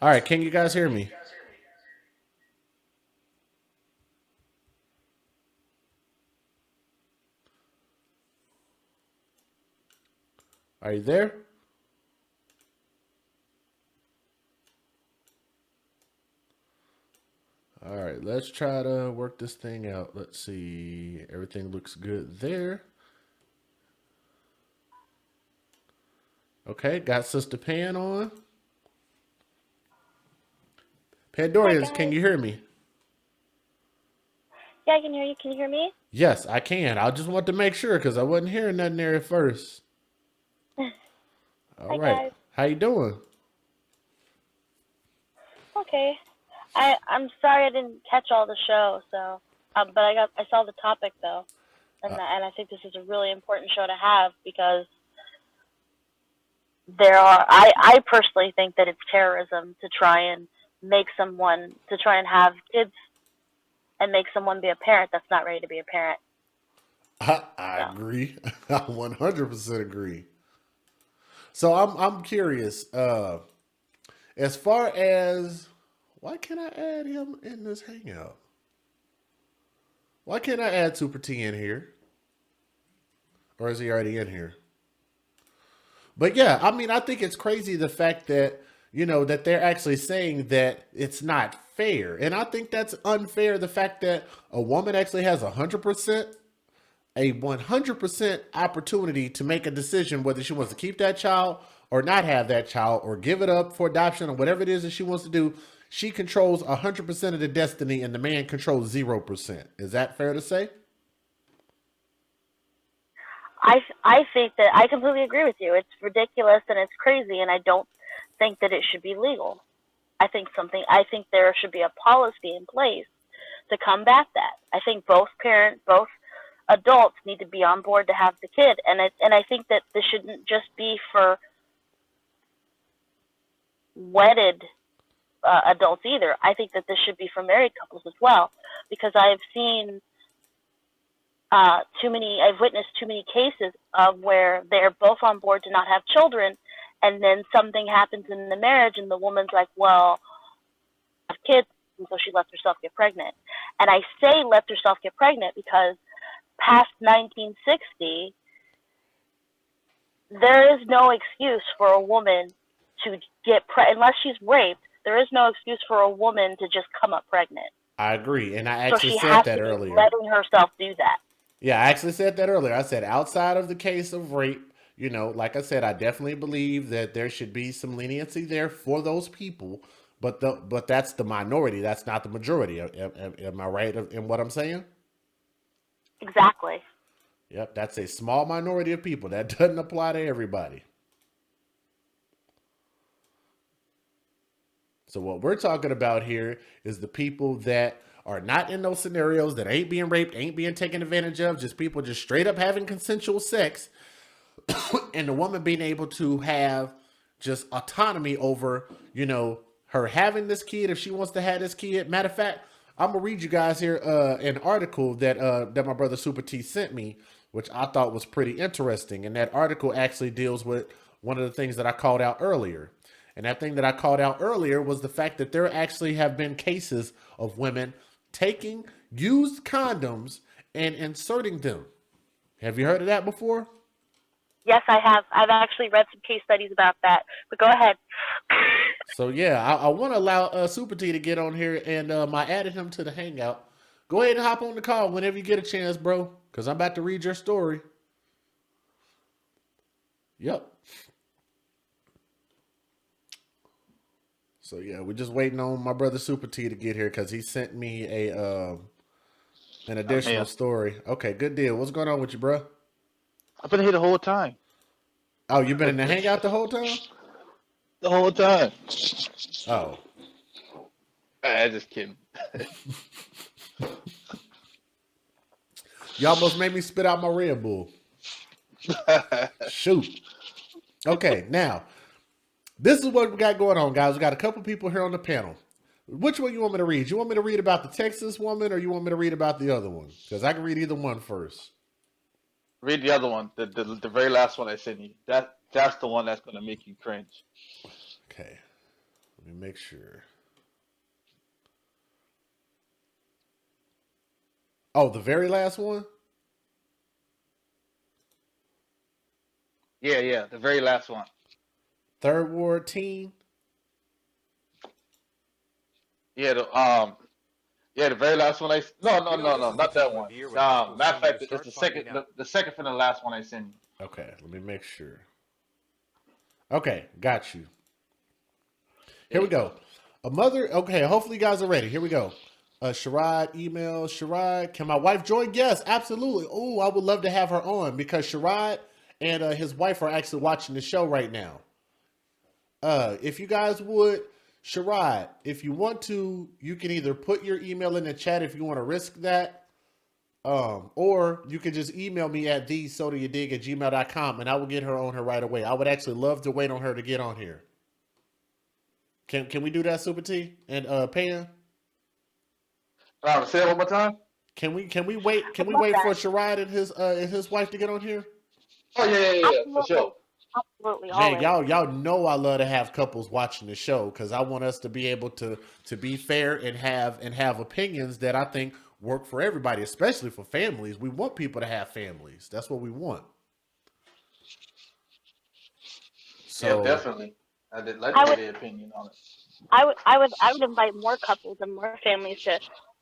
All right, can you guys hear me? Are you there? All right, let's try to work this thing out. Let's see. Everything looks good there. Okay, got Sister Pan on. Hi Pandorians, can guys. you hear me? Yeah, I can hear you. Can you hear me? Yes, I can. I just want to make sure because I wasn't hearing nothing there at first. All Hi right, guys. how you doing? Okay. I'm sorry I didn't catch all the show, so but I saw the topic though, Uh, and I think this is a really important show to have because I personally think that it's terrorism to try and have kids and make someone be a parent that's not ready to be a parent. I So agree. I 100% agree. So I'm curious. As far as why can't I add him in this hangout? Why can't I add Super T in here? Or is he already in here? But yeah, I mean, I think it's crazy the fact that, that they're actually saying that it's not fair. And I think that's unfair. The fact that a woman actually has 100% opportunity to make a decision whether she wants to keep that child or not have that child or give it up for adoption or whatever it is that she wants to do. She controls 100% of the destiny and the man controls 0%. Is that fair to say? I think that I completely agree with you. It's ridiculous and it's crazy, and I don't think that it should be legal. I think there should be a policy in place to combat that. I think both adults need to be on board to have the kid, and I think that this shouldn't just be for wedded adults either. I think that this should be for married couples as well, because I've witnessed too many cases of where they're both on board to not have children, and then something happens in the marriage, and the woman's like, well, I have kids, and so she lets herself get pregnant. And I say lets herself get pregnant because past 1960, there is no excuse for a woman to unless she's raped. There is no excuse for a woman to just come up pregnant. I agree. And I So actually she said has that to be earlier. letting herself do that. Yeah, I actually said that earlier. I said outside of the case of rape, like I said, I definitely believe that there should be some leniency there for those people, but that's the minority. That's not the majority. Am I right in what I'm saying? Exactly. Yep, that's a small minority of people. That doesn't apply to everybody. So what we're talking about here is the people that are not in those scenarios, that ain't being raped, ain't being taken advantage of, just people just straight up having consensual sex, and the woman being able to have just autonomy over, her having this kid if she wants to have this kid. Matter of fact, I'm gonna read you guys here an article that my brother Super T sent me, which I thought was pretty interesting. And that article actually deals with one of the things that I called out earlier. And that thing that I called out earlier was the fact that there actually have been cases of women taking used condoms and inserting them. Have you heard of that before? Yes, I have. I've actually read some case studies about that. But go ahead. So yeah, I want to allow Super T to get on here, and I added him to the hangout. Go ahead and hop on the call whenever you get a chance, bro, because I'm about to read your story. Yep. So yeah, we're just waiting on my brother Super T to get here because he sent me an I'm additional here. story. Okay, good deal. What's going on with you, bro? I've been here the whole time. Oh, you've been in the hangout the whole time? The whole time. Oh, I just kidding. you almost made me spit out my Red Bull. Shoot. Okay, now this is what we got going on, guys. We got a couple people here on the panel. Which one you want me to read? You want me to read about the Texas woman or you want me to read about the other one? Because I can read either one first. Read the other one, the very last one I sent you. That's the one that's gonna make you cringe. Okay. Let me make sure. Oh, the very last one? Yeah, the very last one. Third Ward Teen? Yeah, the very last one no, not that one. Matter of fact, it's the second from the last one I sent you. Okay, let me make sure. Okay, got you. Here we Yeah. go. A mother. Okay, hopefully you guys are ready. Here we go. Sherrod email. Sherrod, can my wife join? Yes, absolutely. Oh, I would love to have her on because Sherrod and his wife are actually watching the show right now. If you guys would, Sherrod, if you want to, you can either put your email in the chat if you want to risk that. Or you can just email me at thesodayoudig@gmail.com and I will get her on here right away. I would actually love to wait on her to get on here. Can we do that, Super T and Pan? Say it one more time. Can we wait? Can we love wait that. for Sherrod and his wife to get on here? Oh yeah, for sure. Absolutely, Man, always. y'all know I love to have couples watching the show because I want us to be able to be fair and have opinions that I think work for everybody, especially for families. We want people to have families. That's what we want. Yeah, So definitely. I did like I to would, hear their opinion on it. I would invite more couples and more families to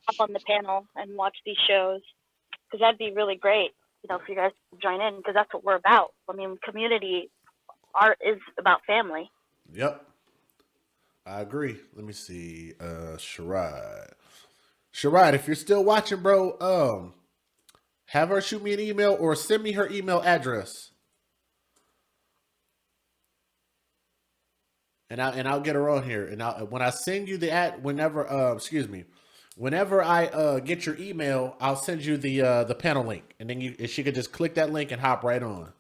hop on the panel and watch these shows because that'd be really great. You know, for you guys to join in because that's what we're about. I mean, community art is about family. yep, I agree. Let me see. Sherrod. Sherrod, if you're still watching, bro, have her shoot me an email or send me her email address. And I'll get her on here. And when I send you the whenever I get your email, I'll send you the panel link, and then she could just click that link and hop right on.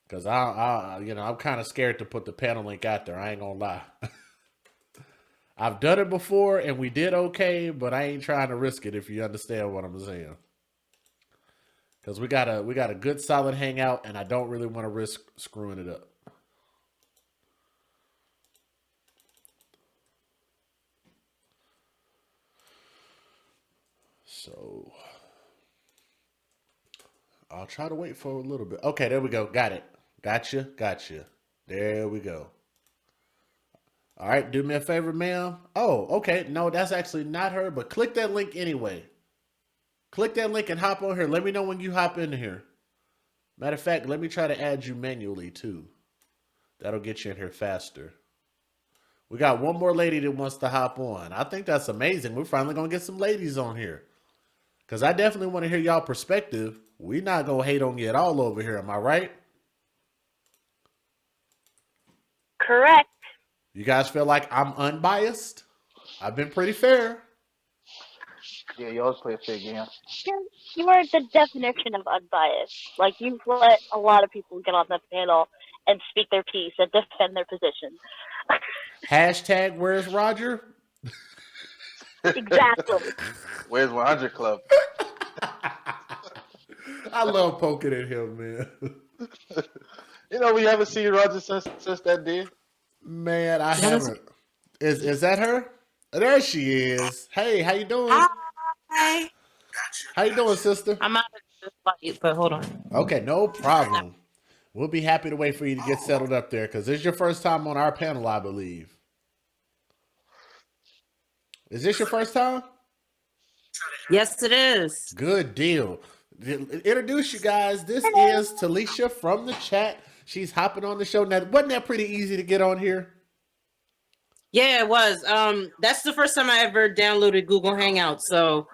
Cause I'm kind of scared to put the panel link out there. I ain't gonna lie. I've done it before and we did okay, but I ain't trying to risk it if you understand what I'm saying. Cause we got a good solid hangout, and I don't really want to risk screwing it up. So I'll try to wait for a little bit. Okay, there we go. Got it. Gotcha. There we go. All right, do me a favor, ma'am. Oh, okay. No, that's actually not her, but click that link anyway. Click that link and hop on here. Let me know when you hop in here. Matter of fact, let me try to add you manually too. That'll get you in here faster. We got one more lady that wants to hop on. I think that's amazing. We're finally going to get some ladies on here. Because I definitely want to hear y'all perspective. We not going to hate on you at all over here. Am I right? Correct. You guys feel like I'm unbiased? I've been pretty fair. Yeah, you always play a fair game. You are the definition of unbiased. Like you've let a lot of people get on the panel and speak their piece and defend their position. Hashtag where's Roger? Exactly. Where's 100 Club? I love poking at him, man. You know, we haven't seen Roger since that day. Man, I haven't. Is that her? There she is. Hey, how you doing? Hi. How you doing, sister? I'm out of this fight, but hold on. Okay, no problem. We'll be happy to wait for you to get settled up there because this is your first time on our panel, I believe. Is this your first time? Yes, it is. Good deal. Introduce you guys. This is Talisha from the chat. She's hopping on the show. Now, wasn't that pretty easy to get on here? Yeah, it was. That's the first time I ever downloaded Google Hangouts. So,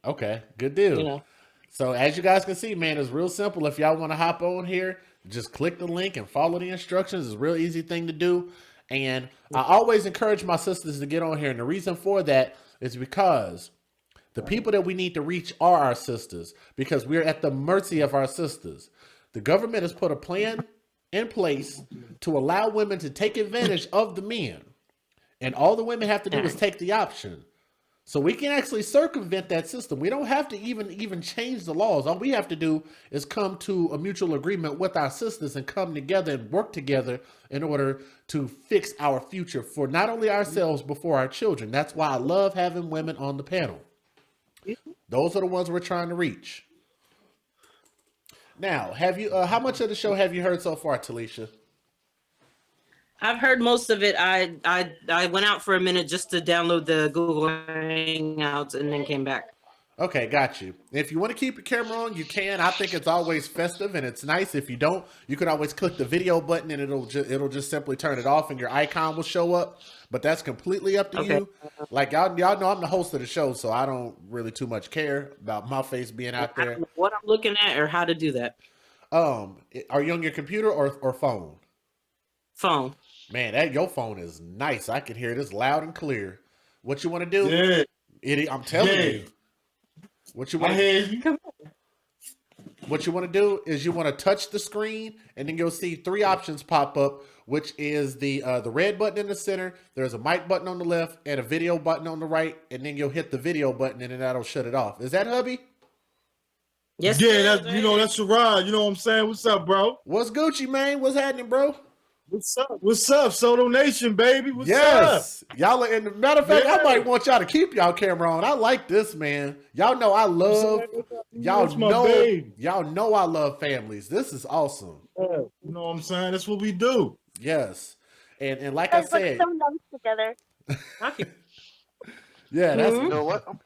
okay, good deal. you know. So as you guys can see, man, it's real simple. If y'all want to hop on here, just click the link and follow the instructions. It's a real easy thing to do. And I always encourage my sisters to get on here. And the reason for that is because the people that we need to reach are our sisters, because we're at the mercy of our sisters. The government has put a plan in place to allow women to take advantage of the men. And all the women have to do is take the option. So we can actually circumvent that system. We don't have to even change the laws. All we have to do is come to a mutual agreement with our sisters and come together and work together in order to fix our future for not only ourselves but for our children. That's why I love having women on the panel. Those are the ones we're trying to reach. Now, have you? How much of the show have you heard so far, Talisha? I've heard most of it. I went out for a minute just to download the Google Hangouts and then came back. Okay, got you. If you want to keep your camera on, you can. I think it's always festive and it's nice. If you don't, you can always click the video button and it'll just simply turn it off and your icon will show up. But that's completely up to you. Like y'all know I'm the host of the show, so I don't really too much care about my face being out there. I don't know what I'm looking at or how to do that. Are you on your computer or phone? Phone. Man, your phone is nice. I can hear this loud and clear. What you want to do? Yeah. I'm telling you. What you want to do is you want to touch the screen, and then you'll see three options pop up, which is the red button in the center. There's a mic button on the left and a video button on the right, and then you'll hit the video button, and then that'll shut it off. Is that hubby? Yes. Yeah, that's a ride. You know what I'm saying? What's up, bro? What's Gucci, man? What's happening, bro? What's up, Soto Nation, baby? What's yes. up? Y'all, and the matter of fact, I might want y'all to keep y'all camera on. I like this, man. Y'all know I love, y'all know I love families. This is awesome. Yeah, you know what I'm saying? That's what we do. Yes. And like I said, so nice together. Yeah, that's You know what? I'm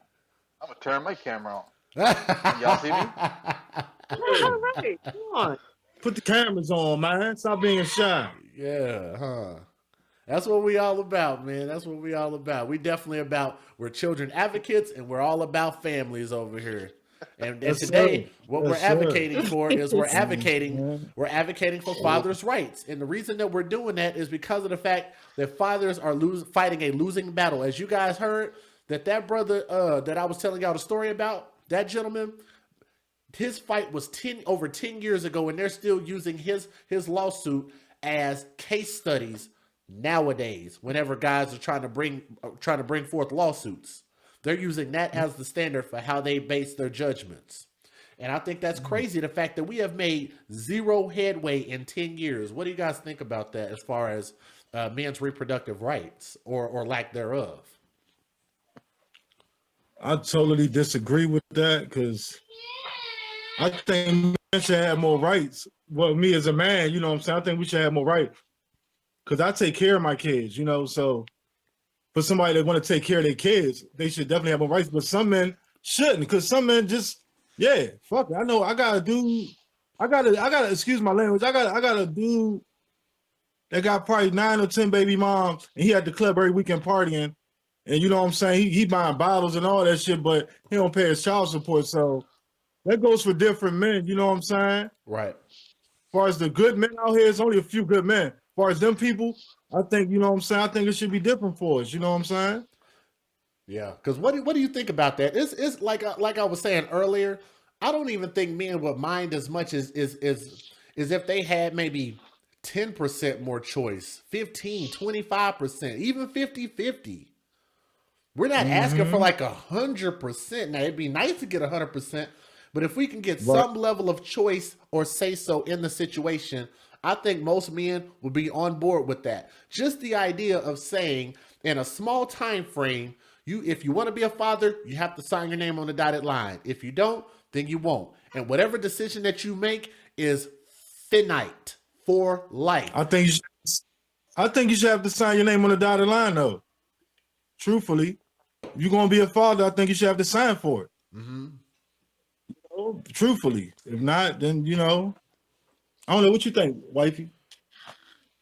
gonna turn my camera on. Can y'all see me? All right. Come on. Put the cameras on, man. Stop being shy. Yeah, huh? That's what we all about, man. That's what we all about. We definitely we're children advocates and we're all about families over here. And today, what we're advocating for is we're advocating for fathers' rights. And the reason that we're doing that is because of the fact that fathers are fighting a losing battle. As you guys heard, that brother that I was telling y'all the story about, that gentleman, his fight was over 10 years ago, and they're still using his lawsuit as case studies nowadays. Whenever guys are trying to bring forth lawsuits, they're using that as the standard for how they base their judgments. And I think that's crazy. The fact that we have made zero headway in 10 years. What do you guys think about that as far as men's reproductive rights or lack thereof? I totally disagree with that because I think men should have more rights. Well, me as a man, you know what I'm saying? I think we should have more rights because I take care of my kids, you know. So for somebody that want to take care of their kids, they should definitely have more rights. But some men shouldn't because some men just, fuck it. I know I gotta, excuse my language. I got a dude that got probably 9 or 10 baby moms and he had the club every weekend partying. And you know what I'm saying? He buying bottles and all that shit, but he don't pay his child support. So that goes for different men, you know what I'm saying? Right. As far as the good men out here, it's only a few good men. As far as them people, I think, you know what I'm saying? I think it should be different for us, you know what I'm saying? Yeah, because what do you think about that? It's like I was saying earlier, I don't even think men would mind as much as if they had maybe 10% more choice, 15, 25%, even 50-50. We're not asking for like 100%. Now, it'd be nice to get 100%, but if we can get some level of choice or say so in the situation, I think most men would be on board with that. Just the idea of saying in a small time frame, if you want to be a father, you have to sign your name on the dotted line. If you don't, then you won't. And whatever decision that you make is finite for life. I think you should have to sign your name on the dotted line, though. Truthfully, if you're gonna be a father, I think you should have to sign for it. Mm-hmm. You know, truthfully, if not, then I don't know what you think, wifey.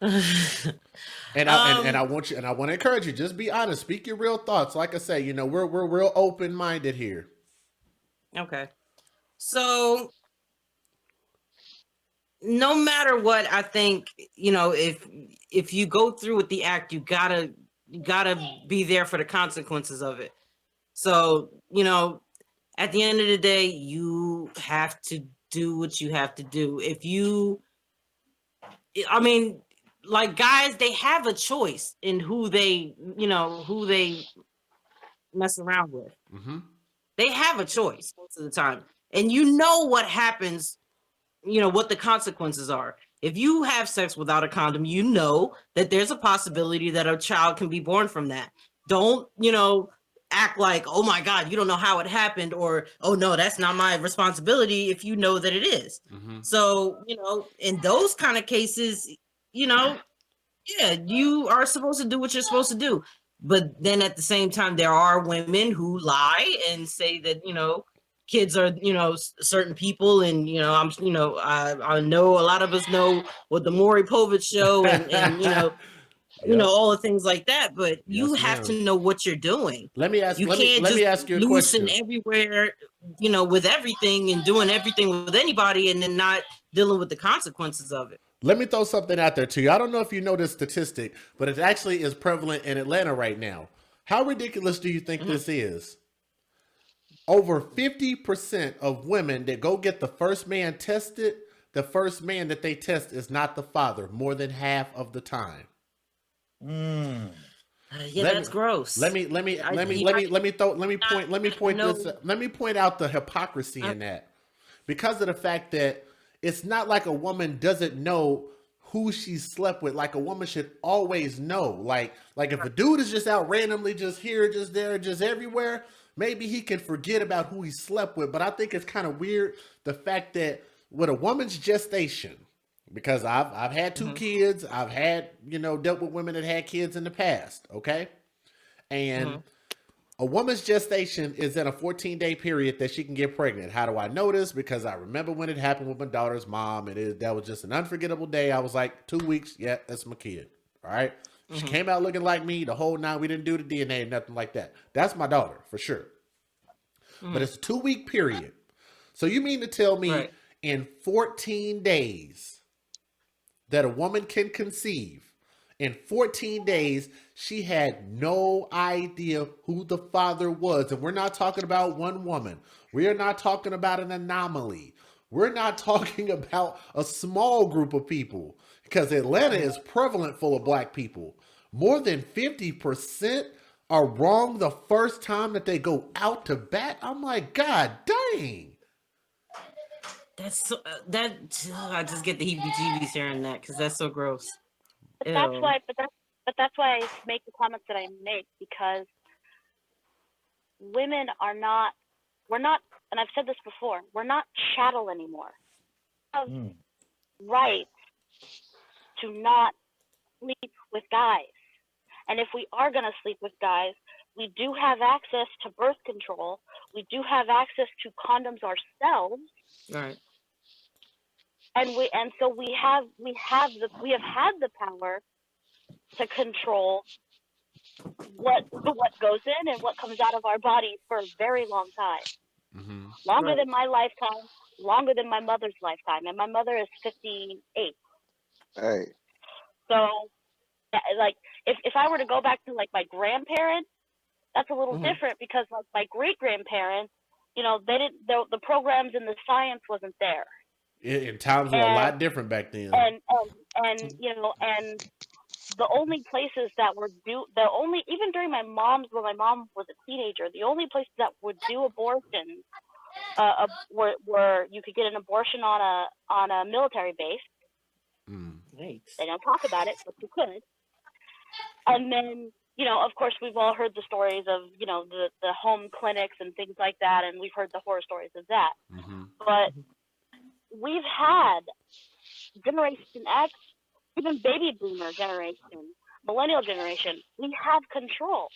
And I want to encourage you. Just be honest. Speak your real thoughts. Like I say, we're real open minded here. Okay, so no matter what, I think if you go through with the act, you gotta be there for the consequences of it. So at the end of the day, you have to do what you have to do. Like guys, they have a choice in who they mess around with. Mm-hmm. They have a choice most of the time. And you know what happens, you know, what the consequences are. If you have sex without a condom, you know that there's a possibility that a child can be born from that. Don't, you know, act like, oh my God, you don't know how it happened, or, oh no, that's not my responsibility, if you know that it is. Mm-hmm. So, you know, in those kind of cases, you know, yeah, you are supposed to do what you're supposed to do. But then at the same time, there are women who lie and say that, you know, kids are, you know, certain people. And, you know, I know a lot of us know what the Maury Povich show and, you know, Yep. all the things like that. But you Yes, have ma'am. to know what you're doing. Let me ask. You can't Let just me ask you a loose and question. everywhere, you know, with everything and doing everything with anybody and then not dealing with the consequences of it. Let me throw something out there to you. I don't know if you know this statistic, but it actually is prevalent in Atlanta right now. How ridiculous do you think this is? Over 50% of women that go get the first man tested, the first man that they test is not the father more than half of the time. Yeah, that's gross. Let me point out the hypocrisy in that. Because of the fact that it's not like a woman doesn't know who she slept with. Like a woman should always know. Like if a dude is just out randomly, just here, just there, just everywhere, maybe he can forget about who he slept with. But I think it's kind of weird the fact that with a woman's gestation, because I've had two kids, I've had, dealt with women that had kids in the past, okay? And a woman's gestation is in a 14-day period that she can get pregnant. How do I know this? Because I remember when it happened with my daughter's mom, and that was just an unforgettable day. I was like, 2 weeks, yeah, that's my kid. All right. She came out looking like me the whole night. We didn't do the DNA, nothing like that. That's my daughter for sure. But it's a 2-week period. So you mean to tell me in 14 days that a woman can conceive? In 14 days, she had no idea who the father was. And we're not talking about one woman. We are not talking about an anomaly. We're not talking about a small group of people, because Atlanta is prevalent full of black people. More than 50% are wrong the first time that they go out to bat. I'm like, God dang. That's so, I just get the heebie-jeebies hearing that, because that's so gross. But that's why I make the comments that I make, because women are not, we're not, and I've said this before, we're not chattel anymore. We have rights to not sleep with guys. And if we are going to sleep with guys, we do have access to birth control. We do have access to condoms ourselves. Right. And so we have had the power to control what goes in and what comes out of our bodies for a very long time. Longer than my lifetime, longer than my mother's lifetime. And my mother is 58. Hey. So, like, if I were to go back to, like, my grandparents, that's a little different, because, like, my great-grandparents, they didn't, the programs and the science wasn't there. And times were a lot different back then. And the only places that were even during when my mom was a teenager, the only places that would do abortions were you could get an abortion on a military base. Nice. They don't talk about it, but you could. And then, of course, we've all heard the stories of, the home clinics and things like that, and we've heard the horror stories of that. But we've had Generation X, even baby boomer generation, millennial generation, we have control.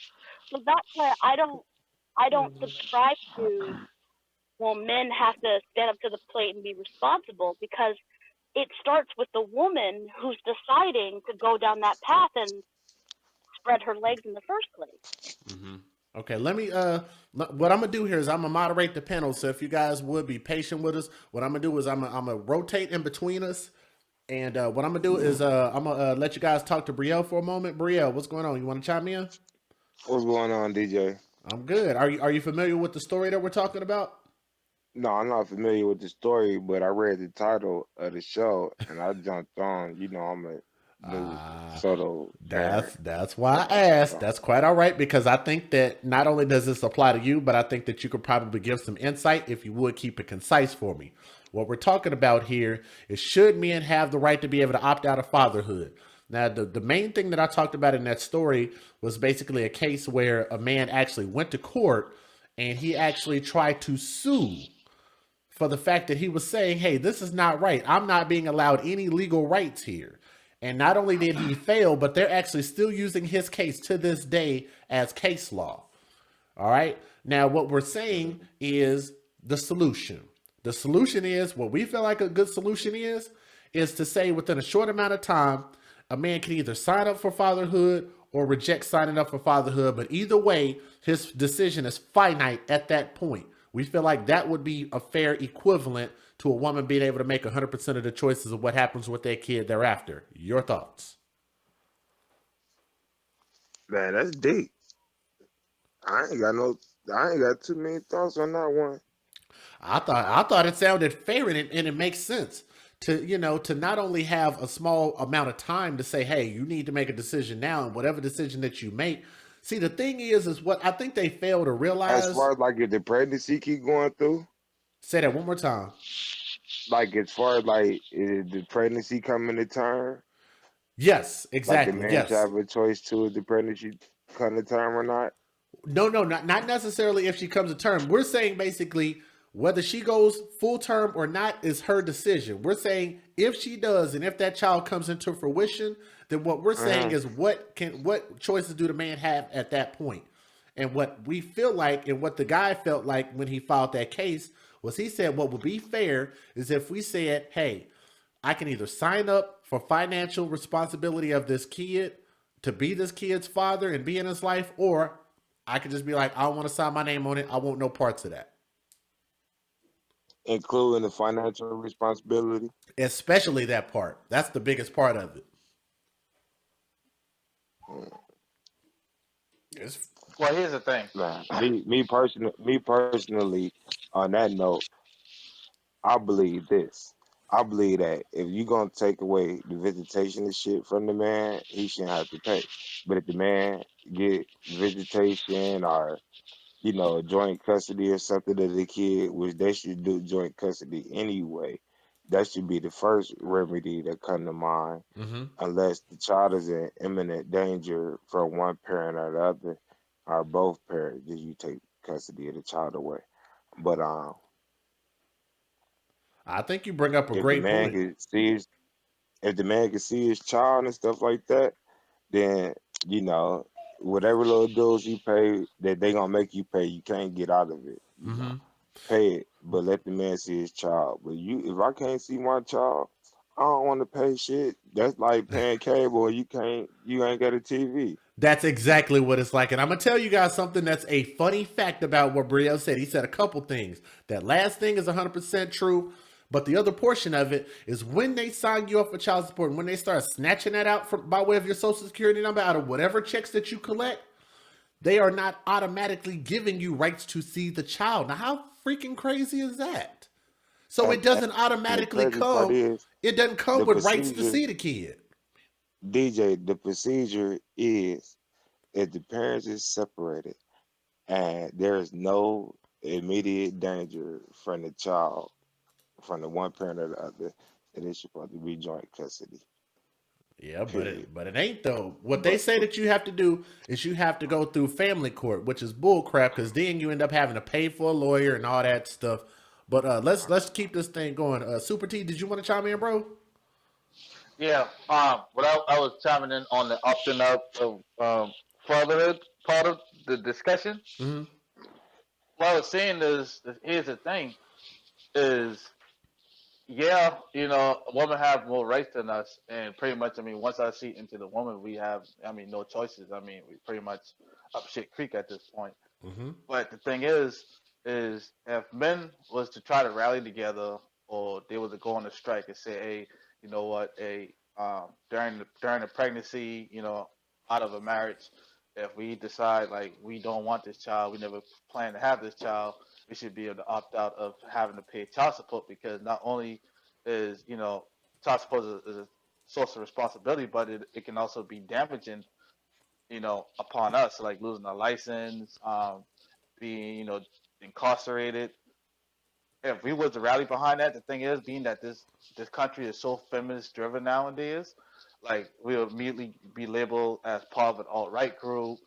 So that's why I don't subscribe to, well, men have to stand up to the plate and be responsible, because it starts with the woman who's deciding to go down that path and spread her legs in the first place. Okay, let me what I'm gonna do here is I'm gonna moderate the panel. So if you guys would be patient with us, what I'm gonna do is I'm gonna rotate in between us, and what I'm gonna do is I'm gonna let you guys talk to Brielle for a moment. Brielle, what's going on? You want to chime in? What's going on, DJ? I'm good. Are you familiar with the story that we're talking about? No, I'm not familiar with the story, but I read the title of the show and I jumped on. I'm new Uh, photo parent. that's why I asked. That's quite all right because I think that not only does this apply to you, but I think that you could probably give some insight if you would keep it concise for me. What we're talking about here is should men have the right to be able to opt out of fatherhood? Now, the main thing that I talked about in that story was basically a case where a man actually went to court and he actually tried to sue for the fact that he was saying, hey, this is not right. I'm not being allowed any legal rights here. And not only did he fail, but they're actually still using his case to this day as case law. All right. Now, what we're saying is the solution. The solution is what we feel like a good solution is to say within a short amount of time, a man can either sign up for fatherhood or reject signing up for fatherhood. But either way, his decision is finite at that point. We feel like that would be a fair equivalent to a woman being able to make 100% of the choices of what happens with their kid thereafter. Your thoughts? Man, that's deep. I ain't got no. I ain't got too many thoughts on that one. I thought it sounded fair and it makes sense to to not only have a small amount of time to say, hey, you need to make a decision now, and whatever decision that you make. See, the thing is what I think they fail to As realize. far as like if the pregnancy keep going through, Say that one more time. like as far as like if the pregnancy coming to term, Yes, like the exactly. man should Yes. have a choice too if the pregnancy come to term or not. No, no, not necessarily if she comes to term. We're saying basically whether she goes full term or not is her decision. We're saying if she does and if that child comes into fruition, then what we're saying Uh-huh. is what choices do the man have at that point? And what we feel like and what the guy felt like when he filed that case was he said what would be fair is if we said, hey, I can either sign up for financial responsibility of this kid to be this kid's father and be in his life, or I could just be like, I don't want to sign my name on it. I want no parts of that. Including the financial responsibility. Especially that part. That's the biggest part of it. Mm. It's, Well, here's the thing. Nah, me personally, on that note, I believe this. I believe that if you gonna take away the visitation and shit from the man, he shouldn't have to pay. But if the man get visitation or joint custody or something of the kid, which they should do joint custody anyway, that should be the first remedy that come to mind, mm-hmm. unless the child is in imminent danger from one parent or the other, or both parents, then you take custody of the child away. But I think you bring up a if the great man point. can see his if the man can see his child and stuff like that, then you know whatever little dues you pay that they gonna make you pay, you can't get out of it. Mm-hmm. Pay it, but let the man see his child. But if I can't see my child, I don't want to pay shit. That's like paying cable and you ain't got a TV. That's exactly what it's like. And I'm going to tell you guys something that's a funny fact about what Brielle said. He said a couple things. That last thing is 100% true. But the other portion of it is when they sign you up for child support and when they start snatching that out by way of your social security number out of whatever checks that you collect, they are not automatically giving you rights to see the child. Now, how freaking crazy is that? So it And doesn't the automatically crazy part come, is it doesn't come the with rights to procedure, see the kid. DJ. The procedure is if the parents is separated and there is no immediate danger from the child, from the one parent or the other, it is supposed to be joint custody. Yeah, Period. but it ain't though. What they But say that you have to do is you have to go through family court, which is bull crap because then you end up having to pay for a lawyer and all that stuff. But let's keep this thing going. Super T, did you want to chime in, bro? Yeah. What I was chiming in on the option of fatherhood part of the discussion. Mm-hmm. What I was saying is, here's the thing: is yeah, a woman have more rights than us, and pretty much, I mean, once I see into the woman, we have, I mean, no choices. I mean, we pretty much up shit creek at this point. Mm-hmm. But the thing is if men was to try to rally together, or they was to go on a strike and say, hey, you know what, during the pregnancy, out of a marriage, if we decide like we don't want this child, we never plan to have this child, we should be able to opt out of having to pay child support because not only is child support is source of responsibility, but it can also be damaging, upon us, like losing our license, being, incarcerated. If we was to rally behind that, the thing is, being that this country is so feminist driven nowadays, like we would immediately be labeled as part of an alt right group.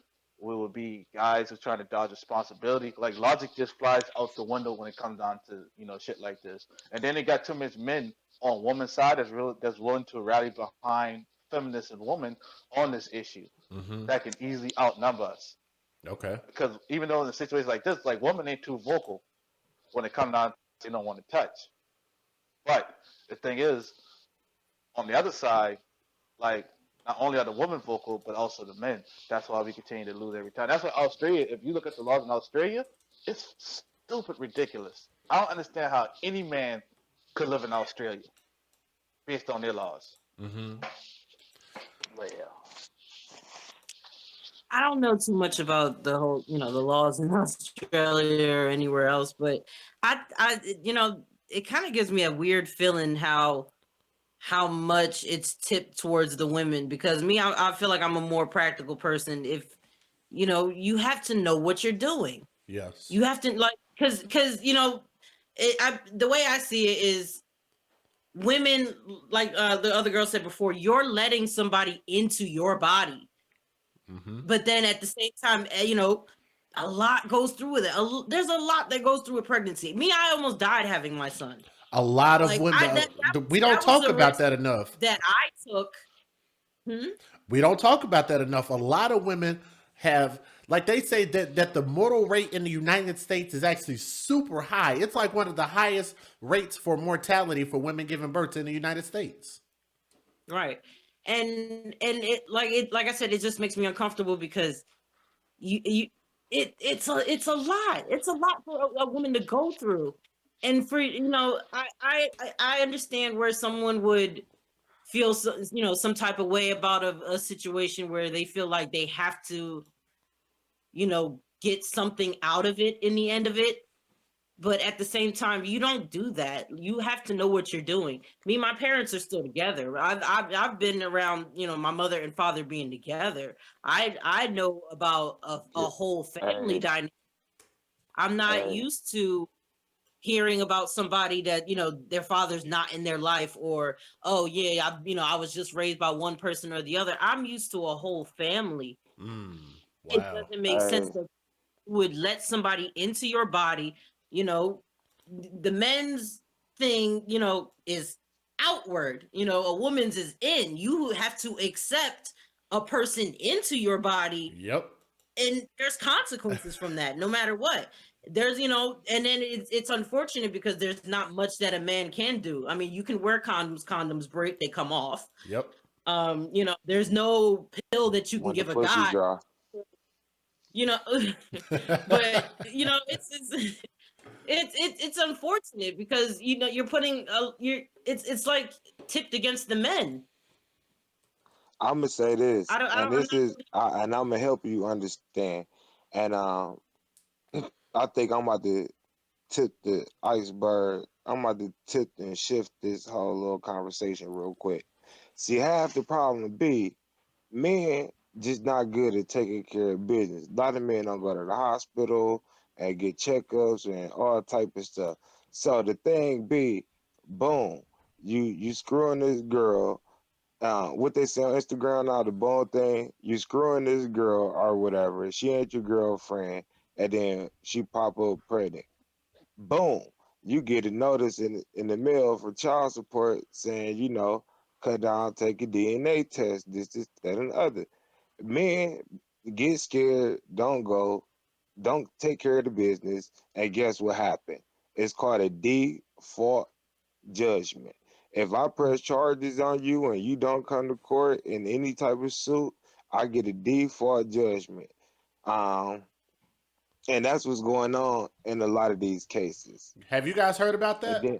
We would be guys who's trying to dodge responsibility. Like logic just flies out the window when it comes down to shit like this. And then they got too many men on woman's side that's willing to rally behind feminists and women on this issue Mm-hmm. that can easily outnumber us. Okay. Because even though in a situation like this, like women ain't too vocal when it comes down, they don't want to touch. But the thing is, on the other side, like not only are the women vocal, but also the men. That's why we continue to lose every time. That's why Australia, if you look at the laws in Australia, it's stupid ridiculous. I don't understand how any man could live in Australia based on their laws. Mm-hmm. But yeah. I don't know too much about the whole, the laws in Australia or anywhere else, but it kind of gives me a weird feeling how much it's tipped towards the women, because I feel like I'm a more practical person. If you have to know what you're doing. Yes. You have to, like, because the way I see it is, women, like the other girl said before, you're letting somebody into your body. Mm-hmm. But then at the same time, a lot goes through with it. There's a lot that goes through with pregnancy. I almost died having my son. A lot of Like, women. We don't that was talk a about risk that enough. that I took. We don't talk about that enough. A lot of women have, like they say that the mortal rate in the United States is actually super high. It's like one of the highest rates for mortality for women giving birth in the United States. Right. And like I said, it just makes me uncomfortable because it's a lot. It's a lot for a woman to go through. And for I understand where someone would feel some type of way about a situation where they feel like they have to get something out of it in the end of it. But at the same time, you don't do that. You have to know what you're doing. My parents are still together. I've been around, my mother and father being together. I know about a whole family Hey, dynamic. I'm not hey, used to hearing about somebody that their father's not in their life, or oh yeah, I was just raised by one person or the other. I'm used to a whole family. It Wow. doesn't make sense hey, that you would let somebody into your body. The men's thing is outward. A woman's is in. You have to accept a person into your body, Yep. and there's consequences from that no matter what. There's and then it's unfortunate because there's not much that a man can do. I mean, you can wear condoms break, they come off. Yep. There's no pill that you can when the give a pussy guy, dry. you know but it's unfortunate because you're putting it's like tipped against the men. I'm gonna say this, I and don't this is, know. and I'm gonna help you understand. And I think I'm about to tip the iceberg. I'm about to tip and shift this whole little conversation real quick. See, half the problem be men just not good at taking care of business. A lot of men don't go to the hospital and get checkups and all type of stuff. So the thing be, boom, you screwing this girl. What they say on Instagram now, the bone thing, you screwing this girl or whatever. She ain't your girlfriend, and then she pop up pregnant. Boom, you get a notice in the mail for child support saying, cut down, take a DNA test, this, that, and the other. Men get scared, don't go, don't take care of the business, and guess what happened? It's called a default judgment. If I press charges on you and you don't come to court in any type of suit, I get a default judgment. Um, and that's what's going on in a lot of these cases. Have you guys heard about And that? then,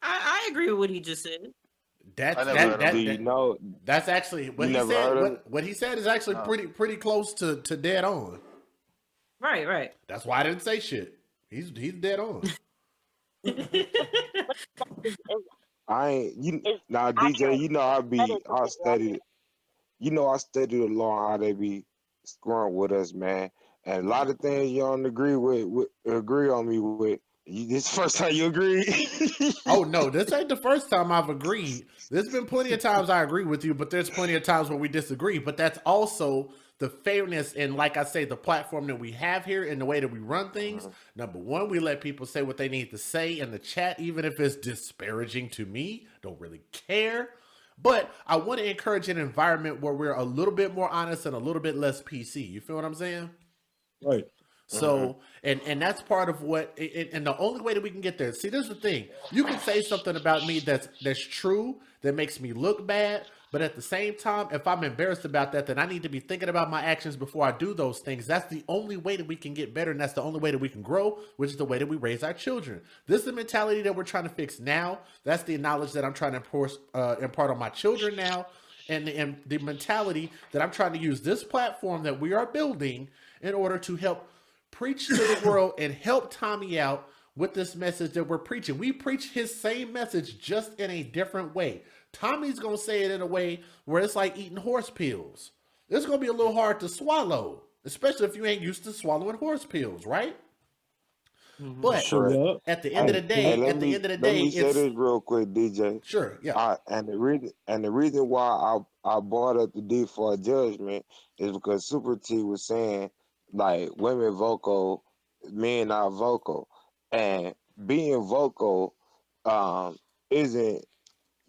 I agree with what he just said. I That's never heard of do it. you know? that's actually You what he never said. heard of it? What he said is actually No. pretty close to dead on. Right. That's why I didn't say shit. He's dead on. But I ain't you is now, DJ. accurate. You know That is I completely accurate. studied. You know I studied along how they be screwing with us, man. And a lot of things you don't agree on me with. This the first time you agree. Oh no, this ain't the first time I've agreed. There's been plenty of times I agree with you, but there's plenty of times where we disagree. But that's also the fairness and, like I say, the platform that we have here and the way that we run things. Number one, we let people say what they need to say in the chat, even if it's disparaging to me. Don't really care. But I want to encourage an environment where we're a little bit more honest and a little bit less PC. You feel what I'm saying? Right. So, and that's part of what, and the only way that we can get there. See, this is the thing. You can say something about me that's true, that makes me look bad, but at the same time, if I'm embarrassed about that, then I need to be thinking about my actions before I do those things. That's the only way that we can get better, and that's the only way that we can grow, which is the way that we raise our children. This is the mentality that we're trying to fix now. That's the knowledge that I'm trying to impart on my children now, and the mentality that I'm trying to use this platform that we are building in order to help preach to the world and help Tommy out with this message that we're preaching. We preach his same message, just in a different way. Tommy's going to say it in a way where it's like eating horse pills. It's going to be a little hard to swallow, especially if you ain't used to swallowing horse pills, right? But Sure. Correct. Yeah. at the end of Hey, the hey, day, let me say it's this real quick, DJ. sure, yeah. And the reason why I brought up the default judgment is because Super T was saying like women vocal, men not vocal, and being vocal isn't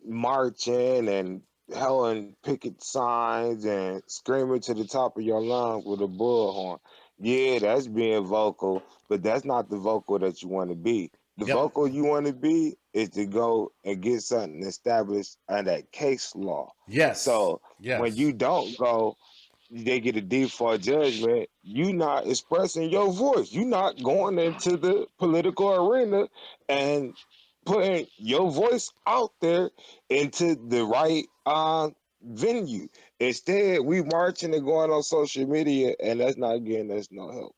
marching and held picket signs and screaming to the top of your lungs with a bullhorn. Yeah, that's being vocal, but that's not the vocal that you want to be. The Yep. vocal you want to be is to go and get something established under that case law. Yes. So when Yes. you don't go, they get a default judgment. You not expressing your voice. You not going into the political arena and putting your voice out there into the right venue. Instead, we marching and going on social media, and that's not getting us no help.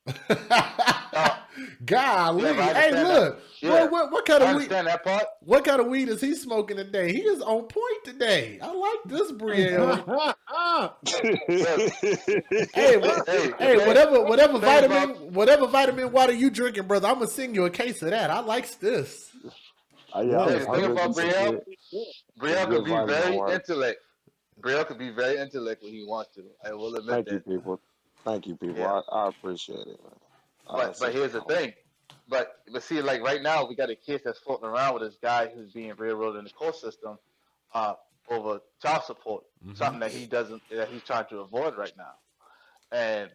Uh, yeah, but I Golly. Hey, understand that. look. Boy, Yeah, what kind I of weed? understand that part. What kind of weed is he smoking today? He is on point today. I like this, Brielle. Look, Hey, hey, the hey, thing about whatever vitamin water you drinking, brother, I'm gonna sing you a case of that. I likes this. Yeah, hey, Right. the I'm thing drinking about some Brielle, good, some Brielle good could be vitamin very water. intellect. Brielle could be very intellect when he wants to. I will admit Thank you, that. people. Thank you, people. Yeah, I appreciate it, man. I but accept the here's the compliment. thing. But see, like right now, we got a case that's floating around with this guy who's being railroaded in the court system, uh, over child support, Hmm. something that he's trying to avoid right now, and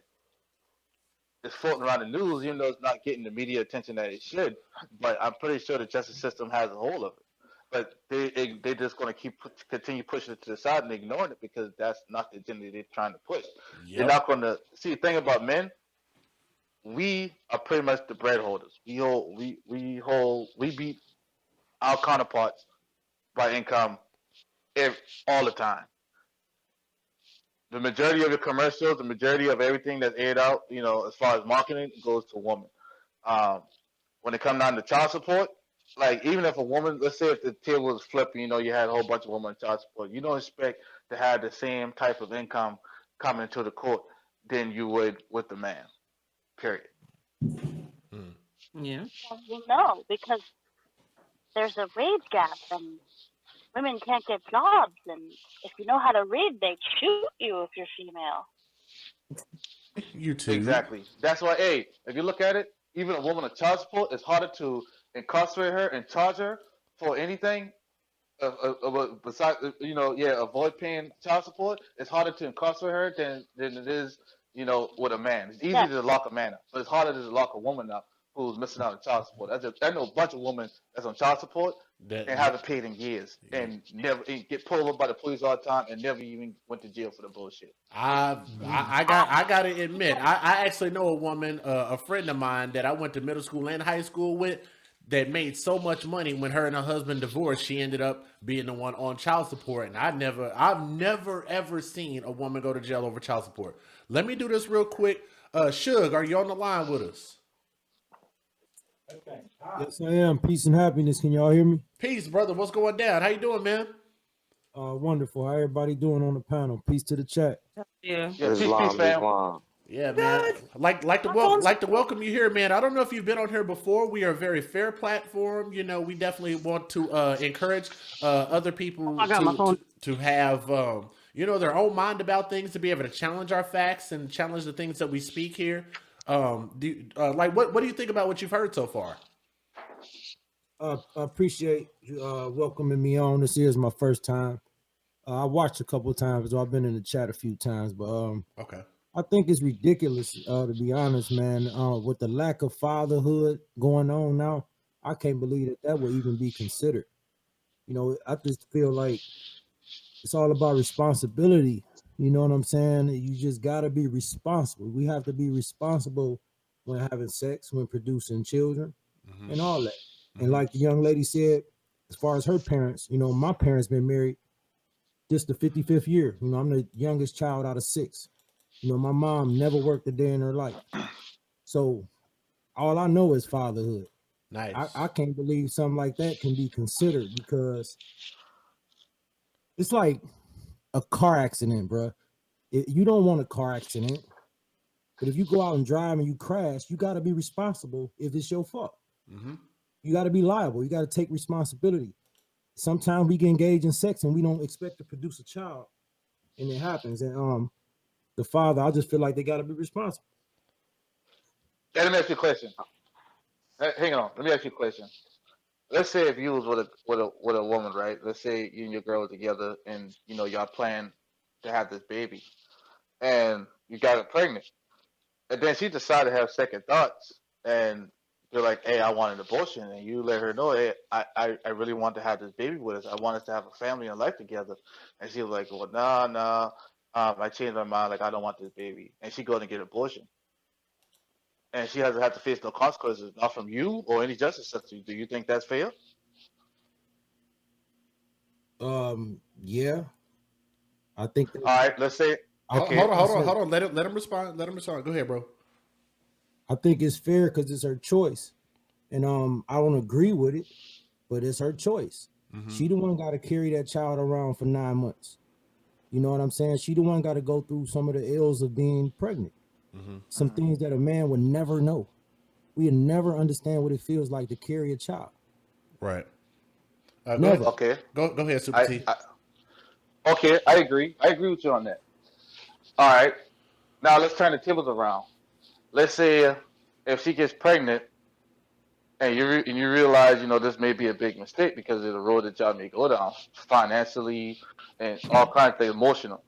it's floating around the news, even though it's not getting the media attention that it should. But I'm pretty sure the justice system has a hold of it. But they're just going to continue pushing it to the side and ignoring it because that's not the agenda they're trying to push. They're Yep. not going to see the thing about men. We are pretty much the bread holders. We beat our counterparts by income if, all the time. The majority of the commercials, the majority of everything that's aired out, as far as marketing, goes to women. Um, when it comes down to child support, like even if a woman, let's say if the table was flipping, you had a whole bunch of women on child support, you don't expect to have the same type of income coming to the court than you would with the man. Period. Mm. Yeah. Well, no, because there's a wage gap and women can't get jobs. And if you know how to read, they shoot you if you're female. YouTube. Exactly. That's why, hey, if you look at it, even a woman on child support, it's harder to incarcerate her and charge her for anything. Besides, yeah, avoid paying child support. It's harder to incarcerate her than it is, with a man. It's easy Yes. to lock a man up, but it's harder to lock a woman up who's missing out on child support. I know a bunch of women that's on child support That and yeah. haven't paid in years and never and get pulled up by the police all the time and never even went to jail for the bullshit. I gotta admit, I actually know a woman, a friend of mine that I went to middle school and high school with, that made so much money when her and her husband divorced. She ended up being the one on child support, and I've never ever seen a woman go to jail over child support. Let me do this real quick. Suge, are you on the line with us? Yes, I am. Peace and happiness. Can y'all hear me? Peace, brother. What's going down? How you doing, man? Wonderful. How everybody doing on the panel? Peace to the chat. Yeah. Yeah, peace, Islam, fam. Islam. Yeah, man. Good. My phone's Like to welcome you here, man. I don't know if you've been on here before. We are a very fair platform. You know, we definitely want to encourage other people I got my phone. to have you know, their own mind about things, to be able to challenge our facts and challenge the things that we speak here. Like what do you think about what you've heard so far? I appreciate you welcoming me on. This is my first time. I watched a couple of times, so I've been in the chat a few times, but Okay. I think it's ridiculous, to be honest, man. With the lack of fatherhood going on now, I can't believe that would even be considered. You know, I just feel like it's all about responsibility. You know what I'm saying? You just got to be responsible. We have to be responsible when having sex, when producing children, and all that. And like the young lady said, as far as her parents, you know, my parents been married just the 55th year. You know, I'm the youngest child out of 6. You know, my mom never worked a day in her life. So all I know is fatherhood. I Nice. can't believe something like that can be considered, because it's like a car accident, bro. You don't want a car accident, but if you go out and drive and you crash, you got to be responsible if it's your fault. You got to be liable. You got to take responsibility. Sometimes we get engaged in sex and we don't expect to produce a child, and it happens. And the father, I just feel like they got to be responsible. Let me ask you a question. Hang on. Let me ask you a question. Let's say if you was with a woman, right? Let's say you and your girl were together, and you know y'all plan to have this baby, and you got her pregnant, and then she decided to have second thoughts, and you're like, "Hey, I want an abortion," and you let her know, "Hey, I really want to have this baby with us. I want us to have a family and life together," and she was like, "Well, nah, nah, I changed my mind. Like, I don't want this baby," and she go and get an abortion, and she hasn't had to face no consequences, not from you or any justice system. Do you think that's fair? Yeah, I think that All right, let's say, okay, Hold on. Let him respond. Let him respond. Go ahead, bro. I think it's fair because it's her choice, and I don't agree with it, but it's her choice. She the one got to carry that child around for 9 months. You know what I'm saying? She the one got to go through some of the ills of being pregnant. Some things that a man would never know. We would never understand what it feels like to carry a child. Right. Never. okay. Go ahead, Super I, T. I okay, I agree. I agree with you on that. All right. Now let's turn the tables around. Let's say if she gets pregnant and you realize this may be a big mistake because of the road that y'all may go down financially and all kinds of things, emotional.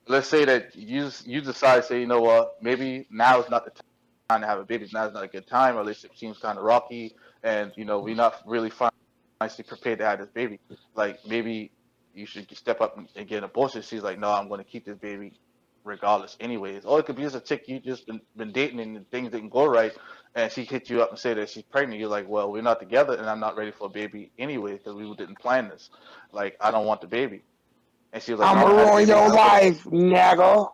Let's say that you decide, say, you know what, maybe now is not the time to have a baby. Now is not a good time. Our relationship seems kind of rocky, and we're not really financially prepared to have this baby. Like, maybe you should step up and get an abortion. She's like, no, I'm going to keep this baby regardless, anyways. Or it could be just a chick you just been dating and things didn't go right, and she hit you up and say that she's pregnant. You're like, well, we're not together, and I'm not ready for a baby anyway because we didn't plan this. Like, I don't want the baby. And she was like, no, I'm I'ma gonna have the ruin baby, your life, nigga.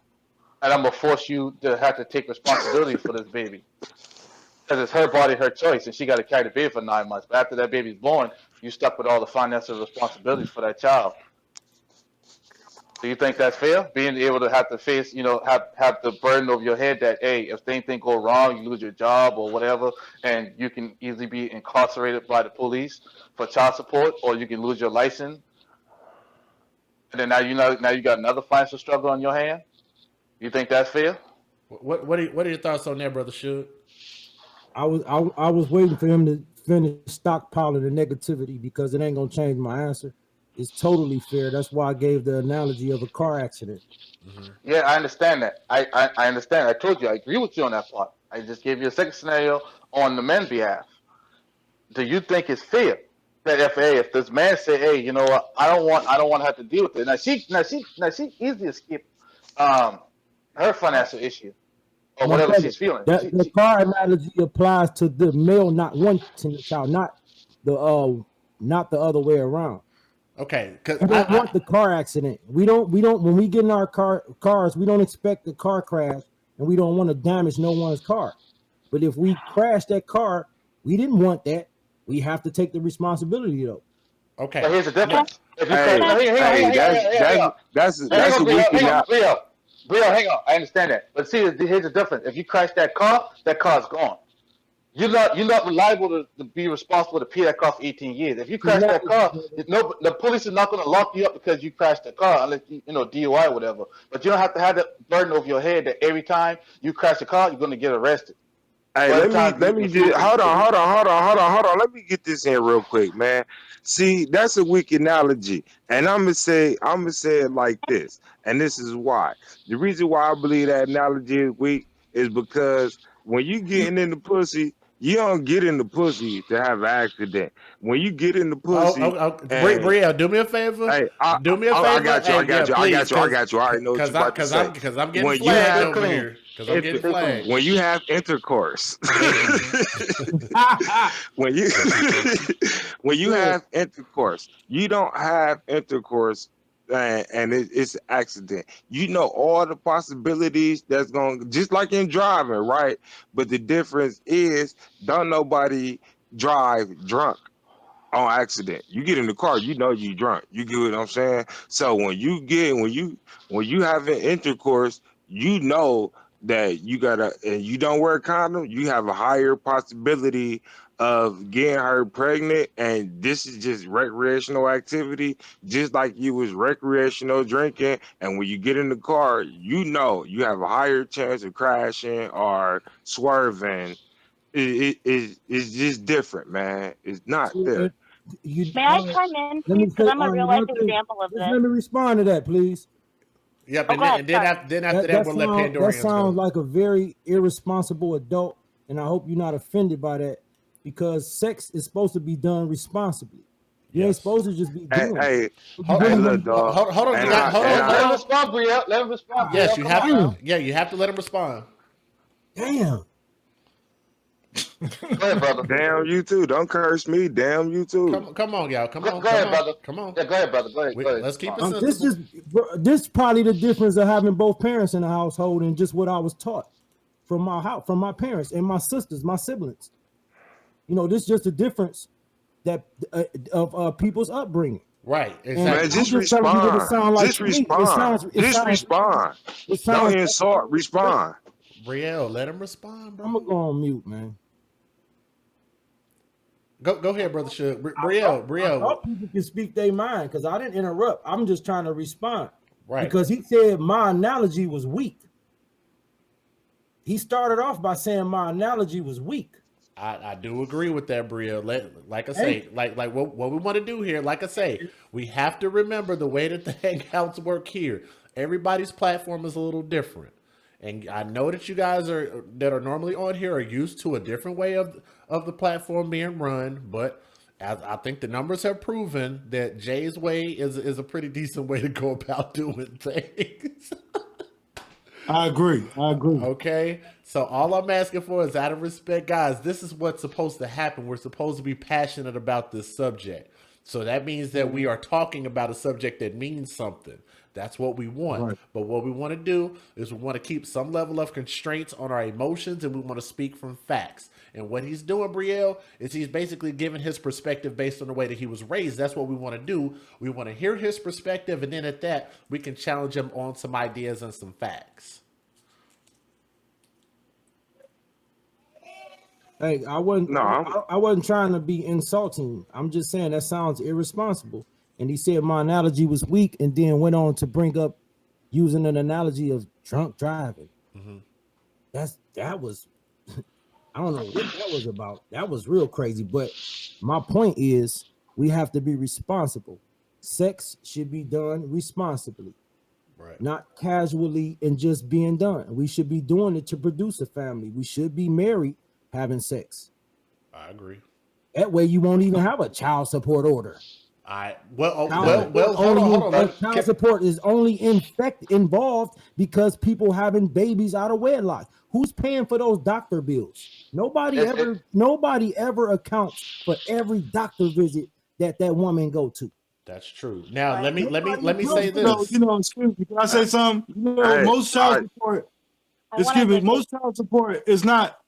and I'm gonna force you to have to take responsibility for this baby because it's her body, her choice, and she got to carry the baby for 9 months. But after that baby's born, you stuck with all the financial responsibilities for that child. Do you think that's fair? Being able to have to face, have the burden over your head that, hey, if things go wrong, you lose your job or whatever, and you can easily be incarcerated by the police for child support, or you can lose your license, and then now you got another financial struggle on your hand. You think that's fair? What are your thoughts on that, brother? Shoot. I was waiting for him to finish stockpiling the negativity, because it ain't gonna change my answer. It's totally fair. That's why I gave the analogy of a car accident. Yeah, I understand that. I understand. I told you I agree with you on that part. I just gave you a second scenario on the men's behalf. Do you think it's fair that if this man say, hey, you know what, I don't want to have to deal with it. Now she easily escaped um her financial issue or My whatever brother, she's feeling. that She, the she car analogy applies to the male not wanting the child, not the other way around. Okay, because We don't want the car accident. We don't when we get in our cars, we don't expect the car crash, and we don't want to damage no one's car. But if we crash that car, We didn't want that. We have to take the responsibility though. Okay. But here's the difference. If you Hey, crash, no, hey, hang on. that's Hang a on, Brio. weak Hang on, now. Brio, hang on. I understand that. But see, here's the difference. If you crash that car's gone. You're not liable to be responsible to pay that car for 18 years. If you crash that car, no, the police are not going to lock you up because you crashed the car unless you know DUI or whatever. But you don't have to have the burden over your head that every time you crash a car, you're going to get arrested. Hey, Well, let me just hold on. Let me get this in real quick, man. See, that's a weak analogy, and I'm gonna say it like this, and this is why. The reason why I believe that analogy is weak is because when you getting in the pussy, you don't get in the pussy to have an accident. When you get in the pussy, and Brielle, do me a favor. hey, Do me a I favor. got you, Hey, yeah, please, I got you. I already know what you about to say. because I'm getting When you flagged have over here. Because I'm getting flagged. when you have intercourse, when you when you have intercourse, you don't have intercourse and it's an accident. You know all the possibilities that's going, just like in driving, right? But the difference is don't nobody drive drunk on accident. You get in the car, you know you drunk. You get what I'm saying? So when you have an intercourse, you know that you gotta, and you don't wear a condom, you have a higher possibility of getting her pregnant. And this is just recreational activity, just like you was recreational drinking. And when you get in the car, you know you have a higher chance of crashing or swerving. It's just different, man. It's not there. May I chime in, Let me please? Because say, I'm a real life example of just this. let me respond to that, please. Yep, Oh, and go ahead. then after that, we'll let Pandorians sounds go. like a very irresponsible adult, and I hope you're not offended by that, because sex is supposed to be done responsibly. You ain't Yes. supposed to just be doing it. Look, dog. Hold on, you got hold Let him on. respond, Brio. Let him respond, Brio. Yes, you Come have on to. now. Yeah, you have to let him respond. Damn. Go ahead, brother. Damn you too. Don't curse me. Damn you too. Come on, y'all. Come on, Go ahead, brother. come on. Yeah, go ahead, brother. Go ahead. Go ahead. Let's keep it Respond. sensible. This probably the difference of having both parents in the household and just what I was taught from my house, from my parents and my sisters, my siblings. You know, this is just a difference that of people's upbringing. Right, Man, exactly. just Just telling you what it respond. sounds like Just to me. It respond. sounds. Just respond. It Don't sounds. insult. Respond. Brielle, let him respond, bro. I'm gonna go on mute, man. Go ahead, brother. Shug. I Brielle. thought people can speak their mind because I didn't interrupt. I'm just trying to respond. Right. Because he said my analogy was weak. He started off by saying my analogy was weak. I do agree with that, Brielle. Like I say, like what we want to do here, like I say, we have to remember the way that the hangouts work here. Everybody's platform is a little different. And I know that you guys that are normally on here are used to a different way of the platform being run, but as I think the numbers have proven that Jay's way is a pretty decent way to go about doing things. I agree. Okay, so all I'm asking for is out of respect, guys, this is what's supposed to happen. We're supposed to be passionate about this subject. So that means that we are talking about a subject that means something. That's what we want. Right. But what we want to do is we want to keep some level of constraints on our emotions, and we want to speak from facts. And what he's doing, Brielle, is he's basically giving his perspective based on the way that he was raised. That's what we want to do. We want to hear his perspective, and then at that, we can challenge him on some ideas and some facts. Hey, I wasn't. No, I wasn't trying to be insulting. I'm just saying that sounds irresponsible. And he said my analogy was weak, and then went on to bring up using an analogy of drunk driving. That was I don't know what that was about. That was real crazy. But my point is, we have to be responsible. Sex should be done responsibly, Right. not casually and just being done. We should be doing it to produce a family. We should be married having sex. I agree. That way, you won't even have a child support order. Hold on. Child support is only involved because people having babies out of wedlock. Who's paying for those doctor bills? Nobody ever accounts for every doctor visit that woman go to. That's true. Now Right. let me say this. Excuse me. Can I say something? hey, Most child support. I wanna Excuse me. make Most child support is not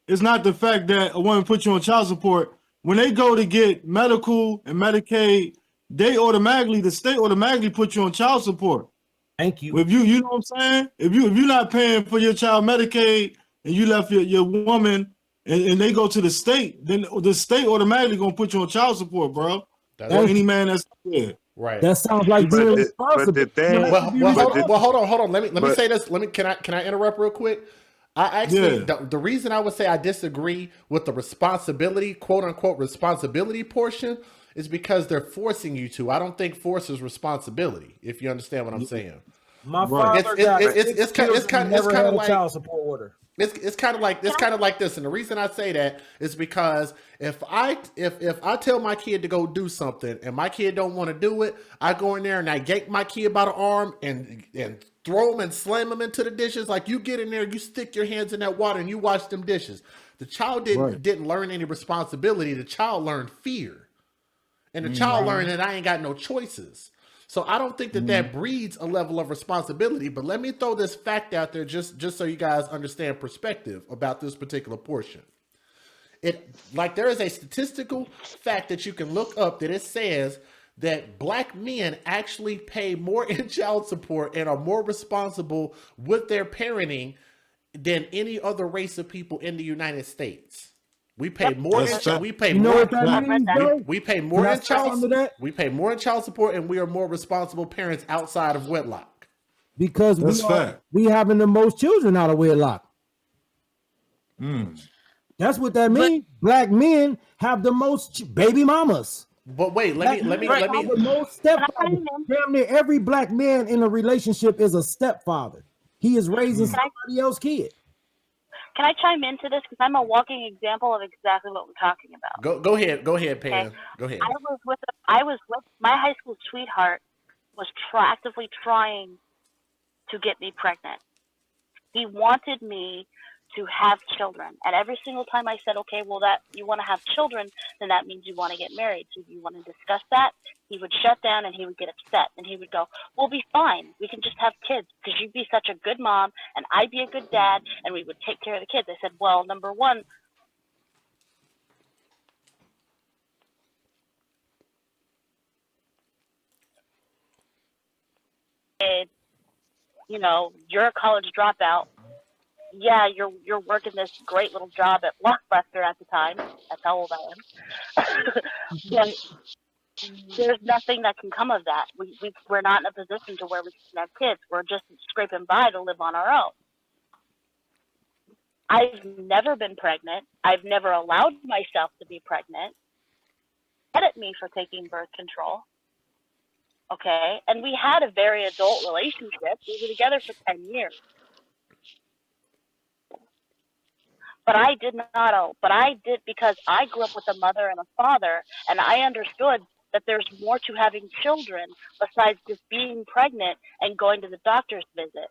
It's not the fact that a woman put you on child support. When they go to get medical and Medicaid, the state automatically put you on child support. Thank you. If you know what I'm saying? If you're not paying for your child Medicaid and you left your woman and they go to the state, then the state automatically gonna put you on child support, bro. That's Or any man that's there. right. That sounds like But being the responsible. thing, Well, hold on. Let me but say this. Can I interrupt real quick? I actually the reason I would say I disagree with the responsibility, quote unquote responsibility portion, is because they're forcing you to. I don't think force is responsibility. If you understand what I'm saying. My Right. father got It's kind of like child support order. it's kind of like this, and the reason I say that is because if I tell my kid to go do something and my kid don't want to do it, I go in there and I yank my kid by the arm and throw him and slam him into the dishes. Like, you get in there, you stick your hands in that water and you wash them dishes. The child didn't learn any responsibility. The child learned fear, and the child learned that I ain't got no choices. So I don't think that breeds a level of responsibility. But let me throw this fact out there just so you guys understand perspective about this particular portion. There is a statistical fact that you can look up that it says that black men actually pay more in child support and are more responsible with their parenting than any other race of people in the United States. We pay more. We pay more. We pay more in child. We pay more in child support, and we are more responsible parents outside of wedlock. Because we having the most children out of wedlock. That's what that means. Black men have the most baby mamas. But wait, let me. The most stepfathers. Damn near every black man in a relationship is a stepfather. He is raising somebody else's kid. Can I chime into this? Because I'm a walking example of exactly what we're talking about. Go ahead, Pam. Okay. Go ahead. I was with my high school sweetheart was actively trying to get me pregnant. He wanted me to have children, and every single time I said, okay, well, that you want to have children, then that means you want to get married. So you want to discuss that? He would shut down and he would get upset, and he would go, we'll be fine. We can just have kids because you'd be such a good mom and I'd be a good dad and we would take care of the kids. I said, well, number one, you're a college dropout. Yeah, you're working this great little job at Blockbuster at the time. That's how old I am. But there's nothing that can come of that. We're not in a position to where we can have kids. We're just scraping by to live on our own. I've never been pregnant. I've never allowed myself to be pregnant. Mad at me for taking birth control. Okay, and we had a very adult relationship. We were together for 10 years. But I did not. But I did because I grew up with a mother and a father, and I understood that there's more to having children besides just being pregnant and going to the doctor's visit.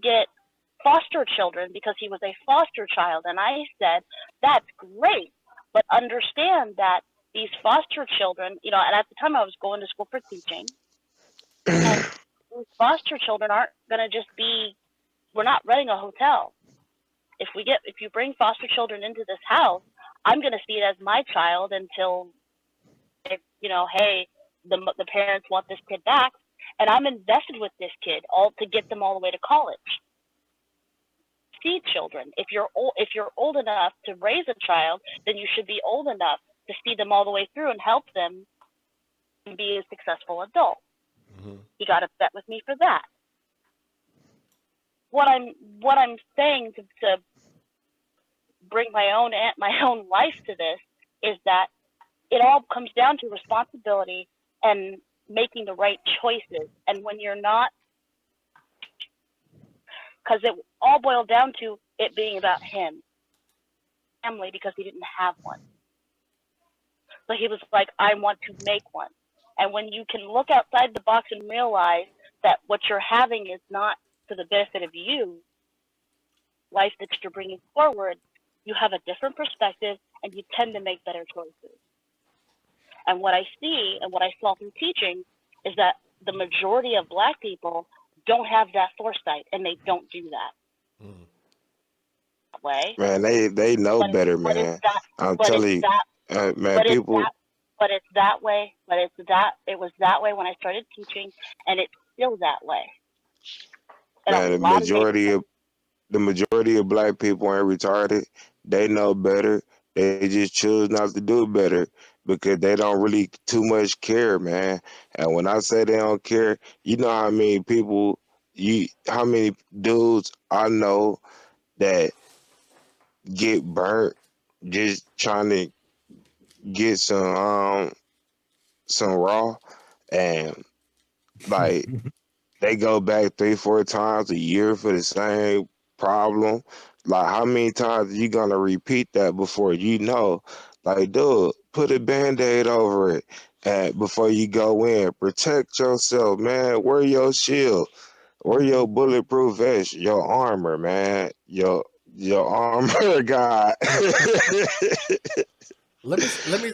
Get foster children because he was a foster child, and I said, that's great, but understand that these foster children, and at the time I was going to school for teaching, and these foster children aren't going to just be, we're not renting a hotel. If you bring foster children into this house, I'm going to see it as my child until, hey, the parents want this kid back, and I'm invested with this kid all to get them all the way to college. See children. If you're old enough to raise a child, then you should be old enough to see them all the way through and help them be a successful adult. He got upset with me for that. What I'm saying to bring my own life to this is that it all comes down to responsibility and making the right choices. And when you're not, because it all boiled down to it being about him, family, because he didn't have one. So he was like, I want to make one. And when you can look outside the box and realize that what you're having is not for the benefit of you, life that you're bringing forward, you have a different perspective and you tend to make better choices. And what I see and what I saw through teaching is that the majority of Black people don't have that foresight, and they don't do that. that way. Man, they know better, But it's man. that. I'm But it's telling you, that. man, But it's people, that. But it's that way. But it's that. It was that way when I started teaching, and it's still that way in a man, lot of neighborhoods. the majority of black people ain't retarded. They know better. They just choose not to do better because they don't really too much care, man. And when I say they don't care, you know how many people, how many dudes I know that get burnt just trying to get some raw, and like they go back 3-4 times a year for the same problem. Like, how many times are you gonna repeat that before you know? Like, dude, put a band-aid over it, and before you go in, protect yourself, man. Wear your shield, wear your bulletproof vest, your armor, man. Your armor, God.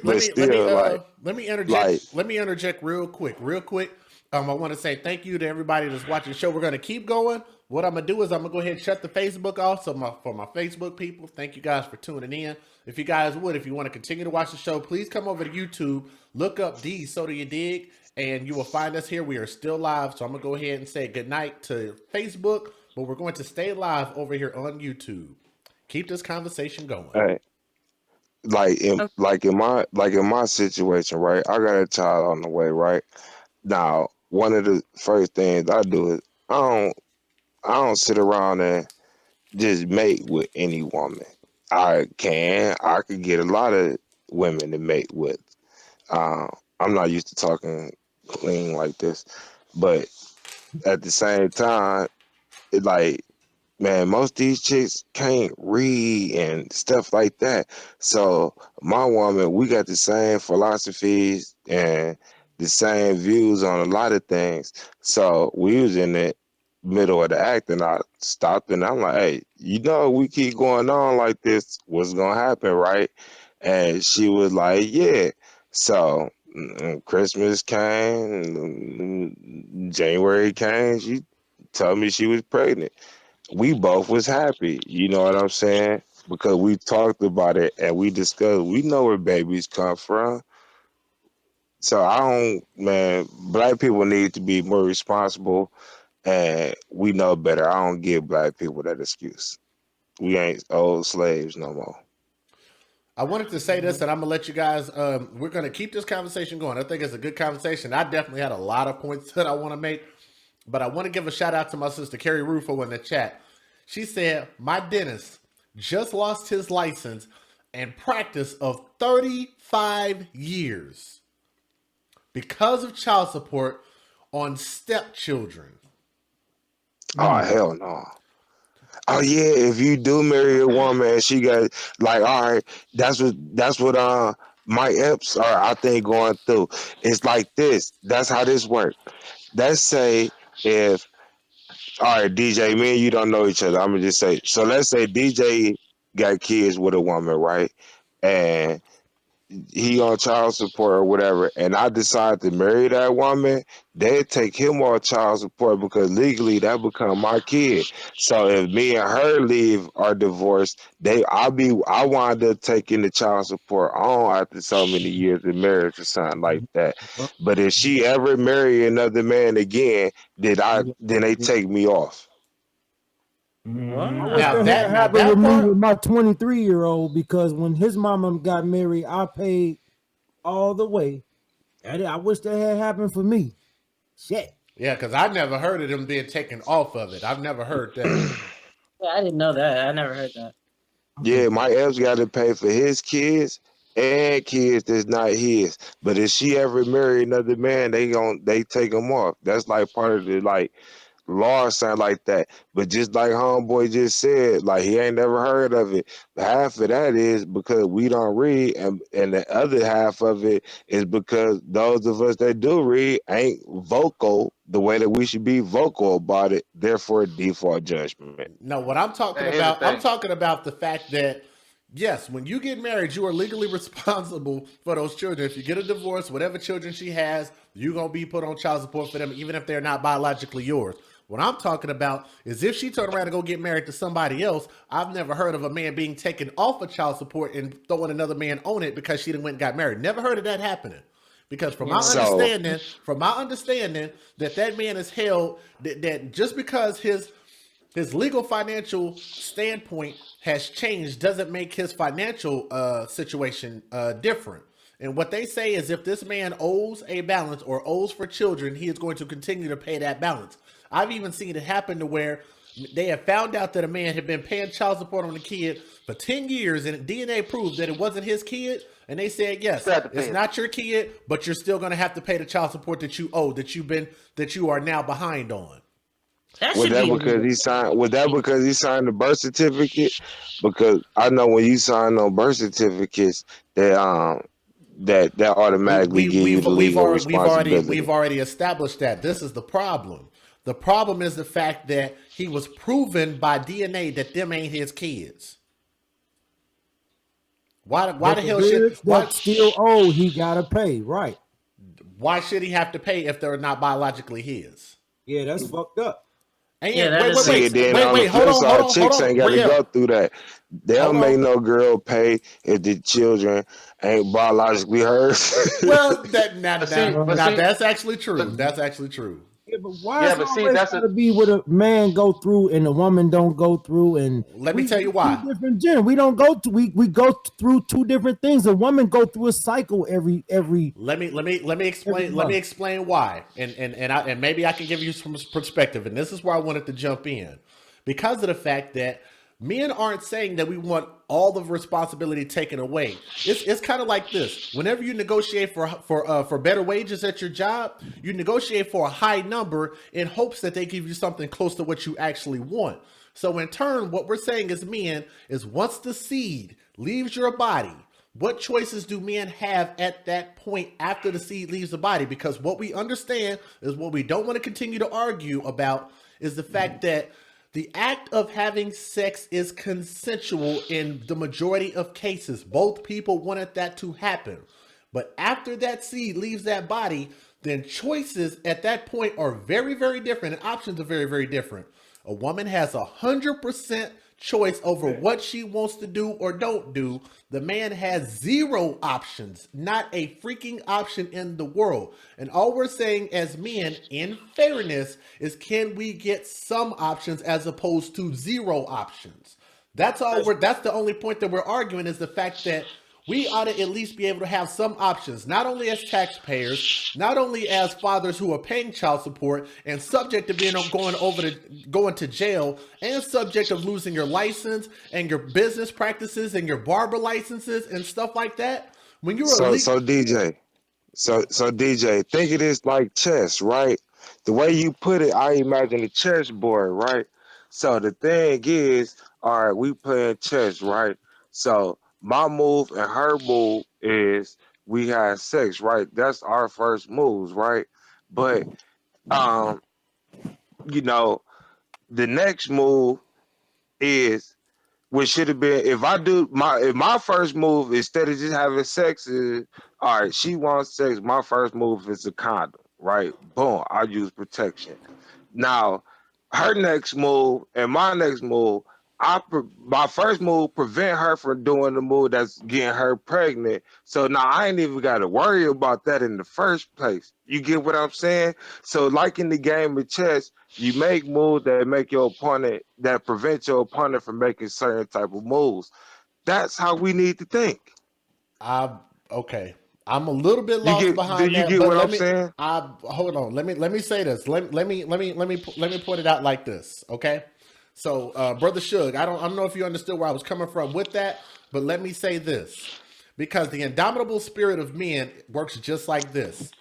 But still, like, Let me interject real quick. I want to say thank you to everybody that's watching the show. We're going to keep going. What I'm gonna do is I'm gonna go ahead and shut the Facebook off. So for my Facebook people, thank you guys for tuning in. If you guys would, if you want to continue to watch the show, please come over to YouTube, look up D So Do You Dig, and you will find us here. We are still live. So I'm gonna go ahead and say goodnight to Facebook, but we're going to stay live over here on YouTube. Keep this conversation going. hey, Okay. in my situation, right? I got a child on the way, right? Now, one of the first things I do is I don't sit around and just mate with any woman. I could get a lot of women to mate with. Uh, I'm not used to talking clean like this, but at the same time, it like, man, most of these chicks can't read and stuff like that. So my woman, we got the same philosophies and the same views on a lot of things. So we was in the middle of the act, and I stopped and I'm like, hey, we keep going on like this, what's gonna happen, right? And she was like, yeah. So Christmas came, January came, she told me she was pregnant. We both was happy, you know what I'm saying? Because we talked about it and we discussed, we know where babies come from. So I don't, man, black people need to be more responsible, and we know better. I don't give black people that excuse. We ain't old slaves no more. I wanted to say this, and I'm gonna let you guys. We're gonna keep this conversation going. I think it's a good conversation. I definitely had a lot of points that I want to make, but I want to give a shout out to my sister Carrie Rufo in the chat. She said my dentist just lost his license and practice of 35 years because of child support on stepchildren. Oh, hell no. Oh yeah, if you do marry a woman and she got, like, all right, that's what my eps are, I think, going through. It's like this. That's how this works. Let's say, if, all right, DJ, me and you don't know each other. I'm gonna just say, so let's say DJ got kids with a woman, right? And he on child support or whatever, and I decide to marry that woman, they take him off child support because legally that become my kid. So if me and her leave or divorced, I wind up taking the child support on after so many years of marriage or something like that. But if she ever marry another man again, then they take me off. I What? wish Now that had that happened with me part, with my 23-year-old because when his mama got married, I paid all the way. And I wish that had happened for me. Shit. yeah, because I never heard of him being taken off of it. I've never heard that. Yeah, I didn't know that. I never heard that. Yeah, my ex got to pay for his kids and kids that's not his. But if she ever marry another man, they take him off. That's like part of the, like, law or something like that. But just like homeboy just said, like, he ain't never heard of it. Half of that is because we don't read, and the other half of it is because those of us that do read ain't vocal the way that we should be vocal about it. Therefore, default judgment. No, what I'm talking Man, here's the about, I'm thing. talking about the fact that, yes, when you get married, you are legally responsible for those children. If you get a divorce, whatever children she has, you're going to be put on child support for them, even if they're not biologically yours. What I'm talking about is if she turned around and go get married to somebody else, I've never heard of a man being taken off of child support and throwing another man on it because she done went and got married. Never heard of that happening. Because So from my understanding, that man is held that just because his legal financial standpoint has changed doesn't make his financial situation different. And what they say is if this man owes a balance or owes for children, he is going to continue to pay that balance. I've even seen it happen to where they have found out that a man had been paying child support on the kid for 10 years and DNA proved that it wasn't his kid. And they said, yes, Still have to pay it's it. not your kid, but you're still going to have to pay the child support that you owe, that you are now behind on. That was should that be because he illegal. signed? Was that because he signed the birth certificate? Because I know when you sign on birth certificates, that We automatically we give you we've the we've legal already we've already responsibility. we've already established that this is the problem. The problem is the fact that he was proven by DNA that them ain't his kids. Why But the the hell should ribs that still owe, he gotta pay, right? why should he have to pay if they're not biologically his? Yeah, that's fucked up. And Yeah, yet, that wait, is wait, See, wait, and then wait, on the wait, hold flip on, hold side, on, hold chicks ain't on, got to go Brielle, through that. They hold don't make on. no girl pay if the children ain't biologically hers. Well, that now, But now, see, but Right. now see, that's actually true. but That's actually true. Yeah, but why yeah, it's but see, always that's a gotta be what a man go through and a woman don't go through? And Let me we tell you two why. different gen. We don't go to we go through two different things. A woman go through a cycle every Let me month. explain why, and maybe I can give you some perspective. And this is where I wanted to jump in, because of the fact that men aren't saying that we want all the responsibility taken away. It's kind of like this: whenever you negotiate for better wages at your job, you negotiate for a high number in hopes that they give you something close to what you actually want. So in turn, what we're saying as men is once the seed leaves your body, what choices do men have at that point after the seed leaves the body? Because what we understand is what we don't want to continue to argue about is the fact that the act of having sex is consensual in the majority of cases. Both people wanted that to happen. But after that seed leaves that body, then choices at that point are very, very different, and options are very, very different. A woman has 100% choice over what she wants to do or don't do. The man has zero options, not a freaking option in the world. And all we're saying as men, in fairness, is can we get some options as opposed to zero options? That's the only point that we're arguing is the fact that we ought to at least be able to have some options, not only as taxpayers, not only as fathers who are paying child support and subject to going to jail and subject of losing your license and your business practices and your barber licenses and stuff like that. When you're a so legal so DJ, so DJ, think of this like chess, right? The way you put it, I imagine a chessboard, right? So the thing is, all right, we playing chess, right? So my move and her move is we had sex, right? That's our first moves, right? But um, you know, the next move is which should have been if my first move instead of just having sex is all right, she wants sex, my first move is a condom, right? Boom, I use protection. Now, her next move and my next move, my first move prevent her from doing the move that's getting her pregnant. So now I ain't even got to worry about that in the first place. You get what I'm saying? So like in the game of chess, you make moves that prevent your opponent from making certain type of moves. That's how we need to think. I okay. I'm a little bit You lost get do behind you that, get but what I'm saying? I hold on. Let me say this. Let me put it out like this. Okay. So, brother Suge, I don't know if you understood where I was coming from with that, but let me say this, because the indomitable spirit of men works just like this.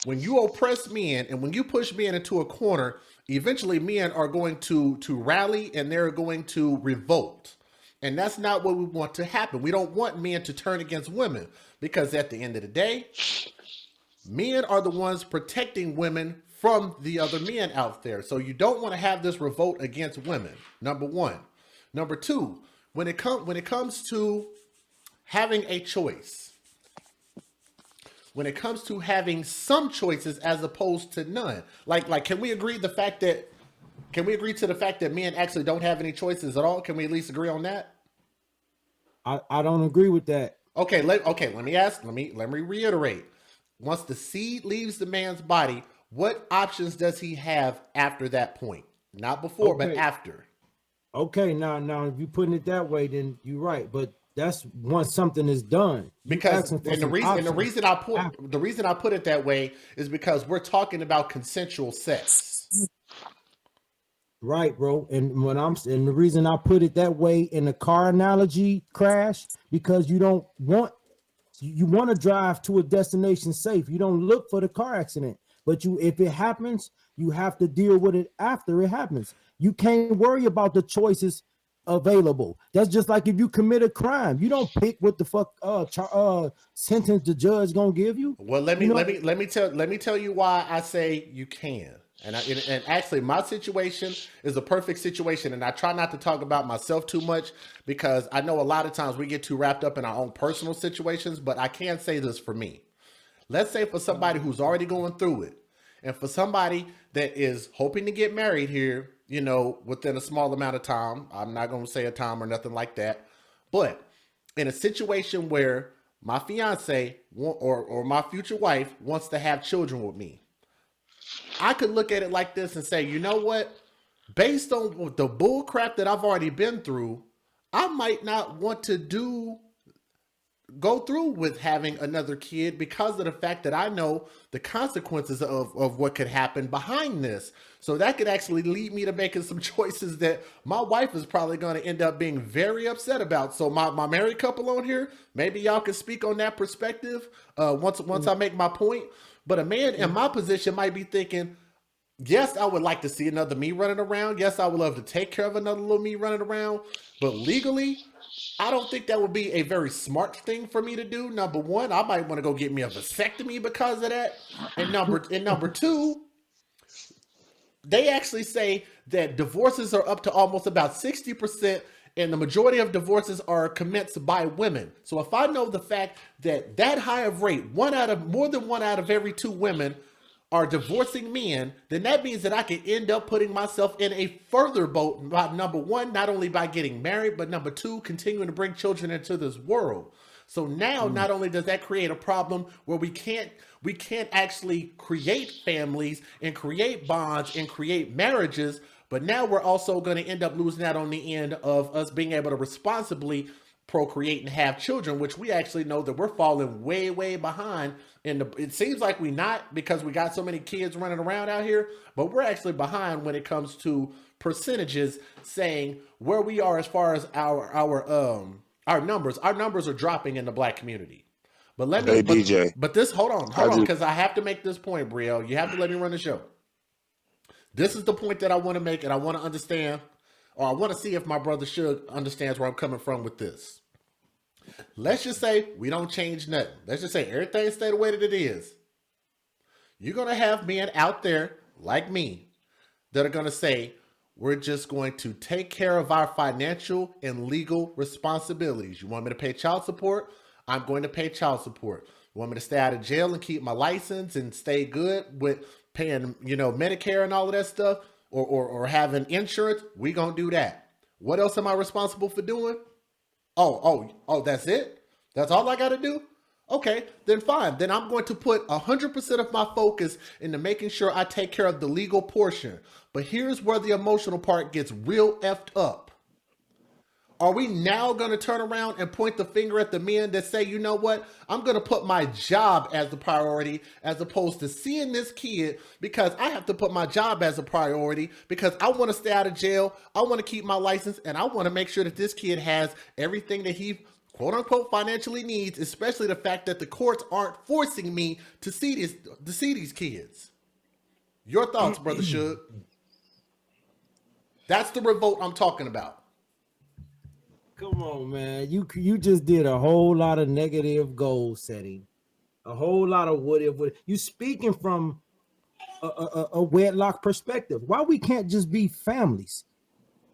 When you oppress men and when you push men into a corner, eventually men are going to rally and they're going to revolt. And that's not what we want to happen. We don't want men to turn against women because at the end of the day, men are the ones protecting women from the other men out there. So you don't want to have this revolt against women. Number one. Number two, when it comes to having a choice, when it comes to having some choices as opposed to none, like can we agree the fact that Can we agree to the fact that men actually don't have any choices at all? Can we at least agree on that? I don't agree with that. Okay, let me reiterate. Once the seed leaves the man's body, what options does he have after that point? Not before, but Okay. after. Okay, now if you're putting it that way, then you're right. But that's once something is done. You Because asking for and the some reason options after. the reason I put it that way is because we're talking about consensual sex. Right, bro. And and the reason I put it that way in the car analogy, Crash, because you want to drive to a destination safe. You don't look for the car accident, but if it happens, you have to deal with it after it happens. You can't worry about the choices available. That's just like if you commit a crime, you don't pick what the fuck sentence the judge gonna give you. Well, let me tell you why I say you can. And actually, my situation is a perfect situation, and I try not to talk about myself too much because I know a lot of times we get too wrapped up in our own personal situations. But I can say this for me. Let's say for somebody who's already going through it, and for somebody that is hoping to get married here, within a small amount of time. I'm not going to say a time or nothing like that, but in a situation where my fiance or my future wife wants to have children with me, I could look at it like this and say, you know what? Based on the bull crap that I've already been through, I might not want to go through with having another kid because of the fact that I know the consequences of what could happen behind this. So that could actually lead me to making some choices that my wife is probably going to end up being very upset about. So my married couple on here, maybe y'all can speak on that perspective once I make my point. But a man in my position might be thinking, yes, I would like to see another me running around. Yes, I would love to take care of another little me running around. But legally, I don't think that would be a very smart thing for me to do. Number one, I might want to go get me a vasectomy because of that. And number two, they actually say that divorces are up to almost about 60%, and the majority of divorces are commenced by women. So if I know the fact that high of rate, more than one out of every two women are divorcing men, then that means that I could end up putting myself in a further boat by number one, not only by getting married, but number two, continuing to bring children into this world. So now not only does that create a problem where we can't actually create families and create bonds and create marriages, but now we're also going to end up losing out on the end of us being able to responsibly procreate and have children, which we actually know that we're falling way, way behind. And it seems like we not, because we got so many kids running around out here, but we're actually behind when it comes to percentages saying where we are as far as our numbers. Our numbers are dropping in the black community. But Hey DJ, but this, hold on, I just because I have to make this point, Brielle. You have to let me run the show. This is the point that I want to make, and I want to understand, or I want to see if my brother Suge understands where I'm coming from with this. Let's just say we don't change nothing. Let's just say everything stay the way that it is. You're going to have men out there like me that are going to say, we're just going to take care of our financial and legal responsibilities. You want me to pay child support? I'm going to pay child support. You want me to stay out of jail and keep my license and stay good with paying, Medicare and all of that stuff, or having insurance? We going to do that. What else am I responsible for doing? Oh, that's it? That's all I got to do? Okay, then fine. Then I'm going to put 100% of my focus into making sure I take care of the legal portion. But here's where the emotional part gets real effed up. Are we now going to turn around and point the finger at the men that say, you know what, I'm going to put my job as the priority as opposed to seeing this kid, because I have to put my job as a priority because I want to stay out of jail, I want to keep my license, and I want to make sure that this kid has everything that he quote unquote financially needs, especially the fact that the courts aren't forcing me to see these kids. Your thoughts, Brother Suge? That's the revolt I'm talking about. Come on, man. You just did a whole lot of negative goal setting, a whole lot of what if. You speaking from a wedlock perspective. Why we can't just be families?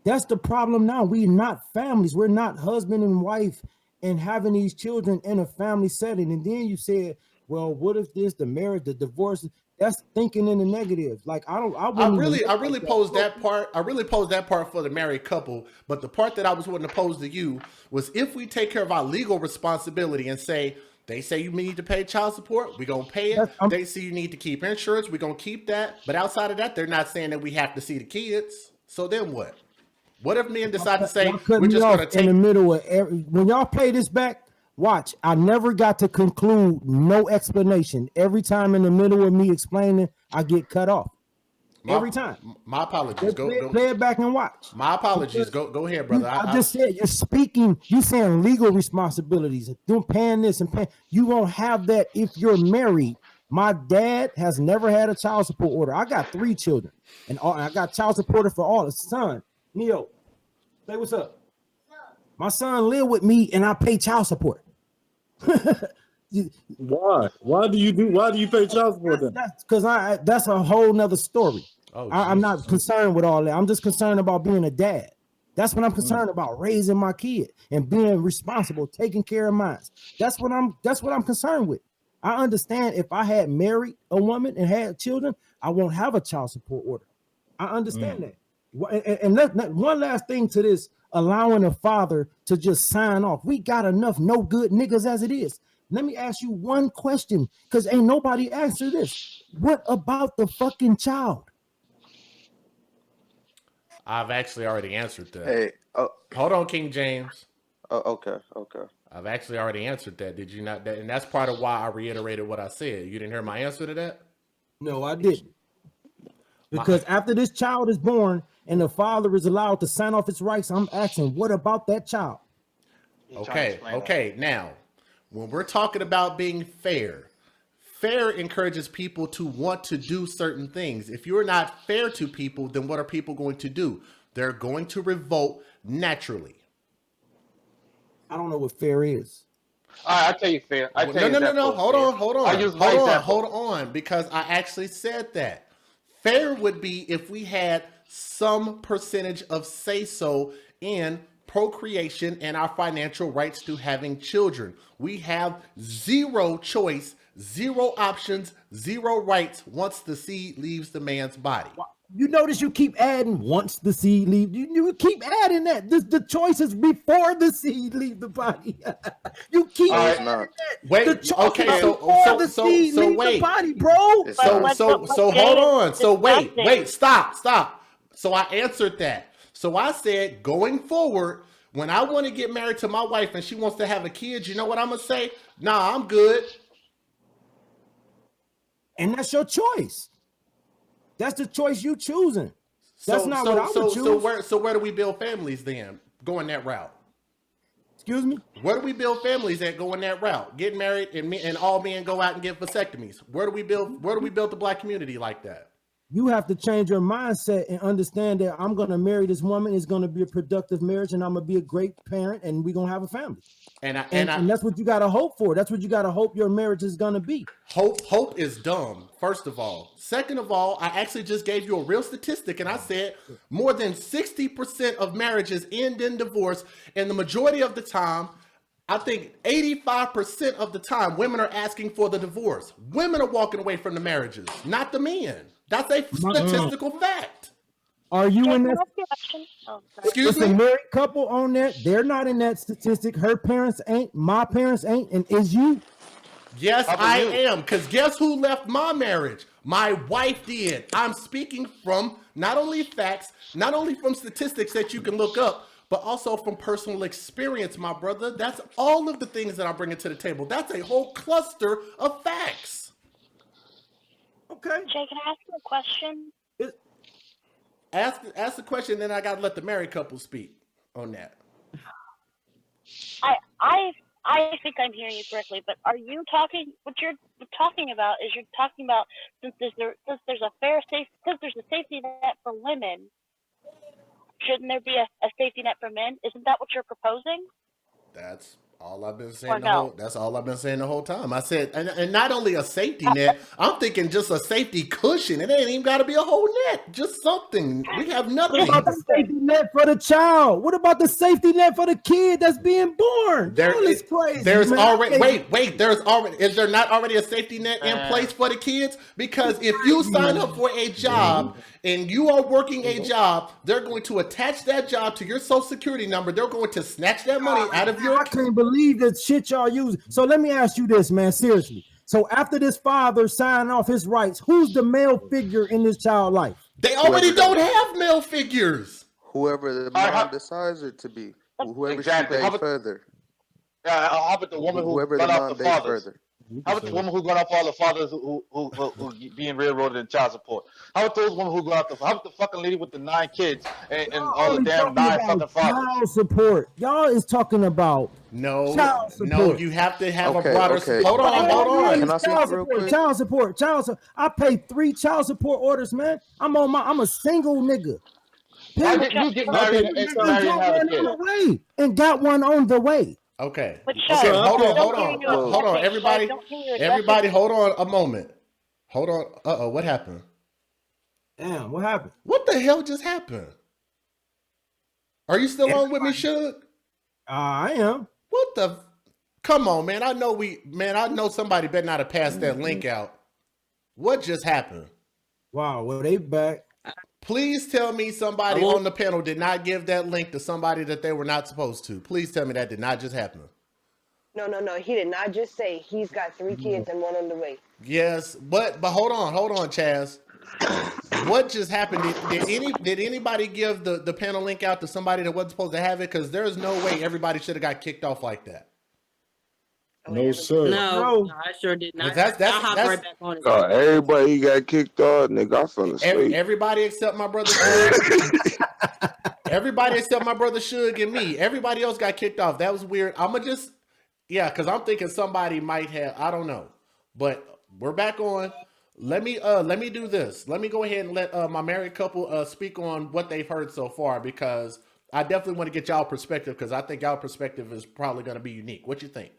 That's the problem now. We're not families. We're not husband and wife and having these children in a family setting. And then you said well, what if this, the marriage, the divorce? That's thinking in the negative. Like I I wouldn't even really, look I like really that. posed that part. I really posed that part for the married couple. But the part that I was wanting to pose to you was, if we take care of our legal responsibility and say, they say you need to pay child support, we're gonna pay it. That's, I'm, They say you need to keep insurance, we're gonna keep that. But outside of that, they're not saying that we have to see the kids. So then what? What if men decide to say y'all cut we're me just off gonna in the take? middle of when y'all play this back. Watch, I never got to conclude no explanation. Every time in the middle of me explaining, I get cut off. My Every time. my apologies. Go go. Play it back and watch. My apologies. Because Go ahead, brother. I just said you're speaking, you saying legal responsibilities, doing paying this and paying. You won't have that if you're married. My dad has never had a child support order. I got 3 children, and I got child support for all. A son, Neo, say what's up. My son live with me, and I pay child support. Why? Why do you pay child support then? That's because that's a whole nother story. Oh, I'm Jesus. not concerned with all that. I'm just concerned about being a dad. That's what I'm concerned about, raising my kid and being responsible, taking care of mine. That's what I'm concerned with. I understand if I had married a woman and had children, I won't have a child support order. I understand that. One last thing to this, allowing a father to just sign off. We got enough no good niggas as it is. Let me ask you one question, because ain't nobody answered this. What about the fucking child? I've actually already answered that. Hey, Hold on, King James. okay. I've actually already answered that. Did you not? And that's part of why I reiterated what I said. You didn't hear my answer to that? No, I didn't. Because after this child is born and the father is allowed to sign off his rights, I'm asking, what about that child? Okay. Now, when we're talking about being fair, fair encourages people to want to do certain things. If you're not fair to people, then what are people going to do? They're going to revolt naturally. I don't know what fair is. All right, I tell you fair. I tell you No. example. Hold on. Hold on. Because I actually said that. Fair would be if we had some percentage of say so in procreation and our financial rights to having children. We have zero choice, zero options, zero rights once the seed leaves the man's body. You notice you keep adding once the seed leaves. You keep adding that. The choice is before the seed leave the body. You keep adding that. Wait, the choice okay, is before the seed leave the body, bro. So hold on. So wait, stop. So I answered that. So I said, going forward, when I want to get married to my wife and she wants to have a kid, you know what I'm gonna say? Nah, I'm good. And that's your choice. That's the choice you choosing. That's not what I would choose. So where do we build families then? Going that route. Excuse me? Where do we build families at going that route? Getting married and all men go out and get vasectomies. Where do we build the black community like that? You have to change your mindset and understand that I'm going to marry this woman. It's going to be a productive marriage, and I'm going to be a great parent, and we're going to have a family. And that's what you got to hope for. That's what you got to hope your marriage is going to be. Hope is dumb, first of all. Second of all, I actually just gave you a real statistic, and I said more than 60% of marriages end in divorce, and the majority of the time, I think 85% of the time, women are asking for the divorce. Women are walking away from the marriages, not the men. That's a statistical fact. Are you in that? Excuse me? It's a married couple on that. They're not in that statistic. Her parents ain't. My parents ain't. And is you? Yes, I am. Because guess who left my marriage? My wife did. I'm speaking from not only facts, not only from statistics that you can look up, but also from personal experience, my brother. That's all of the things that I'm bringing to the table. That's a whole cluster of facts. Okay. Jay, can I ask you a question? Ask the question, then I got to let the married couple speak on that. I think I'm hearing you correctly, but are you talking? What you're talking about is you're talking about since there's a safety net for women, shouldn't there be a safety net for men? Isn't that what you're proposing? That's All I've been Or saying no? that's all I've been saying the whole time. I said, and not only a safety net, I'm thinking just a safety cushion. It ain't even got to be a whole net, just something. We have What about nothing. the safety net for the child? What about the safety net for the kid that's being born? There, Y'all is crazy, there's man. already wait. There's already is there not already a safety net in place Man, for the kids? Because if you sign up for a job and you are working a job, they're going to attach that job to your social security number. They're going to snatch that money out of your. I can't believe the shit y'all use. So let me ask you this, man, seriously. So after this father signed off his rights, who's the male figure in this child life? They already Whoever don't have male figures. whoever the all right, mom decides it to be, whoever she exactly. dates further, How about the woman who whoever the got off the mom dates fathers? further. How about the woman who got off all the fathers who being railroaded in child support? How about those women who got off the? How about the fucking lady with the 9 kids and all the Only damn talking 9 about fucking fathers? child support. Y'all is talking about No, child no, support. you have to have a Okay, broader. okay. Hold on, hold on. Can I speak Child real support, quick? child support, child support. I paid 3 child support orders, man. I'm a single nigga. Why Period. didn't you get Okay, married I and got have a one kid? on the way and got one on the way. Okay, But okay, Shug, hold on, I hold don't hear on, you Well, hold on, addressing. Shug, everybody, don't hear you addressing. everybody, hold on a moment. Hold on. What happened? Damn, what happened? What the hell just happened? Are you still on with me, Suge? I am. What the? Come on, man. I know somebody better not have passed that link out. What just happened? Wow, well, they back. Please tell me somebody Hello? on the panel did not give that link to somebody that they were not supposed to. Please tell me that did not just happen. No. He did not just say he's got 3 kids and one on the way. Yes, but hold on, Chaz. What just happened? Did anybody give the panel link out to somebody that wasn't supposed to have it? Because there's no way everybody should have got kicked off like that. No, sir. No, I sure did not. That's I'll hop right back on it. Everybody got kicked off, nigga. I fell asleep. Everybody except my brother Suge. Everybody except my brother Suge and me. Everybody else got kicked off. That was weird. Because I'm thinking somebody might have. I don't know, but we're back on. Let me do this. Let me go ahead and let my married couple speak on what they've heard so far, because I definitely want to get y'all perspective, because I think y'all perspective is probably going to be unique. What you think?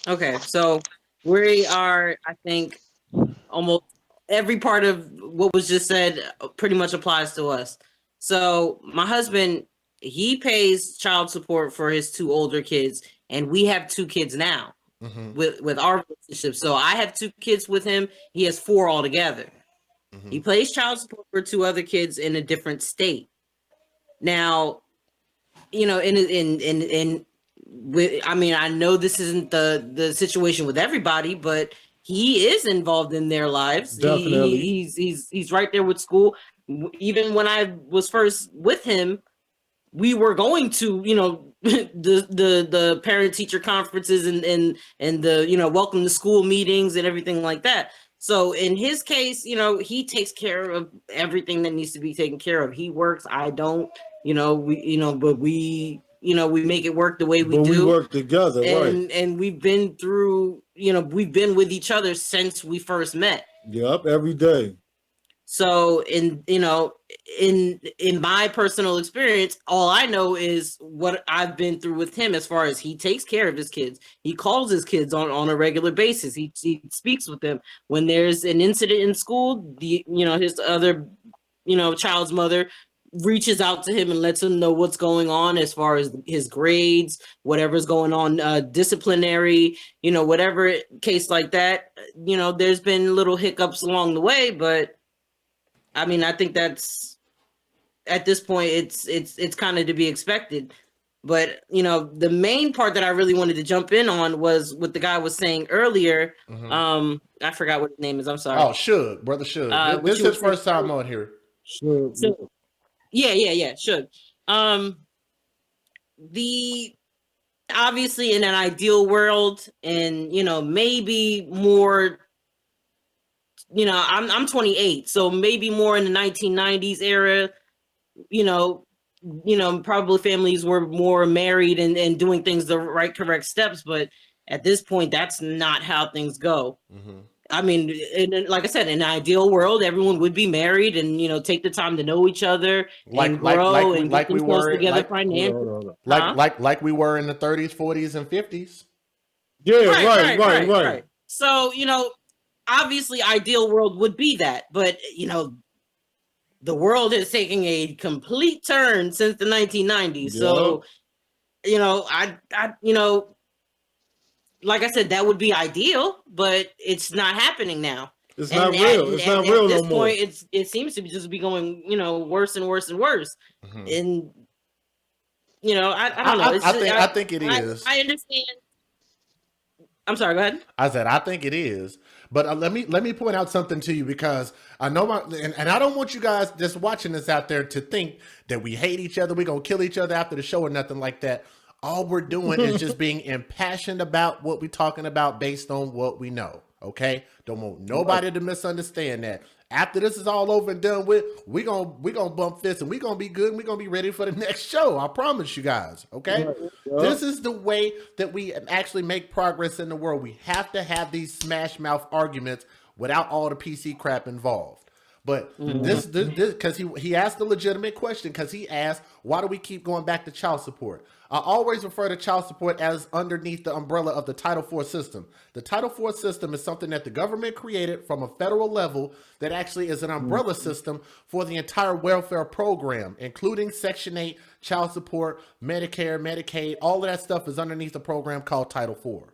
Okay, so we are, I think, almost every part of what was just said pretty much applies to us. So my husband, he pays child support for his 2 older kids, and we have 2 kids now with our relationship. So I have 2 kids with him. He has 4 altogether. He pays child support for 2 other kids in a different state. Now, you know, I mean, I know this isn't the situation with everybody, but he is involved in their lives. Definitely. He's right there with school. Even when I was first with him, we were going to, you know, the parent teacher conferences and the, you know, welcome to school meetings and everything like that. So in his case, you know, he takes care of everything that needs to be taken care of. He works, I don't, you know, but we make it work the way we do. We work together, right? And we've been through, you know, we've been with each other since we first met. Yep, every day. So in my personal experience, all I know is what I've been through with him, as far as he takes care of his kids. He calls his kids on a regular basis. He speaks with them when there's an incident in school. His other, child's mother reaches out to him and lets him know what's going on as far as his grades, whatever's going on, disciplinary, whatever case like that. There's been little hiccups along the way, but I mean, I think that's, at this point, it's kind of to be expected. But, the main part that I really wanted to jump in on was what the guy was saying earlier. I forgot what his name is. I'm sorry. Oh, Suge, brother Suge. This is his first time on here. Sure. So, yeah, Suge. Obviously in an ideal world, and, maybe more, I'm 28, so maybe more in the 1990s era, probably families were more married and doing things the right, correct steps. But at this point, that's not how things go. I mean, like I said, in an ideal world, everyone would be married and take the time to know each other and grow and get themselves together financially. Like we were in the 30s, 40s, and 50s. Yeah, right. So, obviously ideal world would be that, but the world is taking a complete turn since the 1990s. Yep. So, I like I said, that would be ideal, but it's not happening now. It's not real. It's not real no more. At this point, it seems to be just be going, worse and worse and worse. Mm-hmm. And I don't know. I think it is. I understand. I'm sorry. Go ahead. I said I think it is, but let me point out something to you, because I know and I don't want you guys just watching this out there to think that we hate each other, we gonna kill each other after the show or nothing like that. All we're doing is just being impassioned about what we're talking about based on what we know. Okay, don't want nobody to misunderstand that. After this is all over and done with, we gonna bump fists and we gonna be good and we gonna be ready for the next show. I promise you guys. Okay, This is the way that we actually make progress in the world. We have to have these smash mouth arguments without all the PC crap involved. But this because he asked a legitimate question, because he asked, why do we keep going back to child support? I always refer to child support as underneath the umbrella of the Title IV system. The Title IV system is something that the government created from a federal level that actually is an umbrella system for the entire welfare program, including Section 8, child support, Medicare, Medicaid. All of that stuff is underneath a program called Title IV.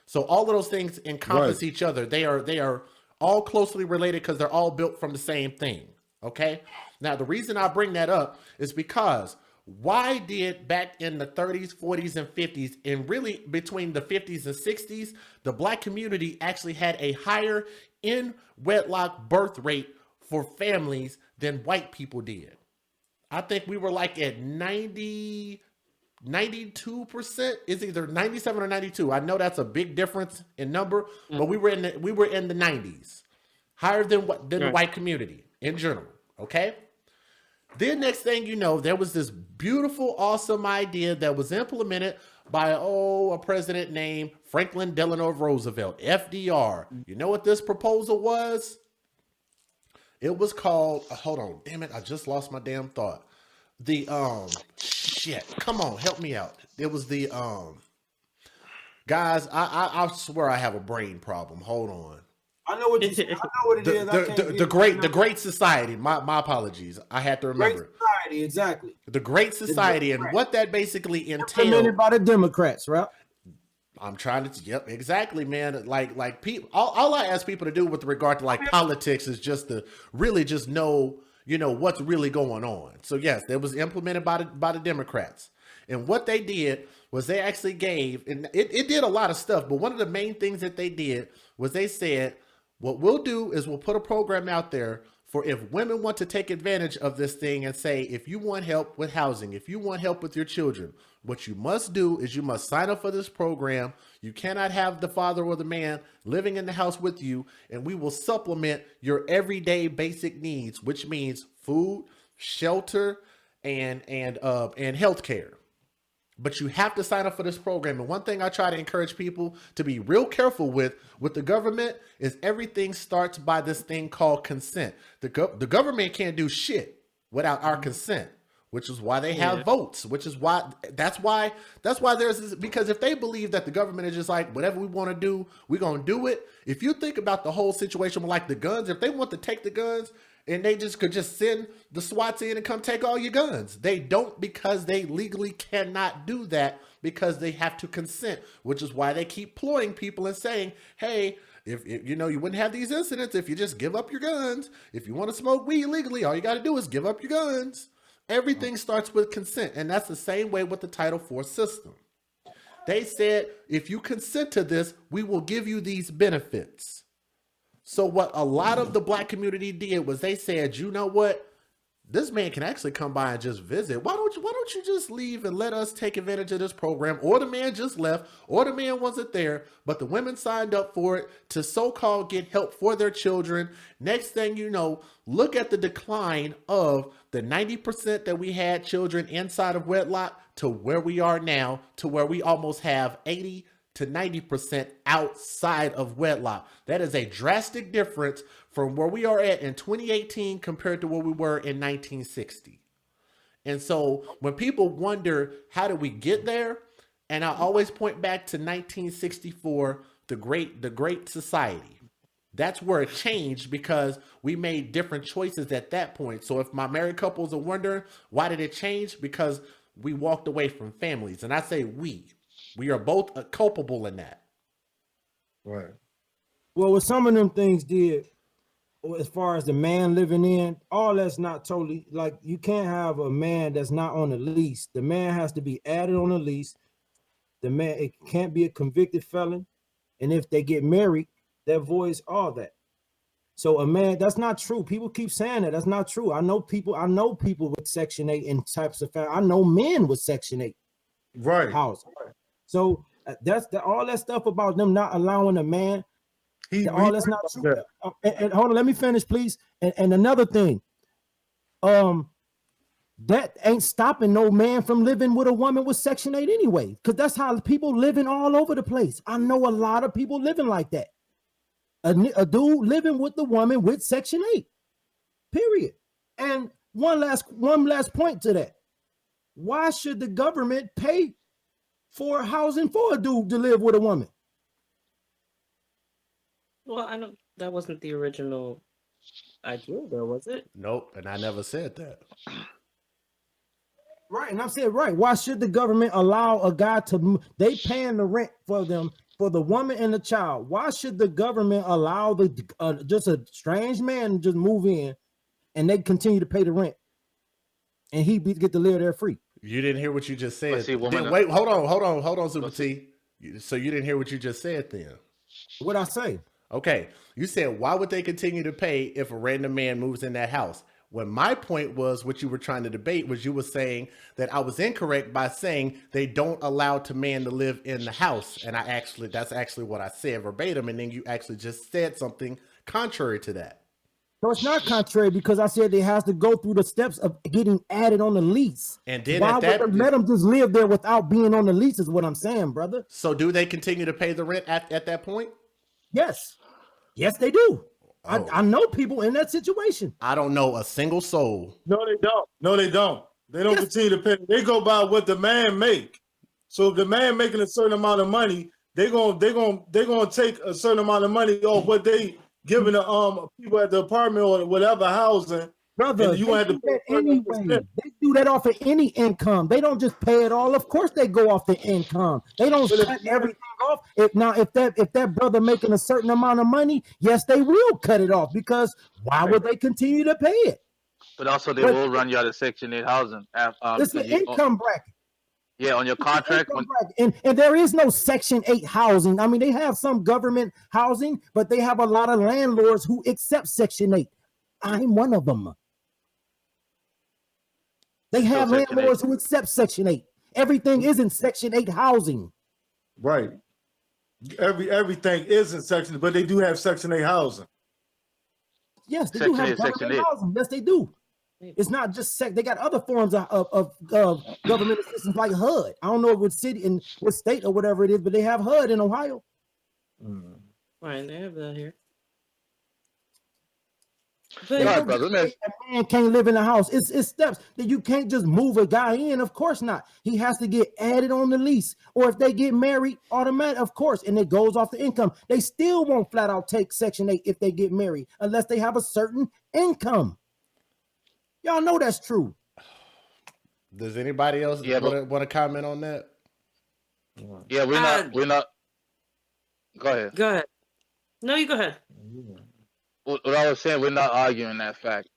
So all of those things encompass each other. They are all closely related because they're all built from the same thing. Okay? Now, the reason I bring that up is because why did back in the 30s, 40s, and 50s, and really between the 50s and 60s, the Black community actually had a higher in wedlock birth rate for families than white people did? I think we were like at 92%. It's either 97 or 92. I know that's a big difference in number, but we were in the 90s, higher than the white community in general. Okay. Then next thing you know, there was this beautiful, awesome idea that was implemented by a president named Franklin Delano Roosevelt, FDR. You know what this proposal was? It was called, hold on, damn it, I just lost my damn thought. The shit, come on, help me out. It was the guys, I swear I have a brain problem. Hold on. I know what you. I know what it is. The Great Society. My apologies. I had to remember. Great Society, exactly. The Great Society, and what that basically entailed. Implemented by the Democrats, right? I'm trying to. Yep, exactly, man. Like people. All I ask people to do with regard to like politics is just to really just know, what's really going on. So yes, that was implemented by the Democrats, and what they did was they actually gave, and it did a lot of stuff. But one of the main things that they did was they said, what we'll do is we'll put a program out there for if women want to take advantage of this thing and say, if you want help with housing, if you want help with your children, what you must do is you must sign up for this program. You cannot have the father or the man living in the house with you, and we will supplement your everyday basic needs, which means food, shelter, and health care. But you have to sign up for this program. And one thing I try to encourage people to be real careful with the government is everything starts by this thing called consent. The government can't do shit without our consent, which is why they have votes, which is why that's why there's this, because if they believe that the government is just like, whatever we want to do, we're going to do it. If you think about the whole situation with like the guns, if they want to take the guns, and they just could just send the SWAT in and come take all your guns. They don't, because they legally cannot do that because they have to consent, which is why they keep ploying people and saying, hey, if you wouldn't have these incidents if you just give up your guns. If you want to smoke weed legally, all you got to do is give up your guns. Everything starts with consent, and that's the same way with the Title IV system. They said, if you consent to this, we will give you these benefits. So what a lot of the Black community did was they said, you know what? This man can actually come by and just visit. Why don't you just leave and let us take advantage of this program? Or the man just left, or the man wasn't there, but the women signed up for it to so-called get help for their children. Next thing you know, look at the decline of the 90% that we had children inside of wedlock to where we are now, to where we almost have 80 to 90% outside of wedlock. That is a drastic difference from where we are at in 2018 compared to where we were in 1960. And so when people wonder, how did we get there? And I always point back to 1964, the Great Society. That's where it changed because we made different choices at that point. So if my married couples are wondering, why did it change? Because we walked away from families. And I say we are both culpable in that. Right. Well, what some of them things did, as far as the man living in, all that's not totally like you can't have a man that's not on a lease. The man has to be added on a lease. The man, it can't be a convicted felon. And if they get married, that voids all that. So a man, that's not true. People keep saying that. That's not true. I know people with Section 8 and types of family. I know men with Section 8 Right. house. So that's all that stuff about them not allowing a man. All that's not true. And hold on, let me finish, please. And another thing, that ain't stopping no man from living with a woman with Section 8 anyway, because that's how people living all over the place. I know a lot of people living like that. A dude living with the woman with Section 8, period. And one last point to that. Why should the government pay for housing for a dude to live with a woman? Well, I don't. That wasn't the original idea, though, was it? Nope, and I never said that. Right, and I said right. Why should the government allow a guy to? They paying the rent for them, for the woman and the child. Why should the government allow the just a strange man to just move in, and they continue to pay the rent, and get to live there free? You didn't hear what you just said. see, Wait, hold on, Super T. So you didn't hear what you just said then? What I say? Okay, you said why would they continue to pay if a random man moves in that house? When my point was, what you were trying to debate was you were saying that I was incorrect by saying they don't allow the man to live in the house, and that's actually what I said verbatim, and then you actually just said something contrary to that. No, it's not contrary, because I said it has to go through the steps of getting added on the lease. And then why would they let them just live there without being on the lease? Is what I'm saying, brother. So do they continue to pay the rent at that point? Yes, they do. Oh. I know people in that situation. I don't know a single soul. No, they don't. They don't continue to pay. They go by what the man make. So if the man making a certain amount of money, they're gonna take a certain amount of money off what they giving the people at the apartment or whatever housing. Brother, you have to pay anyway. They do that off of any income. They don't just pay it all. Of course, they go off the income. They don't cut everything off. If that brother making a certain amount of money, yes, they will cut it off, because why would they continue to pay it? But also, they will run you out of Section 8 housing. It's an income bracket. Yeah, on your contract. And there is no Section 8 housing. I mean, they have some government housing, but they have a lot of landlords who accept Section 8. I'm one of them. They have landlords who accept Section 8. Everything isn't Section 8 housing. Right. Everything isn't Section, but they do have Section 8 housing. Yes, they do have government housing. Yes, they do. It's not just they got other forms of government assistance like HUD. I don't know what city and what state or whatever it is, but they have HUD in Ohio. Right, they have that here. But a man can't live in a house. It's steps that you can't just move a guy in. Of course not. He has to get added on the lease, or if they get married, automatic, of course, and it goes off the income. They still won't flat out take Section 8 if they get married unless they have a certain income. Y'all know that's true. Does anybody else want to comment on that? Yeah, we're not. Go ahead. Go ahead. No, you go ahead. What I was saying, we're not arguing that fact.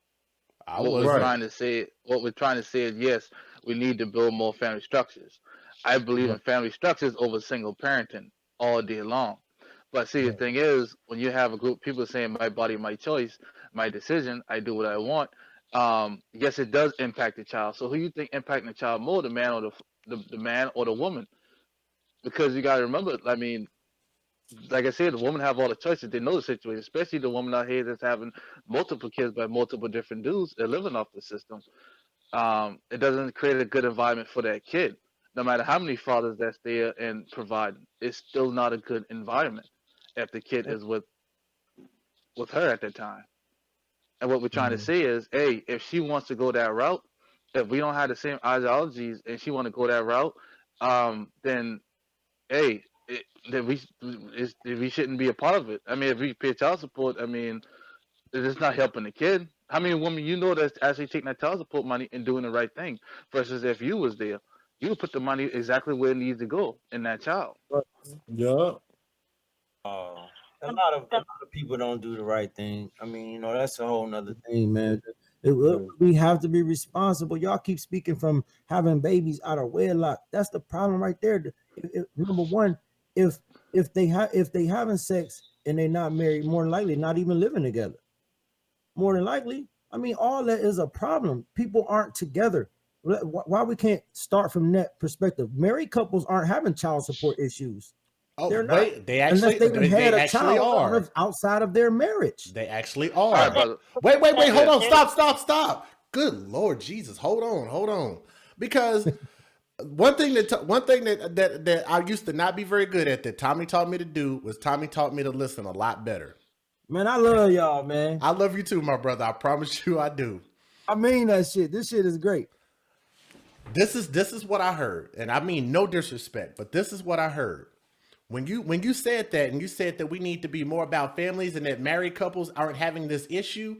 What we're trying to say is, yes, we need to build more family structures. I believe in family structures over single parenting all day long. But see, the thing is, when you have a group of people saying, my body, my choice, my decision, I do what I want, yes, it does impact the child. So who you think impacting the child more, the man or the man or the woman? Because you got to remember, I mean, like I said, the women have all the choices. They know the situation, especially the woman out here that's having multiple kids by multiple different dudes. They're living off the system. It doesn't create a good environment for that kid. no matter how many fathers that's there and providing, it's still not a good environment if the kid is with her at that time. And what we're trying to say is, hey, if she wants to go that route, if we don't have the same ideologies and she want to go that route, then hey, then we shouldn't be a part of it. I mean, if we pay child support, I mean, it's not helping the kid. How many women you know that's actually taking that child support money and doing the right thing? Versus if you was there, you would put the money exactly where it needs to go in that child. Yeah. A lot of people don't do the right thing. I mean, you know, that's a whole nother thing, man. We have to be responsible. Y'all keep speaking from having babies out of wedlock. That's the problem right there. Number one, if they having sex and they're not married, more than likely not even living together. More than likely, I mean, all that is a problem. People aren't together. Why we can't start from that perspective? Married couples aren't having child support issues. Oh, They're wait, not. they actually, Unless they had a actually child are. outside of their marriage. They actually All are. right, brother. Wait, hold on. Stop. Good Lord Jesus. Hold on. Because one thing that I used to not be very good at that Tommy taught me to do was Tommy taught me to listen a lot better. Man, I love y'all, man. I love you too, my brother. I promise you I do. I mean that shit. This shit is great. This is what I heard. And I mean no disrespect, but this is what I heard. When you said that and you said that we need to be more about families and that married couples aren't having this issue,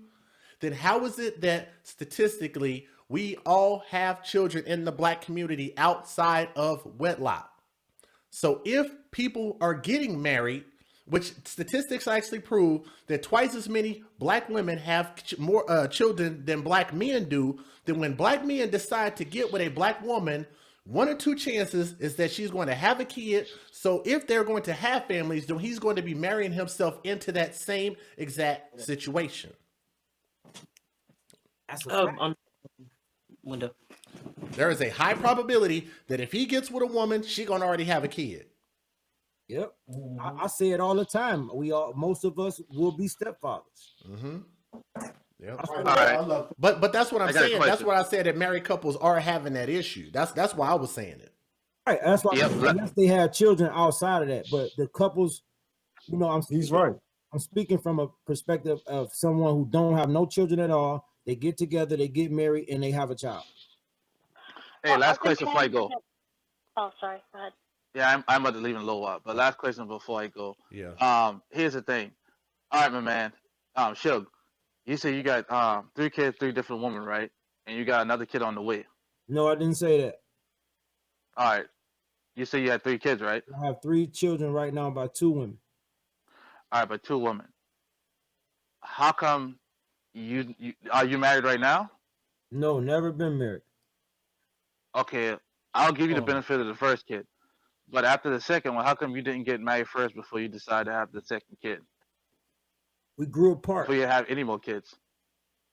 then how is it that statistically we all have children in the black community outside of wedlock? So if people are getting married, which statistics actually prove that twice as many black women have more children than black men do, then when black men decide to get with a black woman, one or two chances is that she's going to have a kid. So if they're going to have families, then he's going to be marrying himself into that same exact situation. That's window. There is a high probability that if he gets with a woman, she's going to already have a kid. Yep. I say it all the time. Most of us will be stepfathers. Mm-hmm. Yeah. All right. But that's what I'm saying. That's question. what I said that married couples are having that issue. That's why I was saying it. Right. That's why Yep. unless they have children outside of that. But the couples, you know, He's right. I'm speaking from a perspective of someone who don't have no children at all. They get together, they get married, and they have a child. Hey, last question before I go. Oh, sorry. Go ahead. Yeah, I'm about to leave in a little while, but last question before I go. Yeah. Here's the thing. All right, my man. Shug, you say you got 3 kids, 3 different women, right? And you got another kid on the way. No, I didn't say that. All right. You say you had 3 kids, right? I have 3 children right now by 2 women. All right, but 2 women. How come you are you married right now? No, never been married. Okay, I'll give you the benefit of the first kid. But after the second one, how come you didn't get married first before you decided to have the second kid? We grew apart. Before you have any more kids?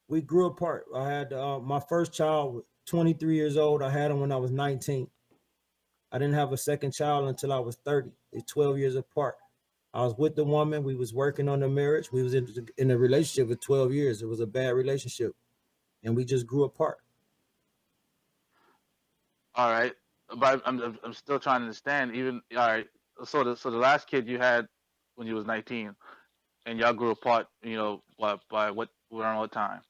We grew apart. I had my first child was 23 years old. I had him when I was 19. I didn't have a second child until I was 30. They're 12 years apart. I was with the woman. We was working on the marriage. We was in a relationship for 12 years. It was a bad relationship. And we just grew apart. All right, but I'm still trying to understand. Even all right, so the last kid you had when you was 19, and y'all grew apart. You know, by around what time?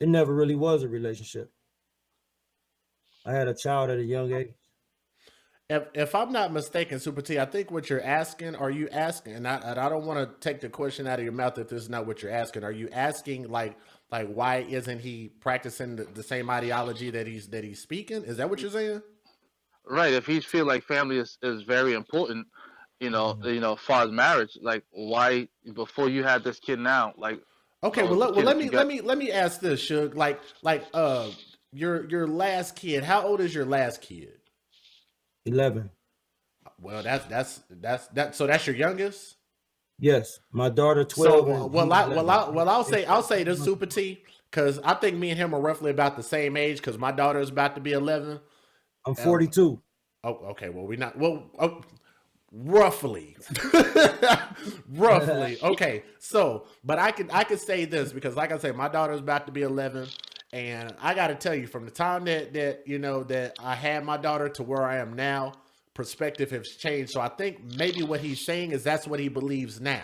It never really was a relationship. I had a child at a young age. If I'm not mistaken, Super T, I think what you're asking, are you asking, and I don't want to take the question out of your mouth if this is not what you're asking. Are you asking like why isn't he practicing the same ideology that he's speaking? Is that what you're saying? Right. If he feel like family is very important, as far as marriage, like why before you had this kid now, like okay, let me ask this, Shug. Like your last kid, how old is your last kid? 11. Well, that's so that's your youngest? Yes, my daughter 12. So I'll say this, Super T, because I think me and him are roughly about the same age. Because my daughter is about to be 11. I'm 42. Oh, okay. Well, roughly, roughly. Okay. So, but I could say this because, like I say, my daughter is about to be 11, And I got to tell you, from the time that you know that I had my daughter to where I am now, perspective has changed. So I think maybe what he's saying is that's what he believes now.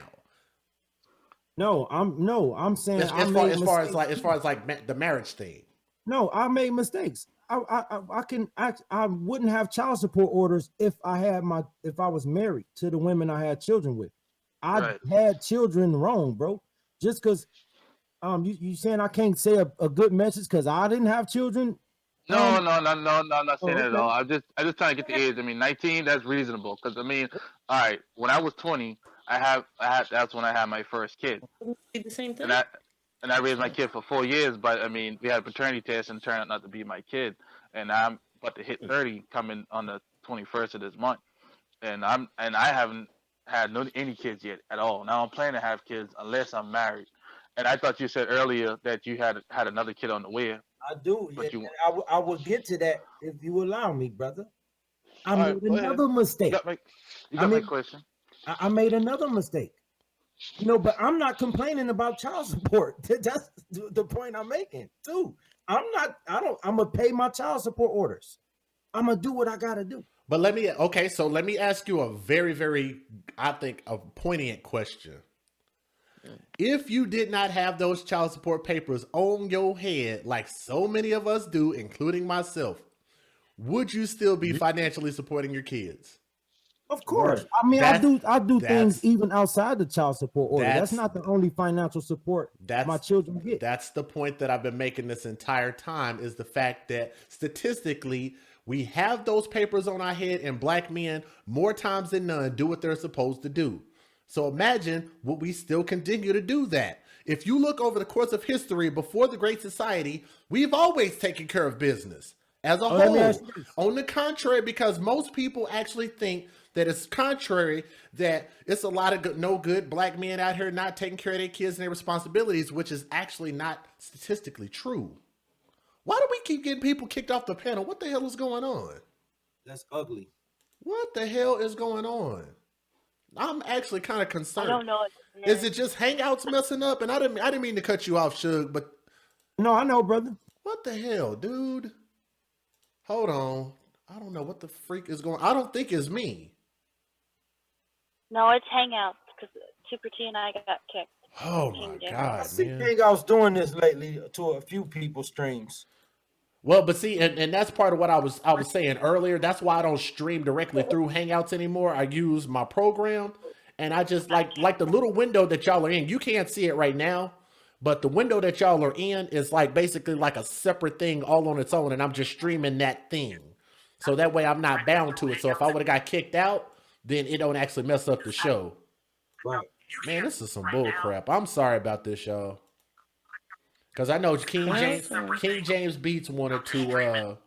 No, I'm saying As, I as far made as far as mistakes. like as far as like the marriage thing. No, I made mistakes. I wouldn't have child support orders if I was married to the women I had children with. I Right. had children wrong, bro. Just because you saying I can't say a good message because I didn't have children. No, no, no, no, no, I'm not saying Oh, that at okay. all. I just trying to get the age. I mean, 19, that's reasonable. Because I mean, all right, when I was 20, that's when I had my first kid, Be the same and thing. I raised my kid for 4 years. But I mean, we had a paternity test and it turned out not to be my kid, and I'm about to hit 30 coming on the 21st of this month, and I haven't had any kids yet at all. Now I'm planning to have kids unless I'm married. And I thought you said earlier that you had another kid on the way, I do. but you. I will get to that if you allow me, brother. I All right, made go ahead. another You mistake. got my you I got my mean, question. I made another mistake. But I'm not complaining about child support. That's the point I'm making too. I'm gonna pay my child support orders. I'm gonna do what I gotta do. But so let me ask you a very, very, I think, a poignant question. If you did not have those child support papers on your head, like so many of us do, including myself, would you still be financially supporting your kids? Of course. Right. I mean, That's I do things that's even outside the child support order. That's that's not the only financial support my that's children get. that's the point that I've been making this entire time is the fact that statistically we have those papers on our head and black men more times than none do what they're supposed to do. So imagine would we still continue to do that? If you look over the course of history before the Great Society, we've always taken care of business as a Let me ask whole. you this. On the contrary, because most people actually think that it's contrary, that it's a lot of no good black men out here not taking care of their kids and their responsibilities, which is actually not statistically true. Why do we keep getting people kicked off the panel? What the hell is going on? That's ugly. What the hell is going on? I'm actually kind of I concerned. don't know. Is it just Hangouts messing up? And I didn't mean to cut you off, Suge, but No, I know, brother. what the hell, dude? Hold on. I don't know what the freak is going. I don't think it's me. No, it's Hangouts because Super T and I got kicked. Oh my I god, see man. Hangouts doing this lately to a few people's streams. Well, but see, and that's part of what I was saying earlier. That's why I don't stream directly through Hangouts anymore. I use my program, and I just like the little window that y'all are in. You can't see it right now, but the window that y'all are in is like basically like a separate thing all on its own, and I'm just streaming that thing. So that way I'm not bound to it. So if I would have got kicked out, then it don't actually mess up the show. Right. Man, this is some bull crap. I'm sorry about this, y'all. Because I know King James Beats wanted to.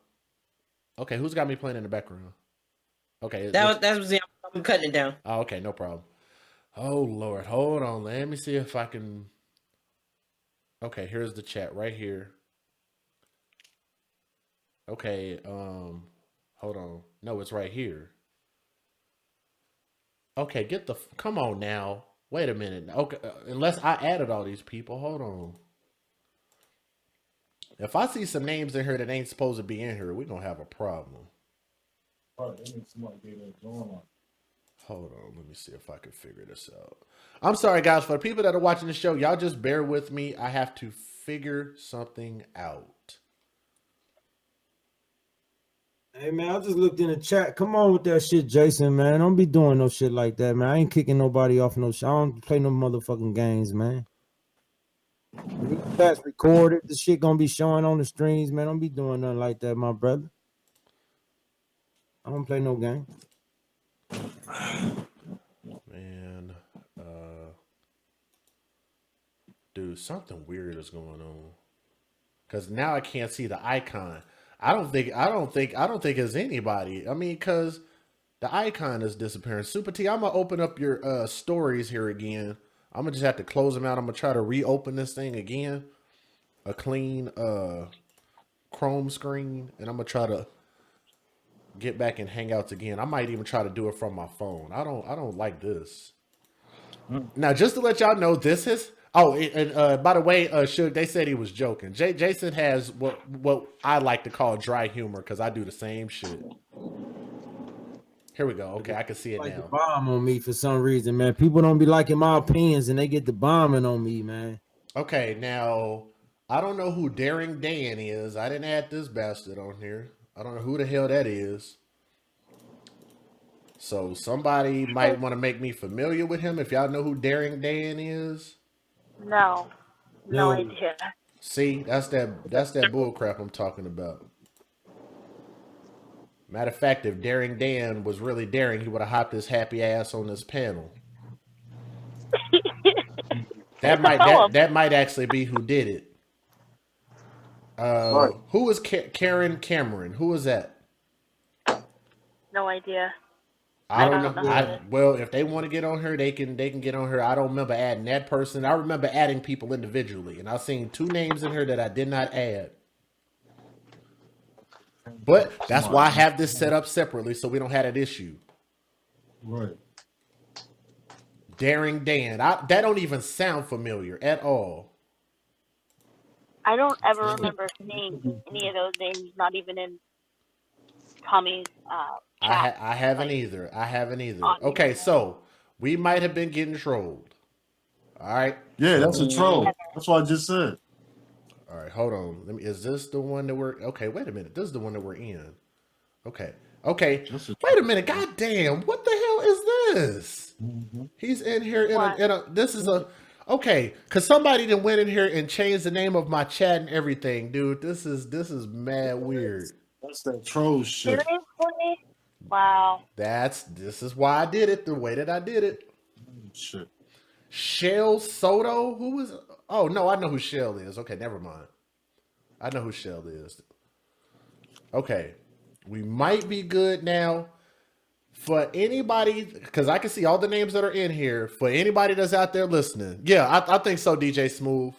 Okay, who's got me playing in the background? Okay, That was I'm cutting it down. oh, okay, no problem. Oh Lord, hold on. Let me see if I can. Okay, here's the chat right here. Okay, hold on. No, it's right here. Okay, come on now. Wait a minute. Okay, unless I added all these people. Hold on. If I see some names in here that ain't supposed to be in here, we're gonna have a problem. Right, that makes somebody get that going on. Hold on, let me see if I can figure this out. I'm sorry, guys. For the people that are watching the show, y'all just bear with me. I have to figure something out. Hey man, I just looked in the chat. Come on with that shit, Jason, man. Don't be doing no shit like that, man. I ain't kicking nobody off no shit. I don't play no motherfucking games, man. That's recorded. The shit gonna be showing on the streams, man. Don't be doing nothing like that, my brother. I don't play no game. Man, dude, something weird is going on. Cause now I can't see the icon. I don't think it's anybody. I mean, cause the icon is disappearing. Super T, I'm gonna open up your stories here again. I'm gonna just have to close them out. I'm gonna try to reopen this thing again. A clean Chrome screen, and I'm gonna try to get back in Hangouts again. I might even try to do it from my phone. I don't like this. Now, just to let y'all know, Oh, and by the way, Suge, they said he was joking. Jason has what I like to call dry humor because I do the same shit. Here we go. Okay, I can see it Like the now. bomb on me for some reason, man. People don't be liking my opinions and they get the bombing on me, man. Okay, now I don't know who Daring Dan is. I didn't add this bastard on here. I don't know who the hell that is. So somebody might want to make me familiar with him. If y'all know who Daring Dan is, No, no No, idea. see, that's that bull crap I'm talking about. Matter of fact, if Daring Dan was really daring, he would have hopped his happy ass on this panel. That It's a might that poem. that might actually be who did it. Right. Who was Karen Cameron? Who was that? No idea. I I don't don't know. know who it I is. well, if they want to get on her, they can get on her. I don't remember adding that person. I remember adding people individually, and I've seen 2 names in here that I did not add. But that's why I have this set up separately so we don't have that issue. Right. Daring Dan. That don't even sound familiar at all. I don't ever remember seeing any of those names, not even in Tommy's chat, I haven't like either. I haven't either. on Okay, here. so we might have been getting trolled. All right. Yeah, that's a troll. Ever. That's what I just said. All right, hold on. Is this the one that we're okay? Wait a minute. This is the one that we're in. Okay. Okay. That's a Wait a minute. God damn. What the hell is this? He's in here What? this is a okay, cause somebody done went in here and changed the name of my chat and everything, dude. This is mad weird. That's that troll shit. Seriously? Wow. This is why I did it the way that I did it. Shit. Shell Soto? Who was oh no, I know who Shell is. Okay, never mind. I know who Shell is. Okay. We might be good now. For anybody, because I can see all the names that are in here. For anybody that's out there listening, yeah, I think so, DJ Smooth.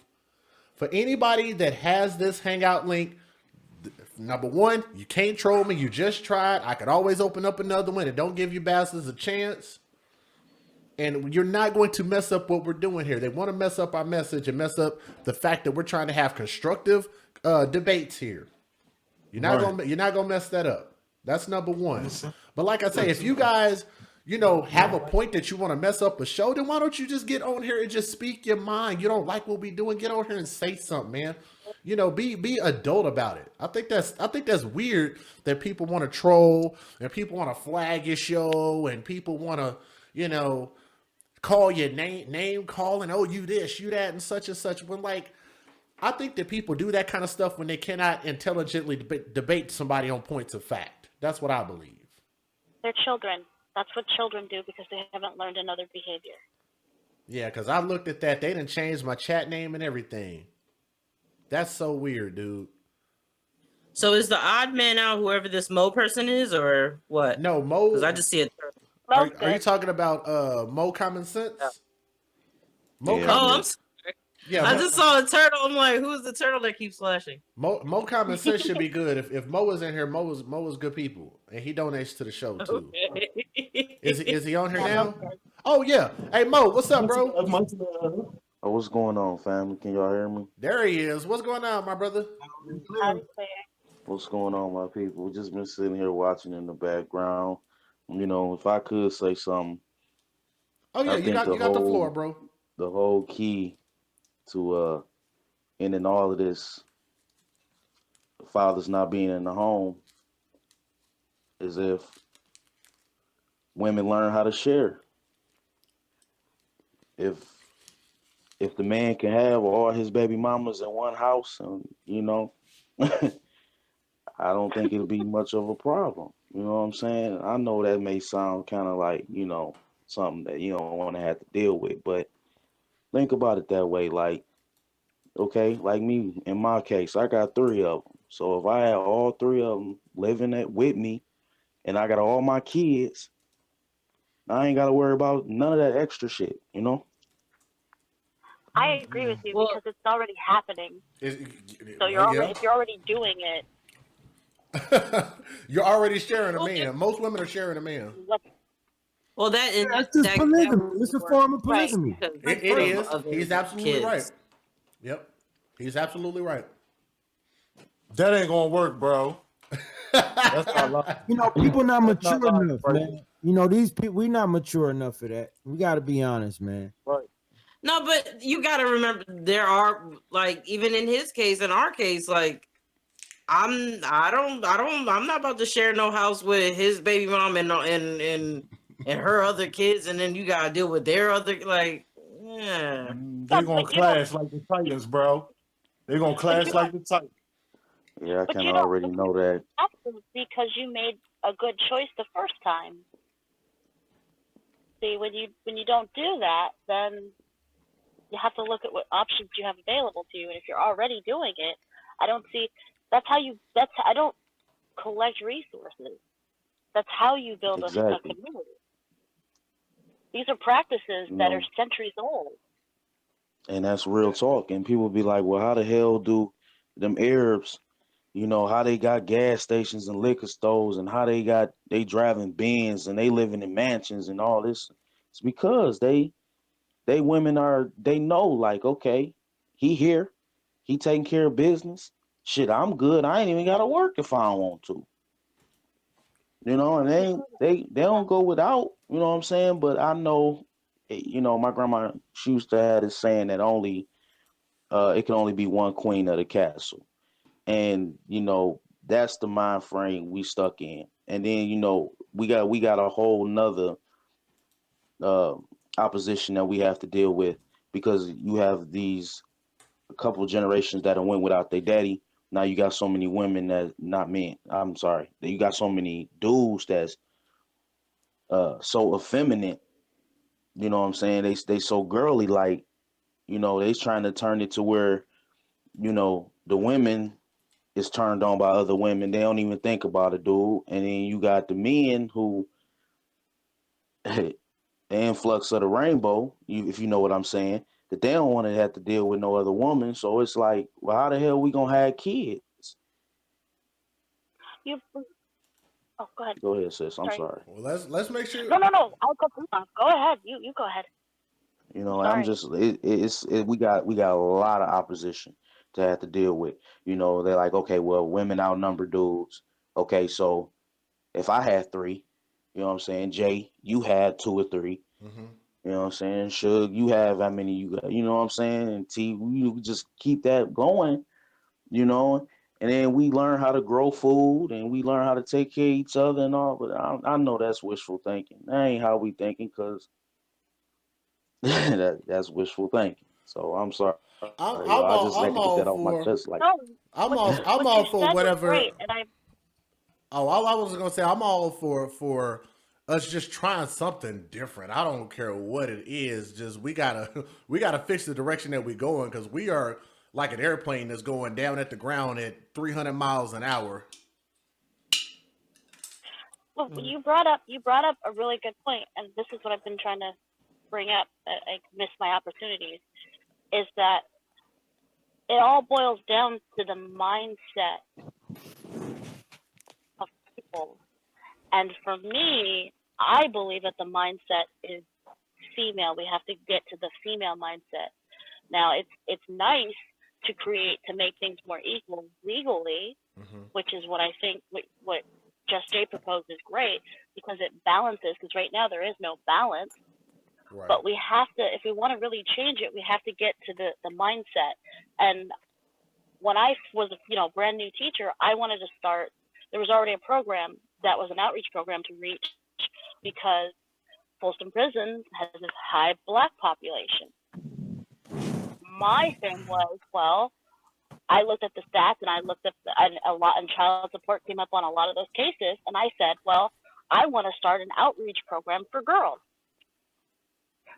For anybody that has this Hangout link, number one, you can't troll me. You just tried. I could always open up another one and don't give you bastards a chance. And you're not going to mess up what we're doing here. They want to mess up our message and mess up the fact that we're trying to have constructive debates here. You're not gonna mess that up. That's number one. But like I say, if you guys, have a point that you want to mess up a show, then why don't you just get on here and just speak your mind? You don't like what we doing, get on here and say something, man. Be adult about it. I think that's weird that people want to troll and people want to flag your show and people want to, call your name calling, oh, you this, you that, and such. When I think that people do that kind of stuff when they cannot intelligently debate somebody on points of fact. That's what I believe. They're children. That's what children do because they haven't learned another behavior. Yeah, because I looked at that. They done changed my chat name and everything. That's so weird, dude. So is the odd man out whoever this Mo person is, or what? No, Mo. Because I just see it. Are you talking about Mo Common Sense? Yeah. Mo Yeah, Common Oh, I'm Sense. sorry. Yeah, I just saw a turtle. I'm like, who's the turtle that keeps flashing? Mo Common Sense should be good. If Mo is in here, Mo is good people, and he donates to the show too. Okay. Is he on here now? Oh yeah. Hey Mo, what's up, bro? Oh, what's going on, family? Can y'all hear me? There he is. What's going on, my brother? What's going on, my people? Just been sitting here watching in the background. If I could say something, Oh yeah, I you think got the floor, bro. the whole key to ending all of this, fathers not being in the home, is if women learn how to share. If the man can have all his baby mamas in one house, and I don't think it'll be much of a problem. You know what I'm saying? I know that may sound kind of like, something that you don't want to have to deal with, but think about it that way. Like, okay, like me, in my case, I got 3 of them. So if I had all 3 of them living with me and I got all my kids, I ain't got to worry about none of that extra shit, I agree with you because it's already happening. So if you're already doing it, You're already sharing a man. Most women are sharing a man. Well, that and That's just that polygamy. It's a would work, form of Right. polygamy. because It of is. other He's absolutely right. kids. Yep. He's absolutely right. That ain't gonna work, bro. That's not logical. You know, people not That's not mature enough, logical. man. You know, these people, we not mature enough for that. We got to be honest, man. Right. No, but you got to remember there are, like, even in his case, in our case, like, I'm not about to share no house with his baby mom and her other kids, and then you gotta deal with their other, like, yeah. They gonna But you don't. clash like the Titans, bro. They gonna But clash you like don't. the Titans. Yeah, I But can you don't. already But you know that. have to because you made a good choice the first time. See, when you don't do that, then you have to look at what options you have available to you. And if you're already doing it, I don't see. That's how you. That's I don't collect resources. That's how you build a Exactly. community. These are practices You that are know, centuries old. and that's real talk. And people be like, well, how the hell do them Arabs, how they got gas stations and liquor stores and how they driving Benz and they living in mansions and all this? It's because they women they know, like, okay, he here, he taking care of business. Shit, I'm good. I ain't even gotta work if I don't want to. And they don't go without, you know what I'm saying? But I know, my grandma, she used to have this saying that only it can only be one queen of the castle. And that's the mind frame we stuck in. And then we got a whole nother uh, opposition that we have to deal with, because you have these a couple generations that have went without their daddy. Now you got so many women that, not men, I'm sorry, you got so many dudes that's so effeminate. You know what I'm saying? They so girly, like, they trying to turn it to where the women is turned on by other women. They don't even think about a dude. And then you got the men who the influx of the rainbow, if you know what I'm saying, that they don't want to have to deal with no other woman. So it's like, well, how the hell we gonna have kids? You. Oh, go ahead. Go ahead, sis. I'm Sorry. sorry. Well, let's make sure. No. I'll go. Go ahead. You go ahead. I'm I'm sorry. just we got a lot of opposition to have to deal with. They're like, okay, well, women outnumber dudes. Okay, so if I had three, you know what I'm saying, Jay, you had two or three. Mm-hmm. You know what I'm saying, Suge, you have how many you got? You know what I'm saying, and T, you just keep that going. And then we learn how to grow food and we learn how to take care of each other and all. But I know that's wishful thinking. That ain't how we thinking, because that's wishful thinking. So I'm sorry. I just had I'm to get all that off my for chest. Like, No, I'm what you all for said was whatever. great, and I. Oh, all I was gonna say, I'm all for us just trying something different. I don't care what it is. Just we gotta fix the direction that we're going, because we are like an airplane that's going down at the ground at 300 miles an hour. Well, Mm. you brought up a really good point, and this is what I've been trying to bring up. I missed my opportunities. Is that it all boils down to the mindset of people, and for me, I believe that the mindset is female. We have to get to the female mindset. Now, it's nice to make things more equal legally, Mm-hmm. which is what I think what Just Jay proposed is great, because it balances. Because right now there is no balance, Right. but we have to, if we want to really change it, we have to get to the mindset. And when I was brand new teacher, I wanted to start. There was already a program that was an outreach program to reach, because Folsom Prison has this high black population. My thing was, well, I looked at the stats and I looked at a lot, and child support came up on a lot of those cases. And I said, well, I want to start an outreach program for girls,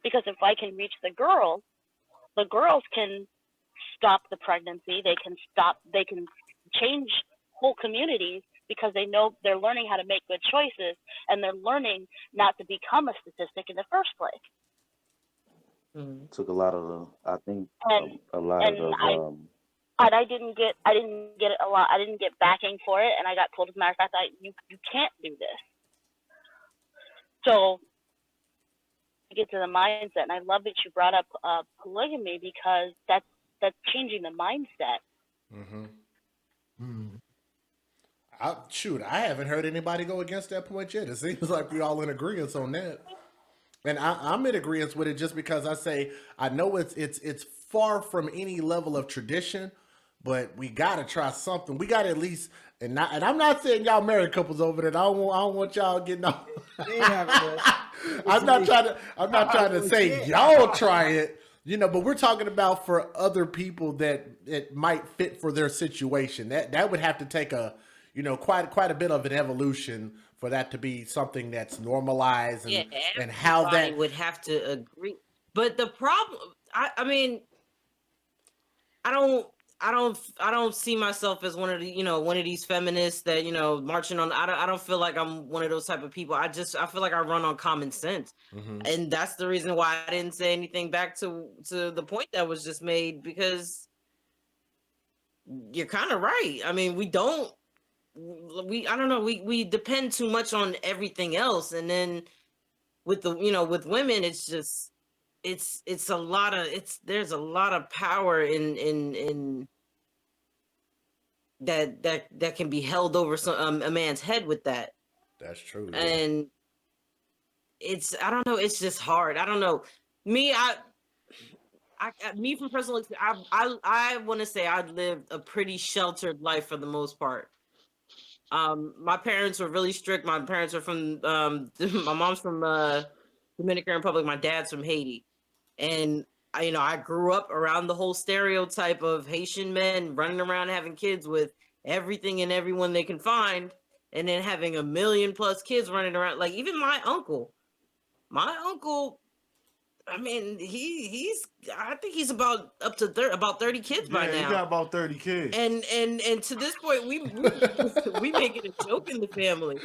because if I can reach the girls can stop the pregnancy. They can change whole communities, because they know they're learning how to make good choices, and they're learning not to become a statistic in the first place. Mm. took a lot of I think And a lot and of I didn't get a lot. I didn't get backing for it, and I got told, as a matter of fact, you can't do this. So get to the mindset. And I love that you brought up polygamy, because that's changing the mindset. Mm-hmm. Mm. I haven't heard anybody go against that point yet. It seems like we all in agreement on that. And I'm in agreement with it just because I say I know it's far from any level of tradition, but we gotta try something. We gotta at least and I'm not saying y'all married couples over there. I don't want y'all getting off. They ain't having that. I'm not trying to say y'all try it, but we're talking about for other people that it might fit for their situation. That would have to take a quite a bit of an evolution for that to be something that's normalized and how that would have to agree. But the problem, I mean, I don't see myself as one of these feminists that marching on. I don't feel like I'm one of those type of people. I feel like I run on common sense, and that's the reason why I didn't say anything back to the point that was just made, because you're kind of right. I mean, I don't know, we depend too much on everything else, and then with with women, it's just there's a lot of power in that can be held over a man's head with that. That's true. Yeah. And I don't know, it's just hard. I don't know. Me from personal experience, I want to say I've lived a pretty sheltered life for the most part. My parents were really strict. My parents are from my mom's from Dominican Republic. My dad's from Haiti, and I grew up around the whole stereotype of Haitian men running around having kids with everything and everyone they can find, and then having 1 million plus kids running around. Like, even my uncle, I mean, I think he's about up to about 30 kids by now. Yeah, he got about 30 kids. And to this point, we make it a joke in the family.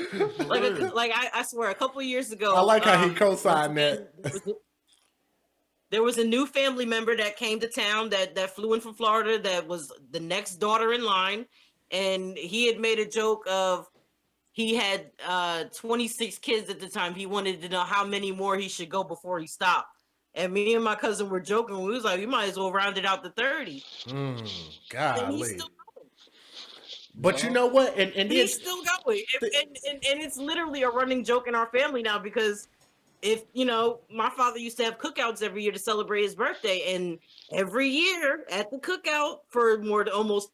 Like I swear, a couple of years ago, I like how he co-signed that. There was a new family member that came to town that flew in from Florida, that was the next daughter in line, and he had made a joke of, he had 26 kids at the time. He wanted to know how many more he should go before he stopped. And me and my cousin were joking. We was like, you might as well round it out to 30. Golly. And he's still going. But you know what? And he's still going. And it's literally a running joke in our family now, because if my father used to have cookouts every year to celebrate his birthday, and every year at the cookout for almost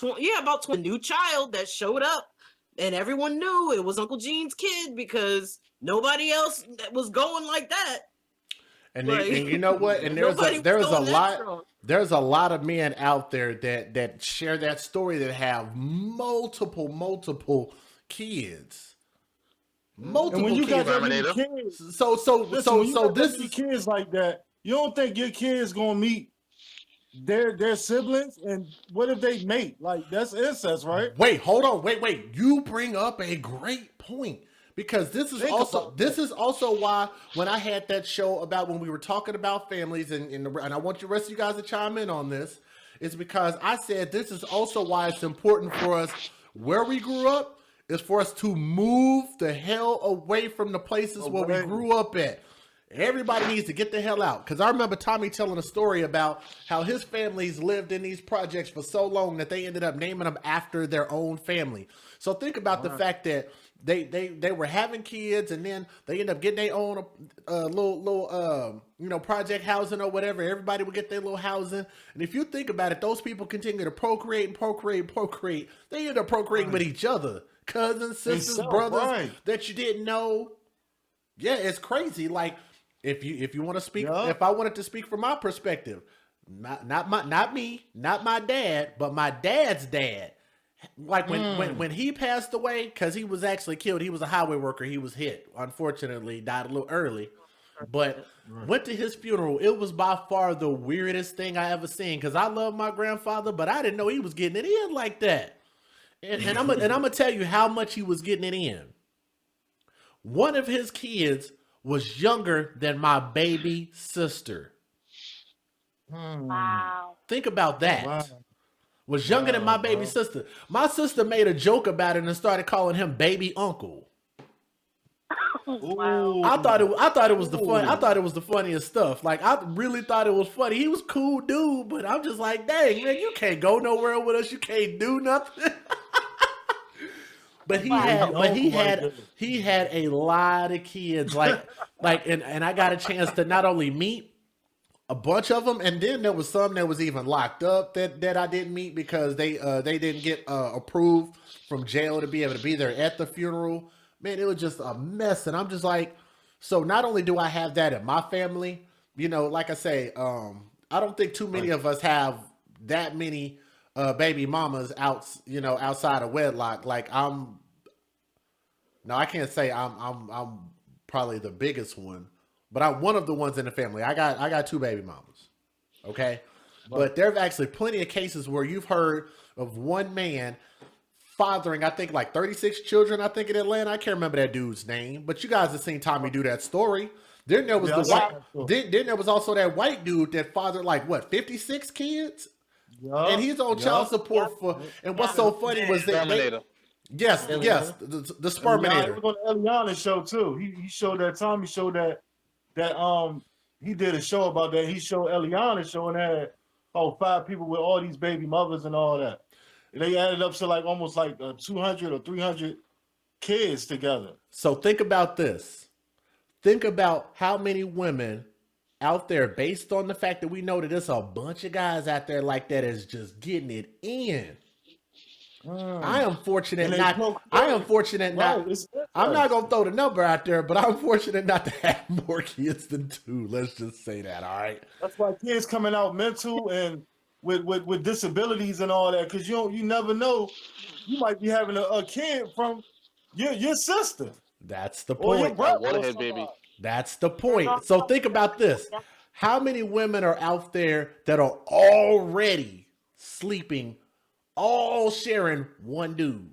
about 20, new child that showed up, and everyone knew it was Uncle Gene's kid, because nobody else was going like that. And you know what? And there's a lot of men out there that share that story, that have multiple kids. And when you got that many kids, so this is kids like that, you don't think your kids gonna meet their siblings? And what if they mate? Like, that's incest, right? Wait, hold on. Wait. You bring up a great point, because this is also why when I had that show about when we were talking about families, and I want the rest of you guys to chime in on this, is because I said this is also why it's important for us, where we grew up, is for us to move the hell away from the places where we grew up at. Everybody needs to get the hell out. Because I remember Tommy telling a story about how his families lived in these projects for so long that they ended up naming them after their own family. So think about the fact that they were having kids, and then they end up getting their own little project housing or whatever. Everybody would get their little housing. And if you think about it, those people continue to procreate. They end up procreating with each other. Cousins, sisters, brothers that you didn't know. Yeah, it's crazy. Like, if you want to speak, if I wanted to speak from my perspective, not me, not my dad, but my dad's dad. Like when he passed away, because he was actually killed. He was a highway worker. He was hit. Unfortunately, died a little early. But went to his funeral. It was by far the weirdest thing I ever seen. Because I love my grandfather, but I didn't know he was getting it in like that. And I'm gonna tell you how much he was getting it in. One of his kids was younger than my baby sister. Wow. Think about that. Was younger than my baby sister. My sister made a joke about it and started calling him baby uncle. Ooh. I thought it was the fun. I Ooh. thought it was the funniest stuff. Like I really thought it was funny. He was a cool dude, but I'm just like, dang man, you can't go nowhere with us. You can't do nothing. But Crazy uncle right there. he had a lot of kids. And I got a chance to not only meet a bunch of them, and then there was some that was even locked up that I didn't meet because they didn't get approved from jail to be able to be there at the funeral. Man, it was just a mess, and I'm just like, so not only do I have that in my family, like I say, I don't think too many of us have that many baby mamas outside of wedlock. Like I can't say I'm probably the biggest one, but I'm one of the ones in the family. I got two baby mamas. Okay. But there's actually plenty of cases where you've heard of one man fathering, I think, like 36 children, I think, in Atlanta. I can't remember that dude's name, but you guys have seen Tommy do that story. Then there was then there was also that white dude that fathered like what, 56 kids? And he's on child support for, and what's so funny was that yes, the Sperminator. It was on Eliana's show too. He showed that Tommy showed that he did a show about that. He showed Eliana showing that 5 people with all these baby mothers and all that. They added up to like almost like 200 or 300 kids together. So think about this. Think about how many women out there, based on the fact that we know that there's a bunch of guys out there like that is just getting it in. I am fortunate not. I'm not gonna throw the number out there, but I'm fortunate not to have more kids than 2. Let's just say that. All right. That's why kids coming out mental and with disabilities and all that, because you never know, you might be having a kid from your sister. That's the or your point. brother. baby. That's the point. So think about this. How many women are out there that are already sleeping, all sharing one dude?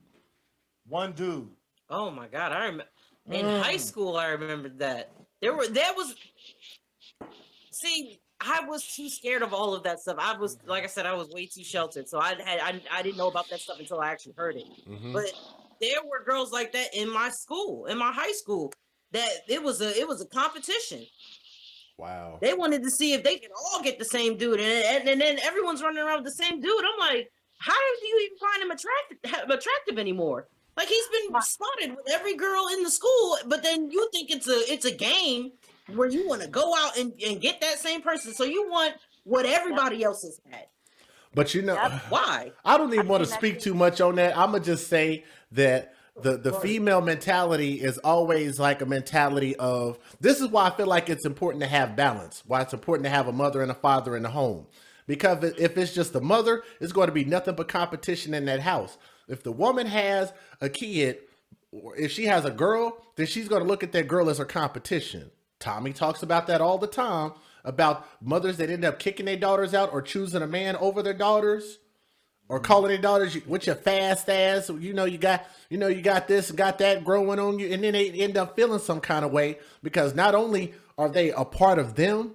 One dude. Oh my God! I remember in high school. I remembered that See, I was too scared of all of that stuff. I was, like I said, I was way too sheltered, so I didn't know about that stuff until I actually heard it. Mm-hmm. But there were girls like that in my school, in my high school. That it was a competition. Wow. They wanted to see if they could all get the same dude, and then everyone's running around with the same dude. I'm like, how do you even find him attractive anymore? Like, he's been spotted with every girl in the school, but then you think it's a game where you want to go out and get that same person. So you want what everybody else has had. But why? I don't even want to speak too much on that. I'm gonna just say that the female mentality is always like a mentality of, this is why I feel like it's important to have balance, why it's important to have a mother and a father in the home. Because if it's just a mother, it's going to be nothing but competition in that house. If the woman has a kid, or if she has a girl, then she's going to look at that girl as her competition. Tommy talks about that all the time, about mothers that end up kicking their daughters out or choosing a man over their daughters, or calling their daughters with your fast ass. You got this, got that growing on you, and then they end up feeling some kind of way because not only are they a part of them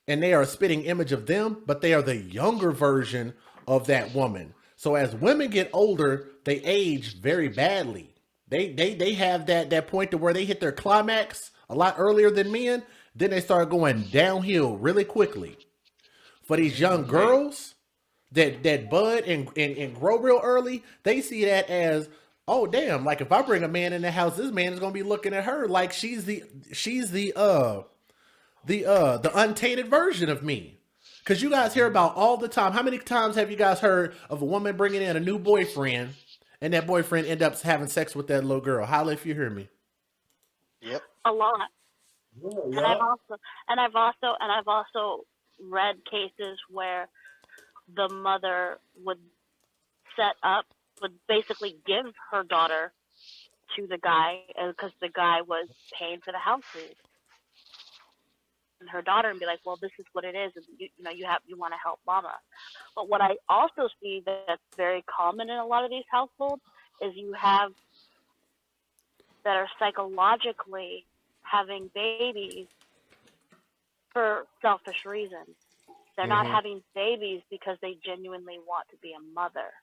and they are a spitting image of them, but they are the younger version of that woman. So as women get older, they age very badly. They have that point to where they hit their climax a lot earlier than men. Then they start going downhill really quickly. For these young girls that bud and grow real early, they see that as, oh damn, like if I bring a man in the house, this man is gonna be looking at her like she's the untainted version of me. Because you guys hear about all the time. How many times have you guys heard of a woman bringing in a new boyfriend and that boyfriend end up having sex with that little girl? Holla if you hear me. Yep. A lot. Yeah. And I've also read cases where the mother would basically give her daughter to the guy because the guy was paying for the house food. And her daughter and be like, well, this is what it is. And you want to help mama. But what I also see that's very common in a lot of these households is you have that are psychologically having babies for selfish reasons. They're not having babies because they genuinely want to be a mother.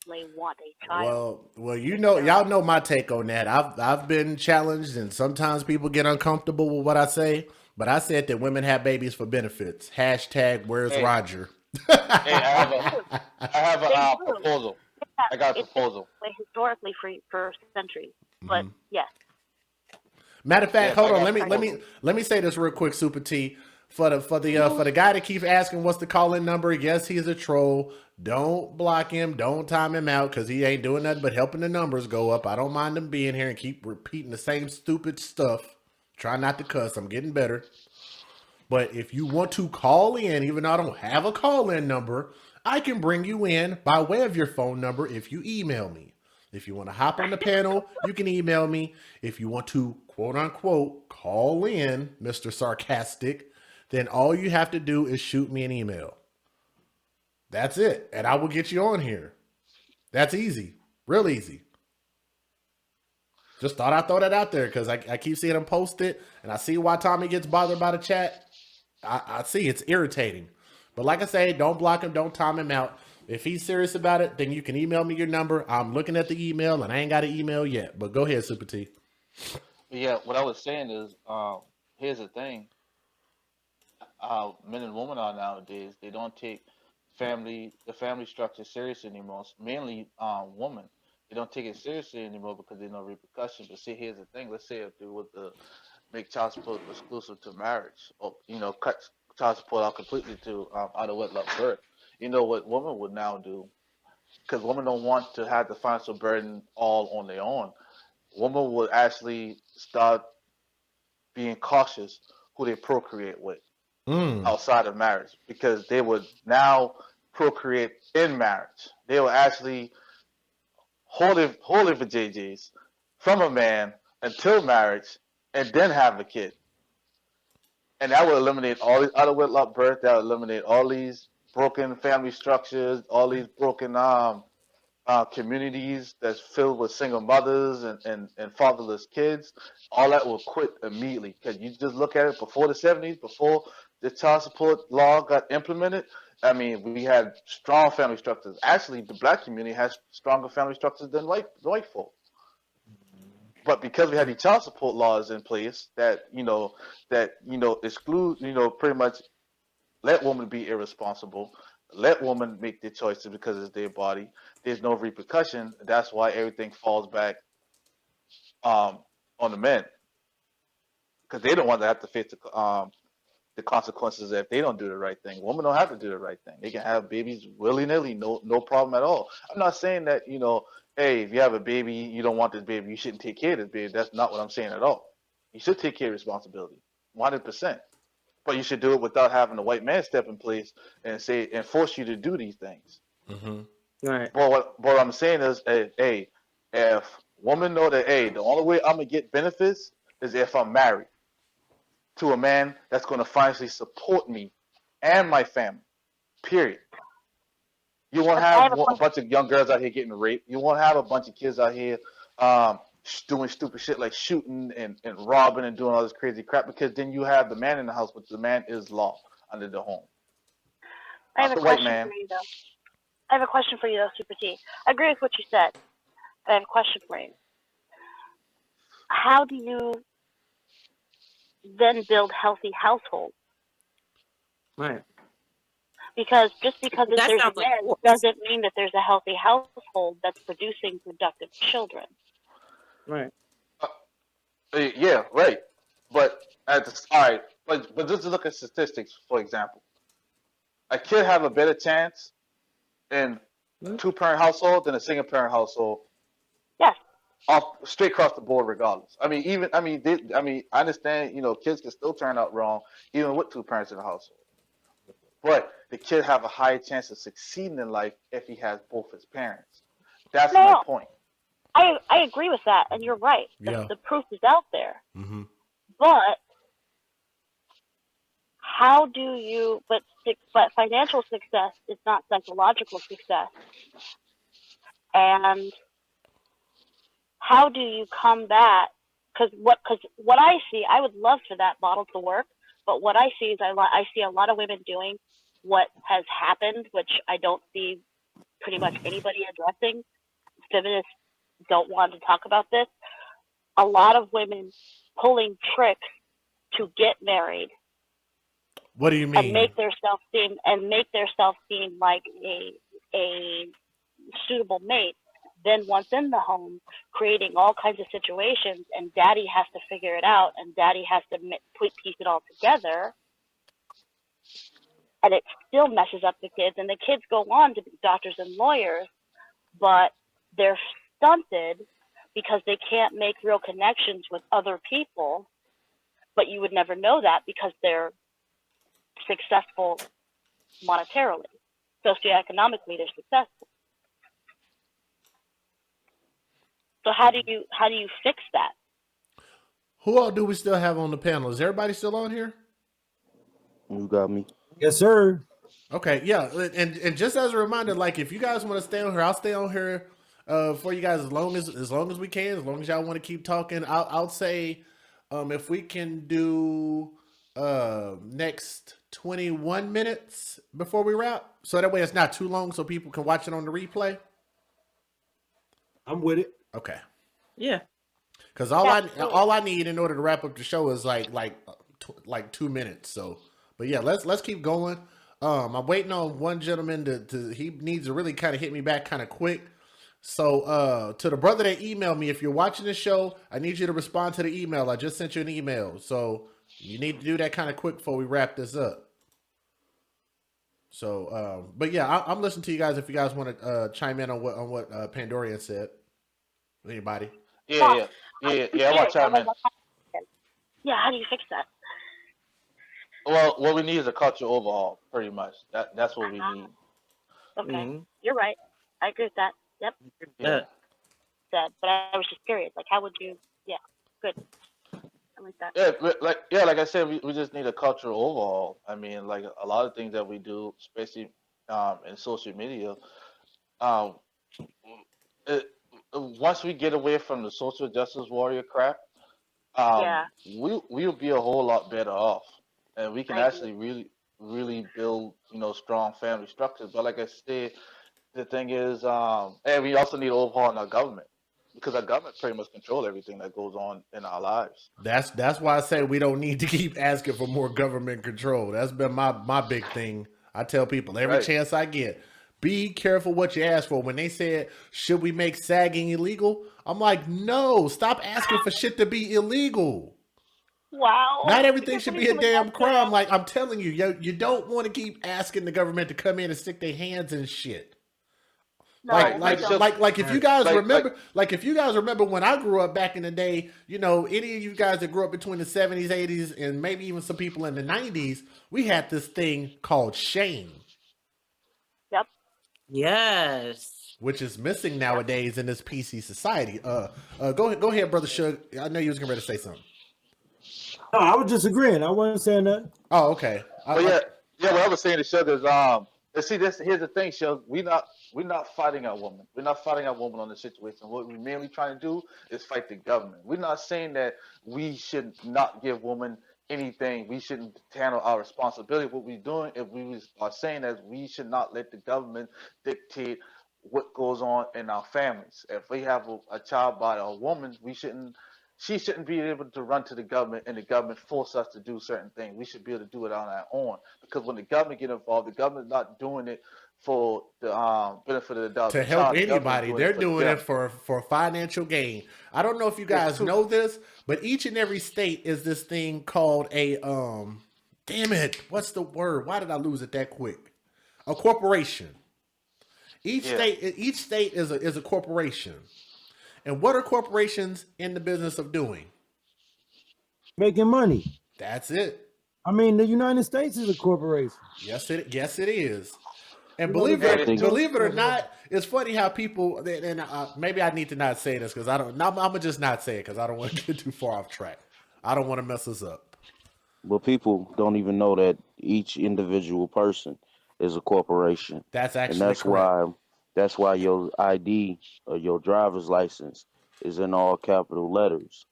they want a child. Well, y'all know my take on that. I've been challenged, and sometimes people get uncomfortable with what I say. But I said that women have babies for benefits. Hashtag Where's Hey, Roger? hey, I have a They do. proposal. Yeah, I got a it's been proposal. that way historically for centuries. But yes, Matter of fact, Yes, I hold on. got a Let me proposal. let me say this real quick, Super T. For the guy that keeps asking what's the call in number, yes, he's a troll. Don't block him. Don't time him out because he ain't doing nothing but helping the numbers go up. I don't mind him being here and keep repeating the same stupid stuff. Try not to cuss. I'm getting better. But if you want to call in, even though I don't have a call in number, I can bring you in by way of your phone number if you email me. If you want to hop on the panel, you can email me. If you want to quote unquote call in, Mr. Sarcastic, then all you have to do is shoot me an email. That's it. And I will get you on here. That's easy. Real easy. Just thought I'd throw that out there because I keep seeing him post it and I see why Tommy gets bothered by the chat. I see it's irritating. But like I say, don't block him, don't time him out. If he's serious about it, then you can email me your number. I'm looking at the email and I ain't got an email yet. But go ahead, Super T. But yeah, what I was saying is, here's the thing: how men and women are nowadays. They don't take the family structure serious anymore. Mainly, women. They don't take it seriously anymore because there's no repercussion. But see, here's the thing: let's say if they were to make child support exclusive to marriage, or cut child support out completely to out of wedlock birth. You know what women would now do? Because women don't want to have the financial burden all on their own. Women would actually start being cautious who they procreate with Mm. outside of marriage because they would now procreate in marriage. They will actually hold it for JJ's from a man until marriage and then have a kid. And that would eliminate all these out of wedlock birth. That would eliminate all these broken family structures, all these broken communities that's filled with single mothers and fatherless kids. All that will quit immediately because you just look at it before the 70s, before the child support law got implemented. I mean, we had strong family structures. Actually, the black community has stronger family structures than white folk. But because we had these child support laws in place that exclude pretty much let women be irresponsible, let women make their choices because it's their body. There's no repercussion. That's why everything falls back um, on the men because they don't want to have to face the consequences if they don't do the right thing. Women don't have to do the right thing. They can have babies willy nilly, no problem at all. I'm not saying that hey, if you have a baby, you don't want this baby, you shouldn't take care of this baby. That's not what I'm saying at all. You should take care of responsibility, 100%. But you should do it without having a white man step in place and force you to do these things. Mm-hmm. Right. But what I'm saying is, hey, if women know that, hey, the only way I'm gonna get benefits is if I'm married to a man that's gonna financially support me and my family. Period. You won't I have have a a question. bunch of young girls out here getting raped. You won't have a bunch of kids out here um, doing stupid shit like shooting and robbing and doing all this crazy crap because then you have the man in the house, but the man is law under the home. I have Not a the white question for man. you though. I have a question for you though, Super T. I agree with what you said. But I have a question for you. How do you then build healthy households? Right. Because just because That there's a sounds like marriage force. doesn't mean that there's a healthy household that's producing productive children. Right. Uh, yeah, right. But all right, but just to look at statistics, for example, a kid have a better chance in a Mhm. two-parent household than a single-parent household, Yes. off straight across the board, regardless. I understand, kids can still turn out wrong even with two parents in the household, but the kid have a higher chance of succeeding in life if he has both his parents. That's No, my no. point. I agree with that, and you're right. Yeah. The proof is out there. Mm-hmm. But how do you? But financial success is not psychological success. And how do you combat? Because what I see, I would love for that model to work. But what I see is I see a lot of women doing what has happened, which I don't see pretty much anybody addressing, feminists don't want to talk about this. A lot of women pulling tricks to get married What do you and mean? make themselves seem like a suitable mate. Then once in the home, creating all kinds of situations, and daddy has to figure it out, and daddy has to piece it all together, and it still messes up the kids. And the kids go on to be doctors and lawyers, but they're stunted because they can't make real connections with other people. But you would never know that because they're successful monetarily, socioeconomically, they're successful. So how do you fix that? Who all do we still have on the panel? Is everybody still on here? You got me. Yes, sir. Okay, yeah, and just as a reminder, like if you guys want to stay on here, I'll stay on here for you guys as long as we can, as long as y'all want to keep talking. I'll say if we can do next 21 minutes before we wrap, so that way it's not too long, so people can watch it on the replay. I'm with it. Okay. Yeah. Because all I need in order to wrap up the show is like 2 minutes. So, but yeah, let's keep going. I'm waiting on one gentleman to he needs to really kind of hit me back kind of quick. So, to the brother that emailed me, if you're watching the show, I need you to respond to the email. I just sent you an email, so you need to do that kind of quick before we wrap this up. So, but yeah, I'm listening to you guys if you guys want to chime in on what Pandorian said. Anybody? Yeah. I want to chime in. Yeah, how do you fix that? Well, what we need is a culture overhaul, pretty much. That's what we need. Okay, Mm-hmm. you're right. I agree with that. Yep. Yeah. That, but I was just curious. Like, how would you? Yeah, good. I like that. Like I said, we just need a cultural overhaul. I mean, like a lot of things that we do, especially in social media, um, it, once we get away from the social justice warrior crap, Yeah. we'll be a whole lot better off, and we can I actually really build strong family structures. But like I said, the thing is, and we also need to overhaul in our government because our government pretty much control everything that goes on in our lives. That's why I say we don't need to keep asking for more government control. That's been my big thing. I tell people every Right. chance I get, be careful what you ask for. When they said, should we make sagging illegal? I'm like, no, stop asking for shit to be illegal. Wow. Not everything should be a damn crime. Like I'm telling you, you don't want to keep asking the government to come in and stick their hands in shit. No, Like if you guys Like- remember, if you guys remember when I grew up back in the day, any of you guys that grew up between the 70s, 80s, and maybe even some people in the 90s, we had this thing called shame, Yep. Yes. which is missing nowadays in this PC society. Go ahead, brother Shug. I know you was getting ready to say something. No, I was just agreeing. I wasn't saying that. Oh, okay. But what I was saying to Shug is, see, here's the thing, Shug. We're not fighting our woman. We're not fighting our woman on the situation. What we're mainly trying to do is fight the government. We're not saying that we should not give women anything. We shouldn't handle our responsibility. What we're doing, if we are saying that we should not let the government dictate what goes on in our families. If we have a child by a woman, she shouldn't be able to run to the government and the government force us to do certain things. We should be able to do it on our own. Because when the government get involved, the government's not doing it for the benefit of the doubt. To help anybody, they're doing it for financial gain. I don't know if you guys know this, but each and every state is this thing called a damn it, what's the word? Why did I lose it that quick? A corporation. Each state is a corporation. And what are corporations in the business of doing? Making money. That's it. I mean, the United States is a corporation. Yes, it is. And You know, believe they it or not, it's funny how people. And maybe I need to not say this because I don't. I'm gonna just not say it because I don't want to get too far off track. I don't want to mess us up. But people don't even know that each individual person is a corporation. That's actually and that's correct. that's why your ID or your driver's license is in all capital letters.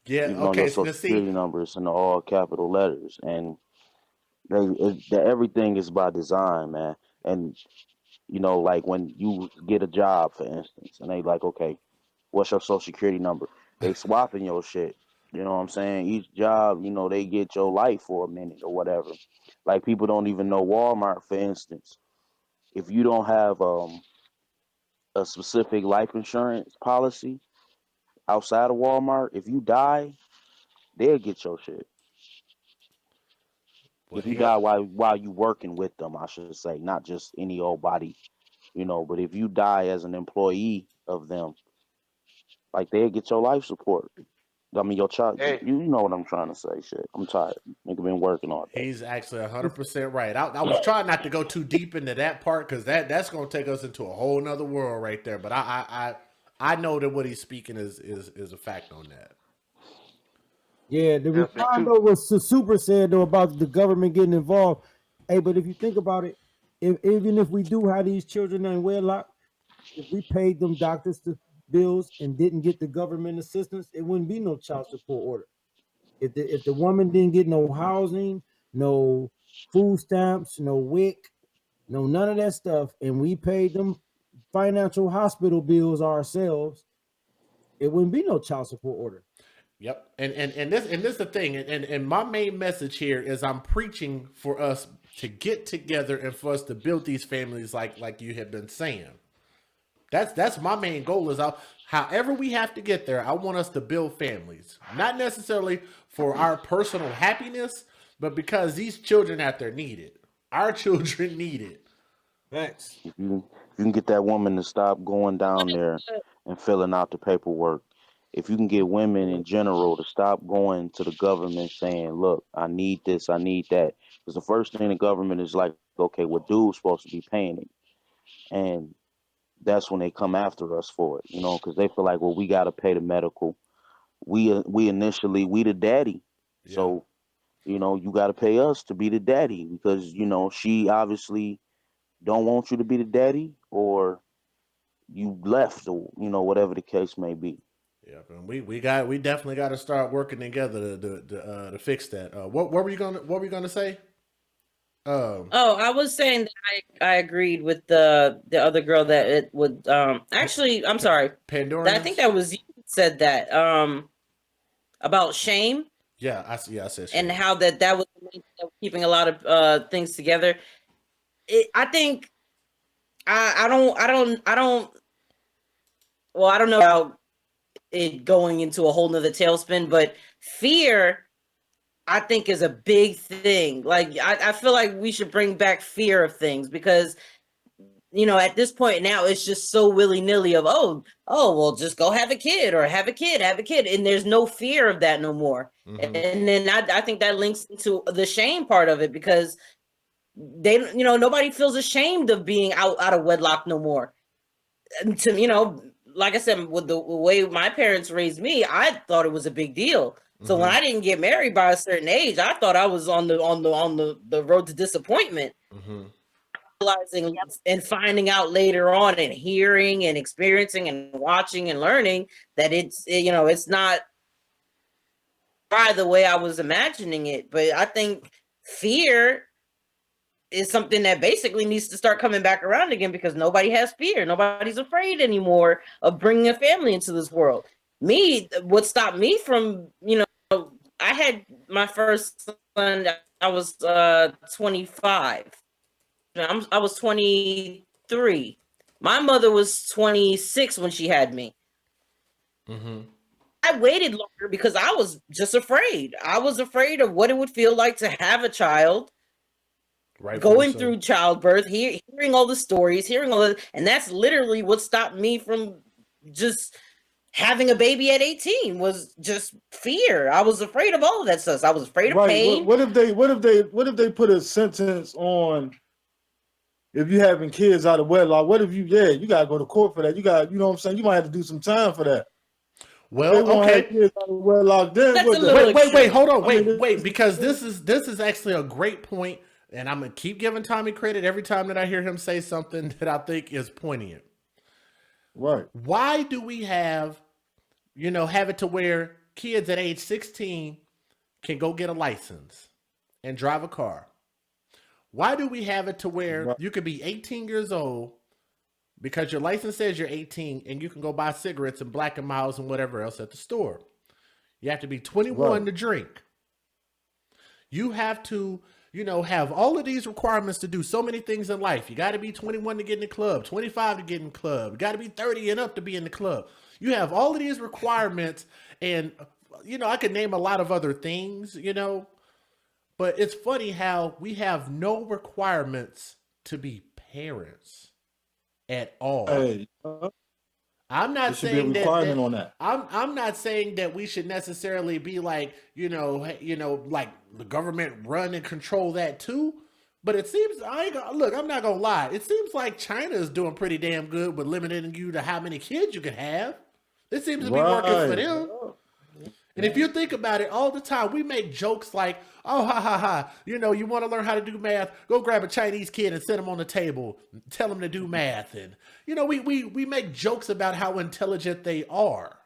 Yeah. Even on Okay. your So social security number, it's in all capital letters, and everything is by design, man. And You know, like when you get a job, for instance, and they like, okay, what's your social security number? They swapping your shit. You know what I'm saying? Each job, you know, they get your life for a minute or whatever. Like people don't even know Walmart, for instance. If you don't have a specific life insurance policy outside of Walmart, if you die, they'll get your shit. Well, If you he die while you working with them, I should say, not just any old body, you know. But if you die as an employee of them, like they'll get your life support. I mean, your child. Hey, You know what I'm trying to say? Shit, I'm tired. Nigga been working all day. He's actually 100% right. I was trying not to go too deep into that part because that's going to take us into a whole nother world right there. But I know that what he's speaking is a fact on that. Yeah, the it's reply two. though was super said though about the government getting involved. Hey, but if you think about it, even if we do have these children in wedlock, if we paid them doctors to bills and didn't get the government assistance, it wouldn't be no child support order. If the woman didn't get no housing, no food stamps, no WIC, no none of that stuff, and we paid them financial hospital bills ourselves, it wouldn't be no child support order. Yep. And this is the thing. And my main message here is I'm preaching for us to get together and for us to build these families like you have been saying. That's my main goal is however we have to get there, I want us to build families. Not necessarily for our personal happiness, but because these children out there need it. Our children need it. Thanks. If you can get that woman to stop going down there and filling out the paperwork, if you can get women in general to stop going to the government saying, "Look, I need this, I need that," because the first thing the government is like, "Okay, well, dude's supposed to be paying it," and that's when they come after us for it, you know, because they feel like, well, we got to pay the medical. We initially we the daddy, Yeah. so you know you got to pay us to be the daddy because you know she obviously don't want you to be the daddy or you left or you know whatever the case may be. Yeah, and we definitely got to start working together to fix that. What were you gonna say? Um, Oh, I was saying that I agreed with the other girl that it would actually I'm sorry. I think Pandorans. that was you who said that about shame Yeah, I said and shame. how that was the main thing that was keeping a lot of things together. I think I don't well, I don't know about it going into a whole nother tailspin, but fear I think is a big thing. Like I feel like we should bring back fear of things because at this point now it's just so willy-nilly of well, just go have a kid or have a kid. And there's no fear of that no more. Mm-hmm. And then I think that links into the shame part of it because they nobody feels ashamed of being out of wedlock no more. And like I said, with the way my parents raised me, I thought it was a big deal. So when Mm-hmm. I didn't get married by a certain age, I thought I was on the road to disappointment. Mm-hmm. Realizing and finding out later on and hearing and experiencing and watching and learning that it's not by the way I was imagining it. But I think fear is something that basically needs to start coming back around again because nobody has fear. Nobody's afraid anymore of bringing a family into this world. What stopped me from, I had my first son, I was 25. I was 23. My mother was 26 when she had me. Mm-hmm. I waited longer because I was just afraid. I was afraid of what it would feel like to have a child, Rightfully going so. through childbirth, hearing all the stories, and that's literally what stopped me from just having a baby at 18 was just fear. I was afraid of all of that stuff. I was afraid of Right. pain. What if they put a sentence on if you having kids out of wedlock? What if you gotta go to court for that? You know what I'm saying? You might have to do some time for that. If they Well, won't have okay. kids out of wedlock, then That's what a little Wait, extreme. hold on, I mean, wait, because this is actually a great point, and I'm gonna keep giving Tommy credit every time that I hear him say something that I think is poignant. right. Why do we have it to where kids at age 16 can go get a license and drive a car? Why do we have it to where Right. you could be 18 years old because your license says you're 18 and you can go buy cigarettes and Black and Miles and whatever else at the store. You have to be 21 Right. to drink. You have to, have all of these requirements to do so many things in life. You got to be 21 to get in the club, 25 to get in the club. You got to be 30 and up to be in the club. You have all of these requirements, and I could name a lot of other things, but it's funny how we have no requirements to be parents at all. Hey, I'm there not should be a saying that requirement on that. I'm not saying that we should necessarily be like, like the government run and control that too. But it seems look, I'm not gonna lie. It seems like China is doing pretty damn good with limiting you to how many kids you can have. It seems to be working for Right. them. And if you think about it, all the time we make jokes like, "Oh, ha ha ha! You want to learn how to do math? Go grab a Chinese kid and sit him on the table, tell him to do math." And we make jokes about how intelligent they are.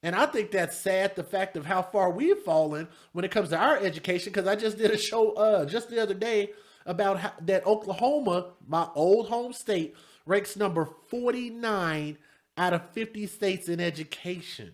And I think that's sad, the fact of how far we've fallen when it comes to our education. Because I just did a show just the other day about that Oklahoma, my old home state, ranks number 49 out of 50 states in education.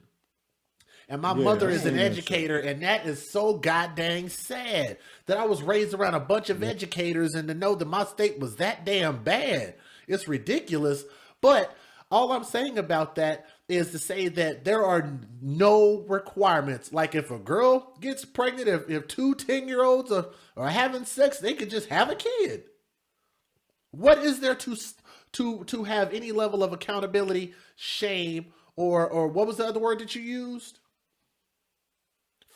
And my Yeah, mother I is an seen that shit. educator, and that is so goddamn sad that I was raised around a bunch of educators, and to know that my state was that damn bad. It's ridiculous. But all I'm saying about that is to say that there are no requirements. Like if a girl gets pregnant, if two 10-year-olds are having sex, they could just have a kid. What is there to have any level of accountability, shame, or what was the other word that you used?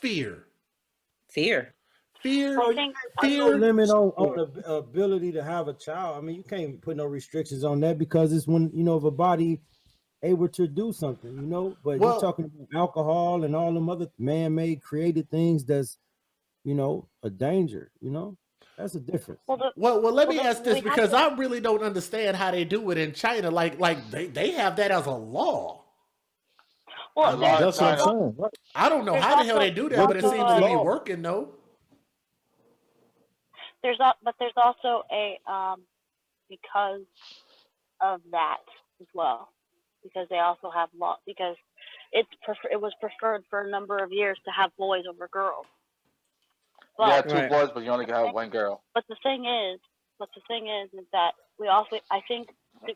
Fear. Fear. Fear. I think No Fear. limit on the ability to have a child. I mean, you can't put no restrictions on that because it's when if a body able to do something, But you're Well, talking about alcohol and all them other man-made created things that's a danger. That's a difference. well, let me ask we this, have because to. I really don't understand how they do it in China. Like they have that as a law. Well, The law in That's what I'm China. saying. Right. I don't know there's how the hell also they do that, What but it is seems to the be law? working though. there's also a because of that as well, because they also have law, because it was preferred for a number of years to have boys over girls. You But have two Right. boys, but you only can have one girl. but the thing is, is that we also, I think he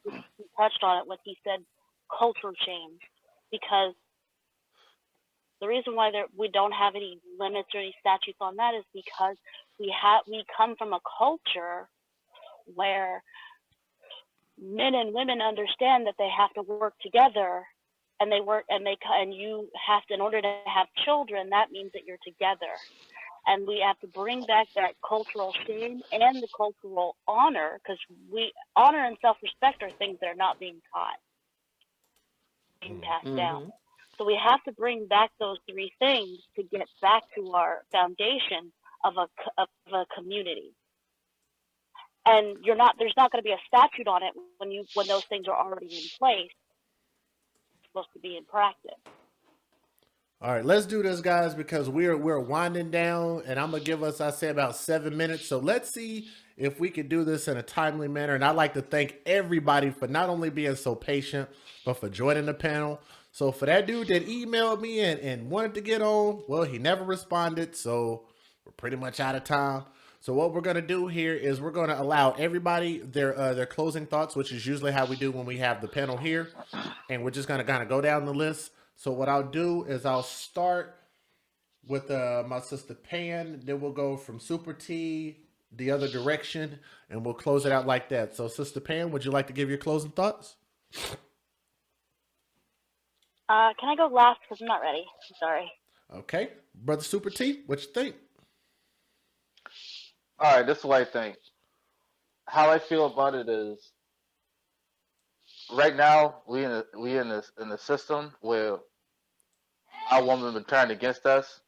touched on it when he said cultural change, because the reason why we don't have any limits or any statutes on that is because we come from a culture where men and women understand that they have to work together, and you have to, in order to have children, that means that you're together. And we have to bring back that cultural shame and the cultural honor, because honor and self-respect are things that are not being taught, being passed down. Mm-hmm. So we have to bring back those three things to get back to our foundation of a community. And there's not going to be a statute on it when those things are already in place. It's supposed to be in practice. All right, let's do this, guys, because we're winding down, and I'm gonna give us, I say, about 7 minutes. So let's see if we can do this in a timely manner. And I'd like to thank everybody for not only being so patient, but for joining the panel. So for that dude that emailed me and wanted to get on, well, he never responded, so we're pretty much out of time. So what we're gonna do here is we're gonna allow everybody their closing thoughts, which is usually how we do when we have the panel here, and we're just gonna kind of go down the list. So what I'll do is I'll start with my sister Pan, then we'll go from Super T the other direction, and we'll close it out like that. So Sister Pan, would you like to give your closing thoughts? Can I go last? Because I'm not ready. I'm sorry. Okay, Brother Super T, what you think? All right, this is what I think. How I feel about it is, right now we in the system where our woman been turned against us.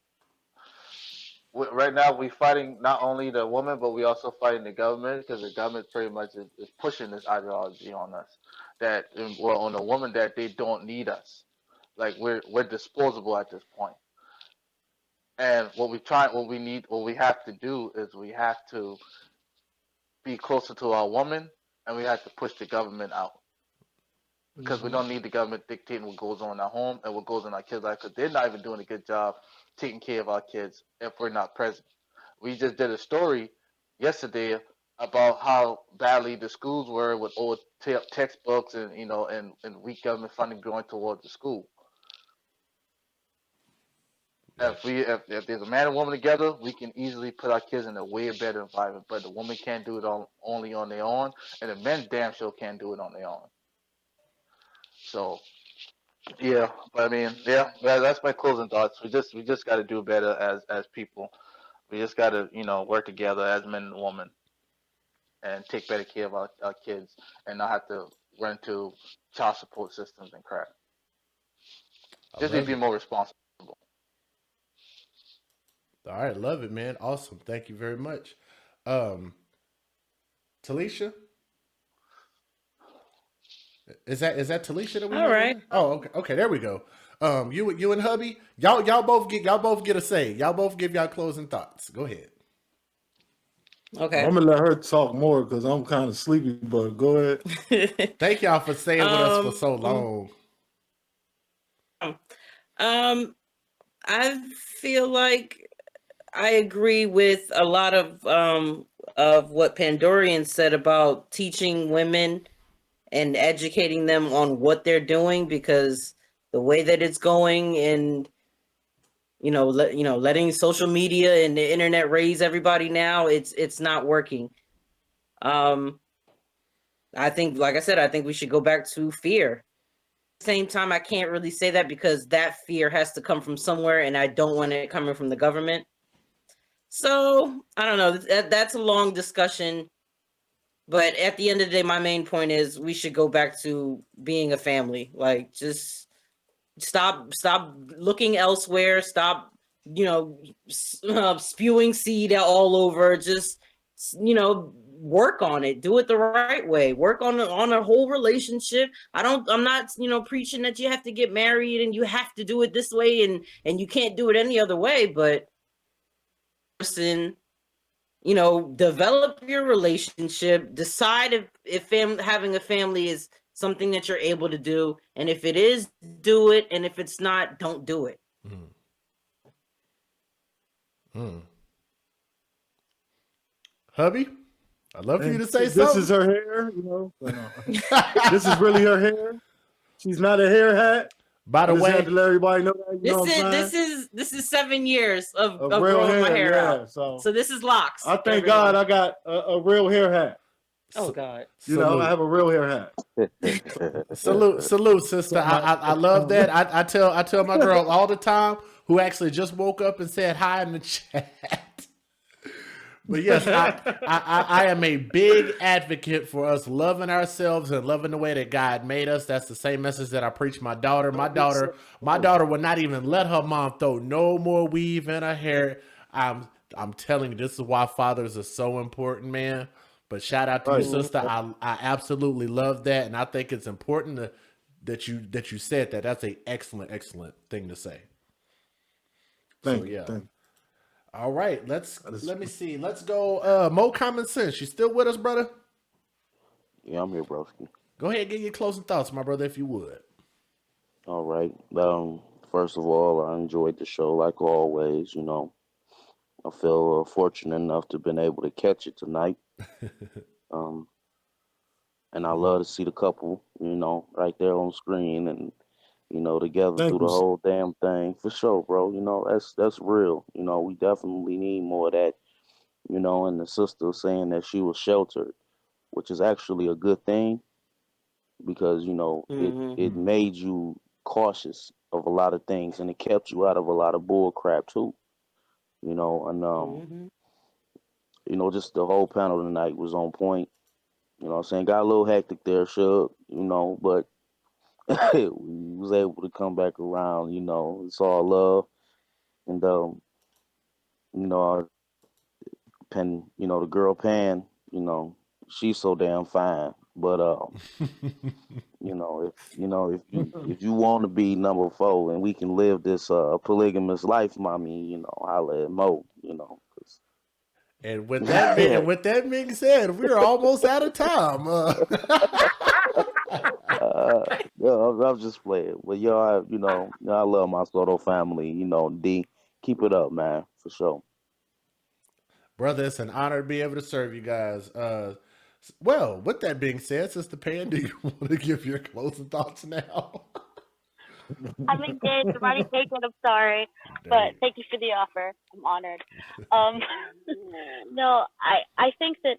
Right now we fighting not only the woman, but we also fighting the government, because the government pretty much is pushing this ideology on us, that we're on the woman, that they don't need us, like we're disposable at this point. And what we have to do is we have to be closer to our woman, and we have to push the government out. because we don't need the government dictating what goes on at home and what goes on in our kids' life, because they're not even doing a good job taking care of our kids if we're not present. We just did a story yesterday about how badly the schools were with old textbooks and and weak government funding going towards the school. If there's a man and woman together, we can easily put our kids in a way better environment. But the woman can't do it only on their own, and the men damn sure can't do it on their own. So yeah, but I mean, yeah, that's my closing thoughts. We just got to do better as people. We just got to work together as men and women and take better care of our kids and not have to run to child support systems and crap. Just need to be more responsible. All right, love it, man. Awesome. Thank you very much. Talisha? Is that Talisha that we All have right. on there? Oh, okay, there we go. You and hubby, y'all both get a say. Y'all both give y'all closing thoughts. Go ahead. Okay. I'm gonna let her talk more because I'm kind of sleepy, but go ahead. Thank y'all for staying with us for so long. I feel like I agree with a lot of what Pandorian said about teaching women and educating them on what they're doing, because the way that it's going, and letting social media and the internet raise everybody now, it's not working. I think, like I said, I think we should go back to fear. At the same time, I can't really say that because that fear has to come from somewhere, and I don't want it coming from the government. So I don't know. That's a long discussion, but at the end of the day, my main point is we should go back to being a family. Like, just stop looking elsewhere. Stop, spewing seed all over. Just, work on it. Do it the right way. Work on a whole relationship. I'm not, preaching that you have to get married and you have to do it this way and you can't do it any other way, but person, develop your relationship, decide if having a family is something that you're able to do, and if it is, do it, and if it's not, don't do it. Hubby, I'd love for you to say this something. Is her hair, this is really her hair. She's not a hair hat. By the way, to let everybody know that. This is 7 years of real growing my hair yeah, out. So this is locks. I thank God I got a real hair hat. Oh God! I have a real hair hat. Salute, sister. I love that. I tell my girl all the time, who actually just woke up and said hi in the chat. But yes, I am a big advocate for us loving ourselves and loving the way that God made us. That's the same message that I preach my daughter. My daughter would not even let her mom throw no more weave in her hair. I'm telling you, this is why fathers are so important, man. But shout out to you, sister. I absolutely love that, and I think it's important that you said that. That's an excellent thing to say. Thank you. All right, let me see. Let's go. Mo Common Sense. You still with us, brother? Yeah, I'm here, broski. Go ahead and give your closing thoughts, my brother, if you would. All right. First of all, I enjoyed the show like always. I feel fortunate enough to have been able to catch it tonight. And I love to see the couple, right there on screen and together through the whole damn thing. For sure, bro. That's real. We definitely need more of that. And the sister saying that she was sheltered, which is actually a good thing because, it made you cautious of a lot of things and it kept you out of a lot of bull crap too. Just the whole panel tonight was on point. What I'm saying? Got a little hectic there, sure, but we was able to come back around, it's all love. And the girl Pan, she's so damn fine. But if you want to be number 4 and we can live this polygamous life, mommy, holla at Mo, And with that being said, we're almost out of time. Yeah, I'm just playing. Well, y'all, I love my Soto family. D, keep it up, man, for sure. Brother, it's an honor to be able to serve you guys. Well, with that being said, Sister Pan, do you want to give your closing thoughts now? I'm engaged. I'm already taken. I'm sorry, but Dang. thank you for the offer. I'm honored. Um, no, I think that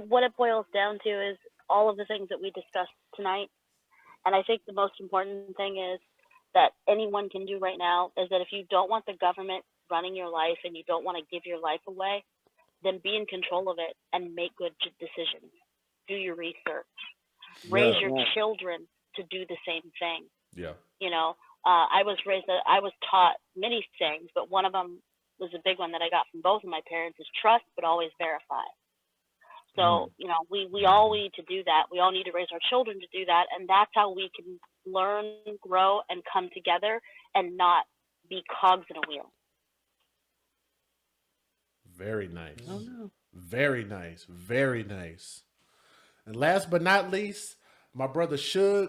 what it boils down to is all of the things that we discussed tonight. And I think the most important thing is that anyone can do right now is that if you don't want the government running your life and you don't want to give your life away, then be in control of it and make good decisions. Do your research. Raise Yeah. your children to do the same thing. Yeah. You know, I was taught many things, but one of them was a big one that I got from both of my parents is trust, but always verify. So, we all need to do that. We all need to raise our children to do that. And that's how we can learn, grow, and come together and not be cogs in a wheel. Very nice. Oh no. Very nice. Very nice. And last but not least, my brother Suge.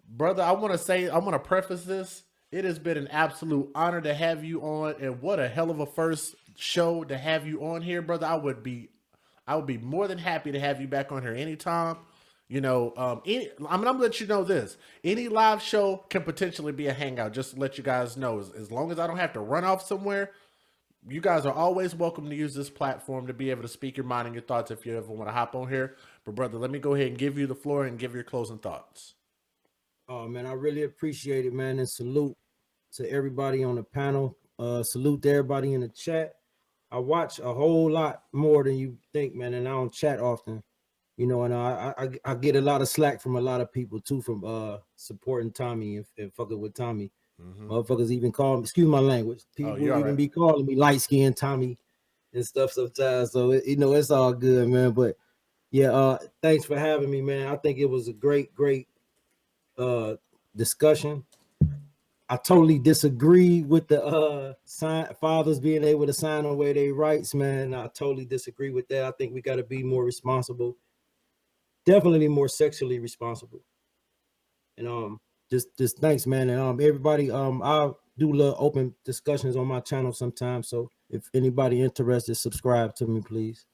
Brother, I want to preface this. It has been an absolute honor to have you on, and what a hell of a first show to have you on here, brother. I would be more than happy to have you back on here anytime. I'm gonna let you know this. Any live show can potentially be a hangout, just to let you guys know. As long as I don't have to run off somewhere, you guys are always welcome to use this platform to be able to speak your mind and your thoughts if you ever want to hop on here. But brother, let me go ahead and give you the floor and give your closing thoughts. Oh man, I really appreciate it, man, and salute to everybody on the panel. Salute to everybody in the chat. I watch a whole lot more than you think, man, and I don't chat often, and I get a lot of slack from a lot of people too from supporting Tommy and fucking with Tommy. Motherfuckers even call me, excuse my language. People you're all even right. be calling me light skinned Tommy and stuff sometimes. So it's all good, man. But yeah, thanks for having me, man. I think it was a great discussion. I totally disagree with the fathers being able to sign away their rights, man. I totally disagree with that. I think we got to be more responsible, definitely more sexually responsible. And just thanks, man. And everybody, I'll do little open discussions on my channel sometimes. So if anybody interested, subscribe to me, please.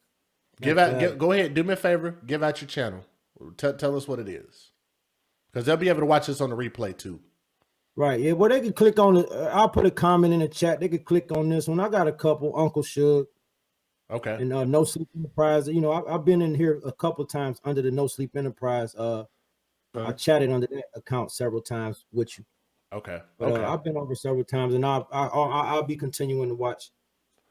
Go ahead, do me a favor, give out your channel. Tell us what it is, because they'll be able to watch this on the replay too. Right. Yeah. Well, they can click on it. I'll put a comment in the chat. They could click on this one. I got a couple. Uncle Suge. Okay. And No Sleep Enterprise. I've been in here a couple times under the No Sleep Enterprise. I chatted under that account several times with you. Okay. But okay. I've been over several times, and I'll be continuing to watch.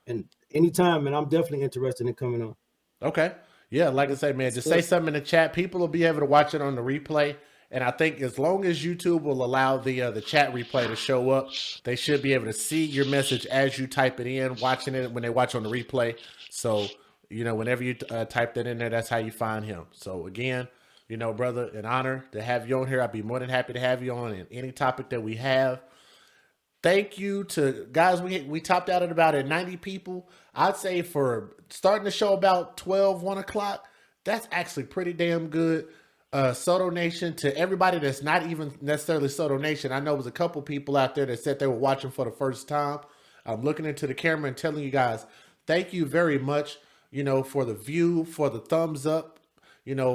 And anytime, and I'm definitely interested in coming on. Okay. Yeah, like I say, man, just say something in the chat. People will be able to watch it on the replay. And I think as long as YouTube will allow the chat replay to show up, they should be able to see your message as you type it in, watching it when they watch on the replay. So, whenever you type that in there, that's how you find him. So again, brother, an honor to have you on here. I'd be more than happy to have you on in any topic that we have. Thank you to guys. We topped out at about 90 people. I'd say for starting the show about 12, 1 o'clock, that's actually pretty damn good. Soto Nation, to everybody that's not even necessarily Soto Nation, I know there's a couple people out there that said they were watching for the first time. I'm looking into the camera and telling you guys, thank you very much, for the view, for the thumbs up,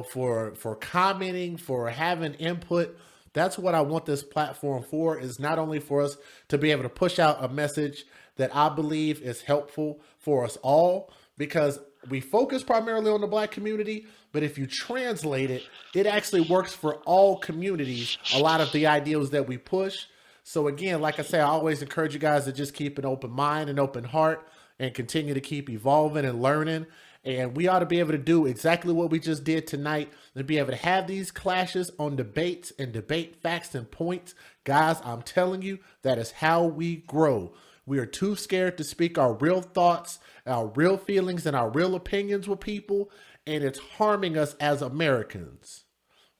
for commenting, for having input. That's what I want this platform for, is not only for us to be able to push out a message that I believe is helpful for us all, because we focus primarily on the Black community, but if you translate it, it actually works for all communities, a lot of the ideals that we push. So again, like I say, I always encourage you guys to just keep an open mind and open heart and continue to keep evolving and learning. And we ought to be able to do exactly what we just did tonight, and be able to have these clashes on debates and debate facts and points. Guys, I'm telling you, that is how we grow. We are too scared to speak our real thoughts, our real feelings, and our real opinions with people, and it's harming us as Americans.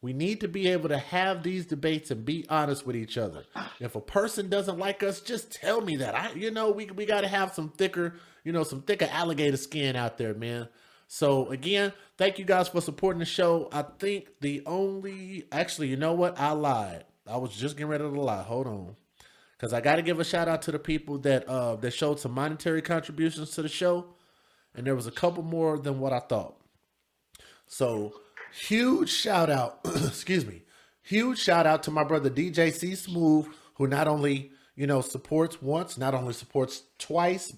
We need to be able to have these debates and be honest with each other. If a person doesn't like us, just tell me that. We got to have some thicker alligator skin out there, man. So again, thank you guys for supporting the show. I think actually, you know what? I lied. I was just getting ready to lie. Hold on. Because I got to give a shout out to the people that showed some monetary contributions to the show. And there was a couple more than what I thought. So huge shout out, excuse me, huge shout out to my brother DJ C Smooth, who not only, supports once, not only supports twice,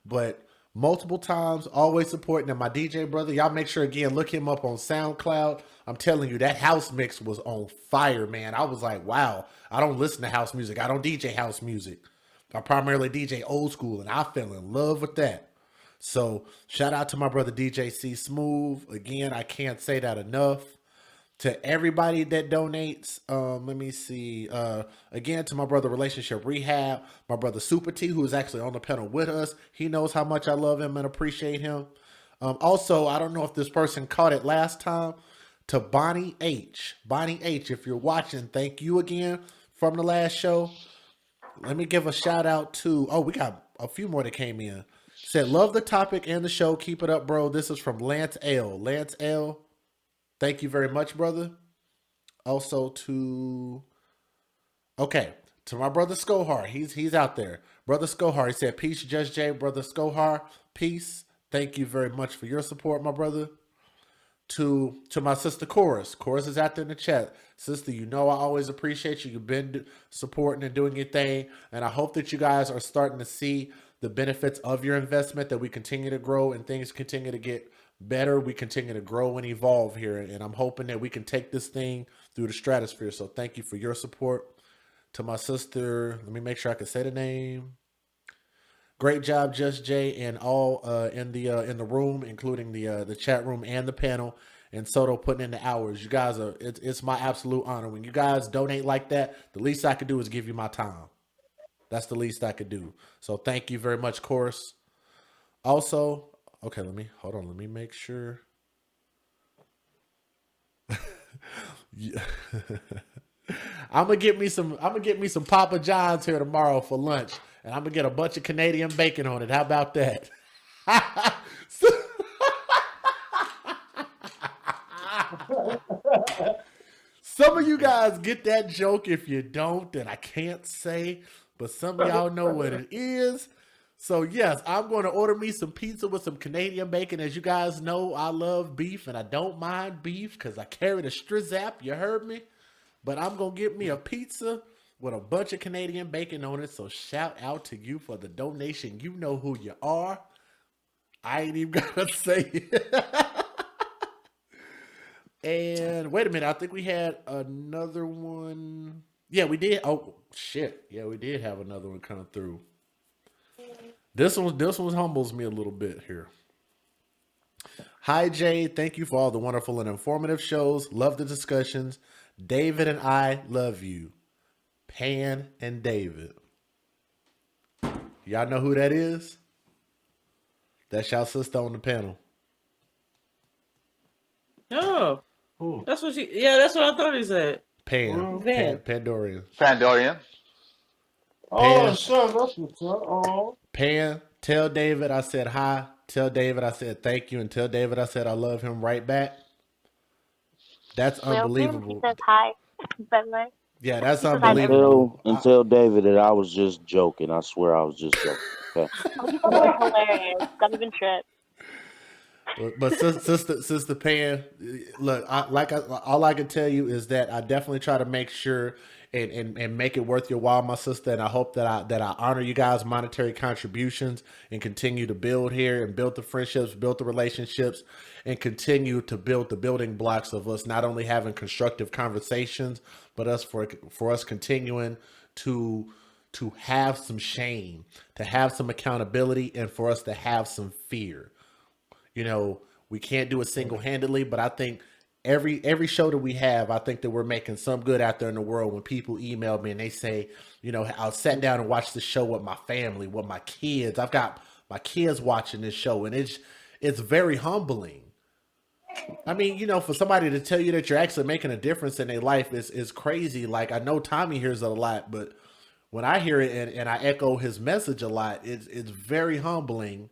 but multiple times, always supporting. And my DJ brother, y'all make sure again, look him up on SoundCloud. I'm telling you, that house mix was on fire, man. I was like, wow, I don't listen to house music. I don't DJ house music. I primarily DJ old school, and I fell in love with that. So shout out to my brother DJ C Smooth. Again, I can't say that enough. To everybody that donates, let me see. Again, to my brother Relationship Rehab, my brother Super T, who is actually on the panel with us. He knows how much I love him and appreciate him. Also, I don't know if this person caught it last time. To Bonnie H. Bonnie H, if you're watching, thank you again from the last show. Let me give a shout out to, we got a few more that came in. Said, love the topic and the show. Keep it up, bro. This is from Lance L. Lance L, thank you very much, brother. Also to my brother Skohar. He's out there. Brother Skohar, he said, peace, Judge Jay. Brother Skohar, peace. Thank you very much for your support, my brother. To my sister Chorus. Chorus is out there in the chat. Sister, I always appreciate you. You've been supporting and doing your thing. And I hope that you guys are starting to see the benefits of your investment, that we continue to grow and things continue to get better. We continue to grow and evolve here. And I'm hoping that we can take this thing through the stratosphere. So thank you for your support. To my sister, let me make sure I can say the name. Great job, Just Jay, and all in the room, including the chat room and the panel, and Soto putting in the hours. You guys it's my absolute honor. When you guys donate like that, the least I could do is give you my time. That's the least I could do. So thank you very much, Chorus. Also, okay, let me make sure. Yeah. I'm gonna get me some Papa John's here tomorrow for lunch, and I'm gonna get a bunch of Canadian bacon on it. How about that? Some of you guys get that joke. If you don't, then I can't say, but some of y'all know what it is. So yes, I'm going to order me some pizza with some Canadian bacon. As you guys know, I love beef, and I don't mind beef because I carry the Strizap. You heard me? But I'm going to get me a pizza with a bunch of Canadian bacon on it. So shout out to you for the donation. You know who you are. I ain't even got to say it. And wait a minute. I think we had another one. Yeah, we did. Oh, shit. Yeah, we did have another one come through. This one humbles me a little bit here. Hi, Jay. Thank you for all the wonderful and informative shows. Love the discussions. David and I love you. Pan and David. Y'all know who that is? That's y'all sister on the panel. Oh, that's what that's what I thought he said. Pandorian. Pandorian. Oh, sure, that's what's up. Oh. Pan, tell David I said hi. Tell David I said thank you, and tell David I said I love him right back. That's unbelievable. He says hi, by the way. Yeah, that's unbelievable. And tell David that I was just joking. I swear I was just joking. Okay. That's hilarious. Don't even trip. But sister Pan, look, all I can tell you is that I definitely try to make sure and make it worth your while, my sister. And I hope that I honor you guys' monetary contributions and continue to build here and build the friendships, build the relationships, and continue to build the building blocks of us not only having constructive conversations, but for us continuing to have some shame, to have some accountability, and for us to have some fear. We can't do it single-handedly, but I think every show that we have, I think that we're making some good out there in the world. When people email me and they say, I'll sit down and watch the show with my family, with my kids. I've got my kids watching this show, and it's very humbling. I mean, for somebody to tell you that you're actually making a difference in their life is crazy. Like, I know Tommy hears it a lot, but when I hear it and I echo his message a lot, it's very humbling.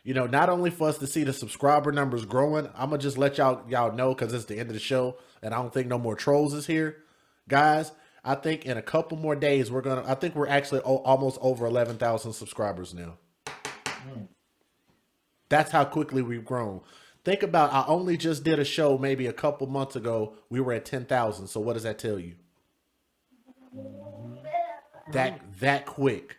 not only for us to see the subscriber numbers growing, I'm gonna just let y'all know because it's the end of the show, and I don't think no more trolls is here, guys. I think in a couple more days I think we're actually almost over 11,000 subscribers now. That's how quickly we've grown. Think about, I only just did a show maybe a couple months ago. We were at 10,000. So what does that tell you? That quick.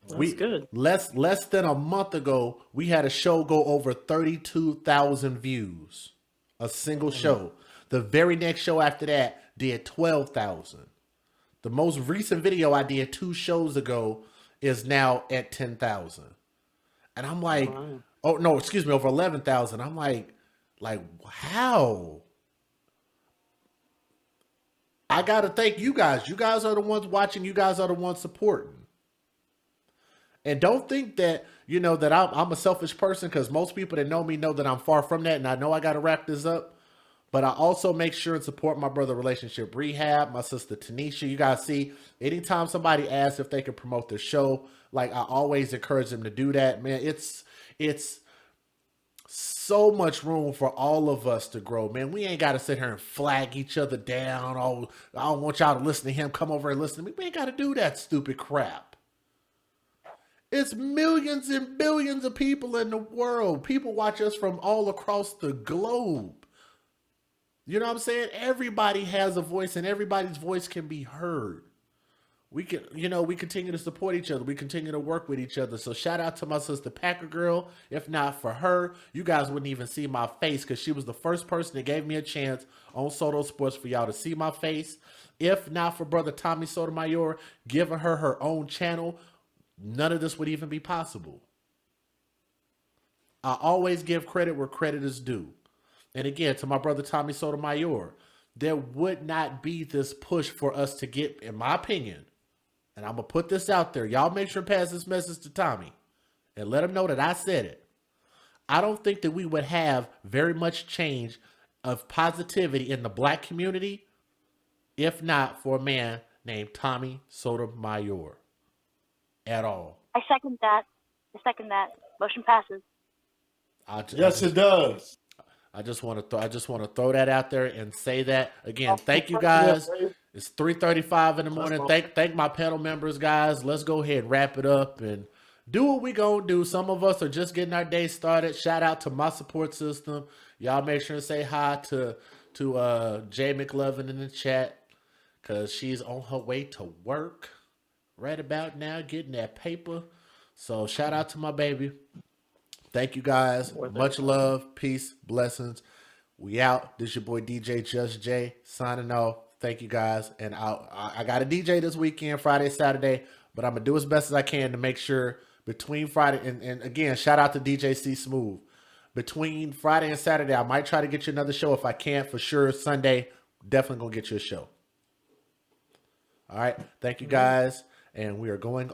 That's good. Less than a month ago, we had a show go over 32,000 views. A single show. The very next show after that did 12,000. The most recent video I did 2 shows ago is now at 10,000. And I'm like, oh no, excuse me, over 11,000. I'm like how? I gotta thank you guys. You guys are the ones watching. You guys are the ones supporting. And don't think that, that I'm a selfish person, because most people that know me know that I'm far from that. And I know I got to wrap this up. But I also make sure and support my brother Relationship Rehab, my sister Tanisha. You guys see, anytime somebody asks if they can promote their show, I always encourage them to do that. Man, it's so much room for all of us to grow, man. We ain't got to sit here and flag each other down. Oh, I don't want y'all to listen to him. Come over and listen to me. We ain't got to do that stupid crap. It's millions and billions of people in the world. People watch us from all across the globe. You know what I'm saying? Everybody has a voice, and everybody's voice can be heard. We continue to support each other. We continue to work with each other. So shout out to my sister Packer Girl. If not for her, you guys wouldn't even see my face, because she was the first person that gave me a chance on Soto Sports for y'all to see my face. If not for brother Tommy Sotomayor giving her her own channel, none of this would even be possible. I always give credit where credit is due. And again, to my brother Tommy Sotomayor, there would not be this push for us to get, in my opinion, and I'm going to put this out there. Y'all make sure to pass this message to Tommy and let him know that I said it. I don't think that we would have very much change of positivity in the black community if not for a man named Tommy Sotomayor at all. I second that. Motion passes. Yes, it does. I just want to throw that out there and say that again. Thank you guys. It's 3:35 in the morning. Thank my panel members, guys. Let's go ahead and wrap it up and do what we gonna do. Some of us are just getting our day started. Shout out to my support system. Y'all make sure to say hi to Jay McLovin in the chat, because she's on her way to work right about now, getting that paper. So shout out to my baby. Thank you guys. Much love, peace, blessings. We out. This your boy DJ Just Jay signing off. Thank you guys. And I got a DJ this weekend, Friday, Saturday, but I'm gonna do as best as I can to make sure between Friday and again, shout out to DJ C Smooth. Between Friday and Saturday, I might try to get you another show. If I can't, for sure, Sunday, definitely gonna get you a show. All right. Thank you guys. And we are going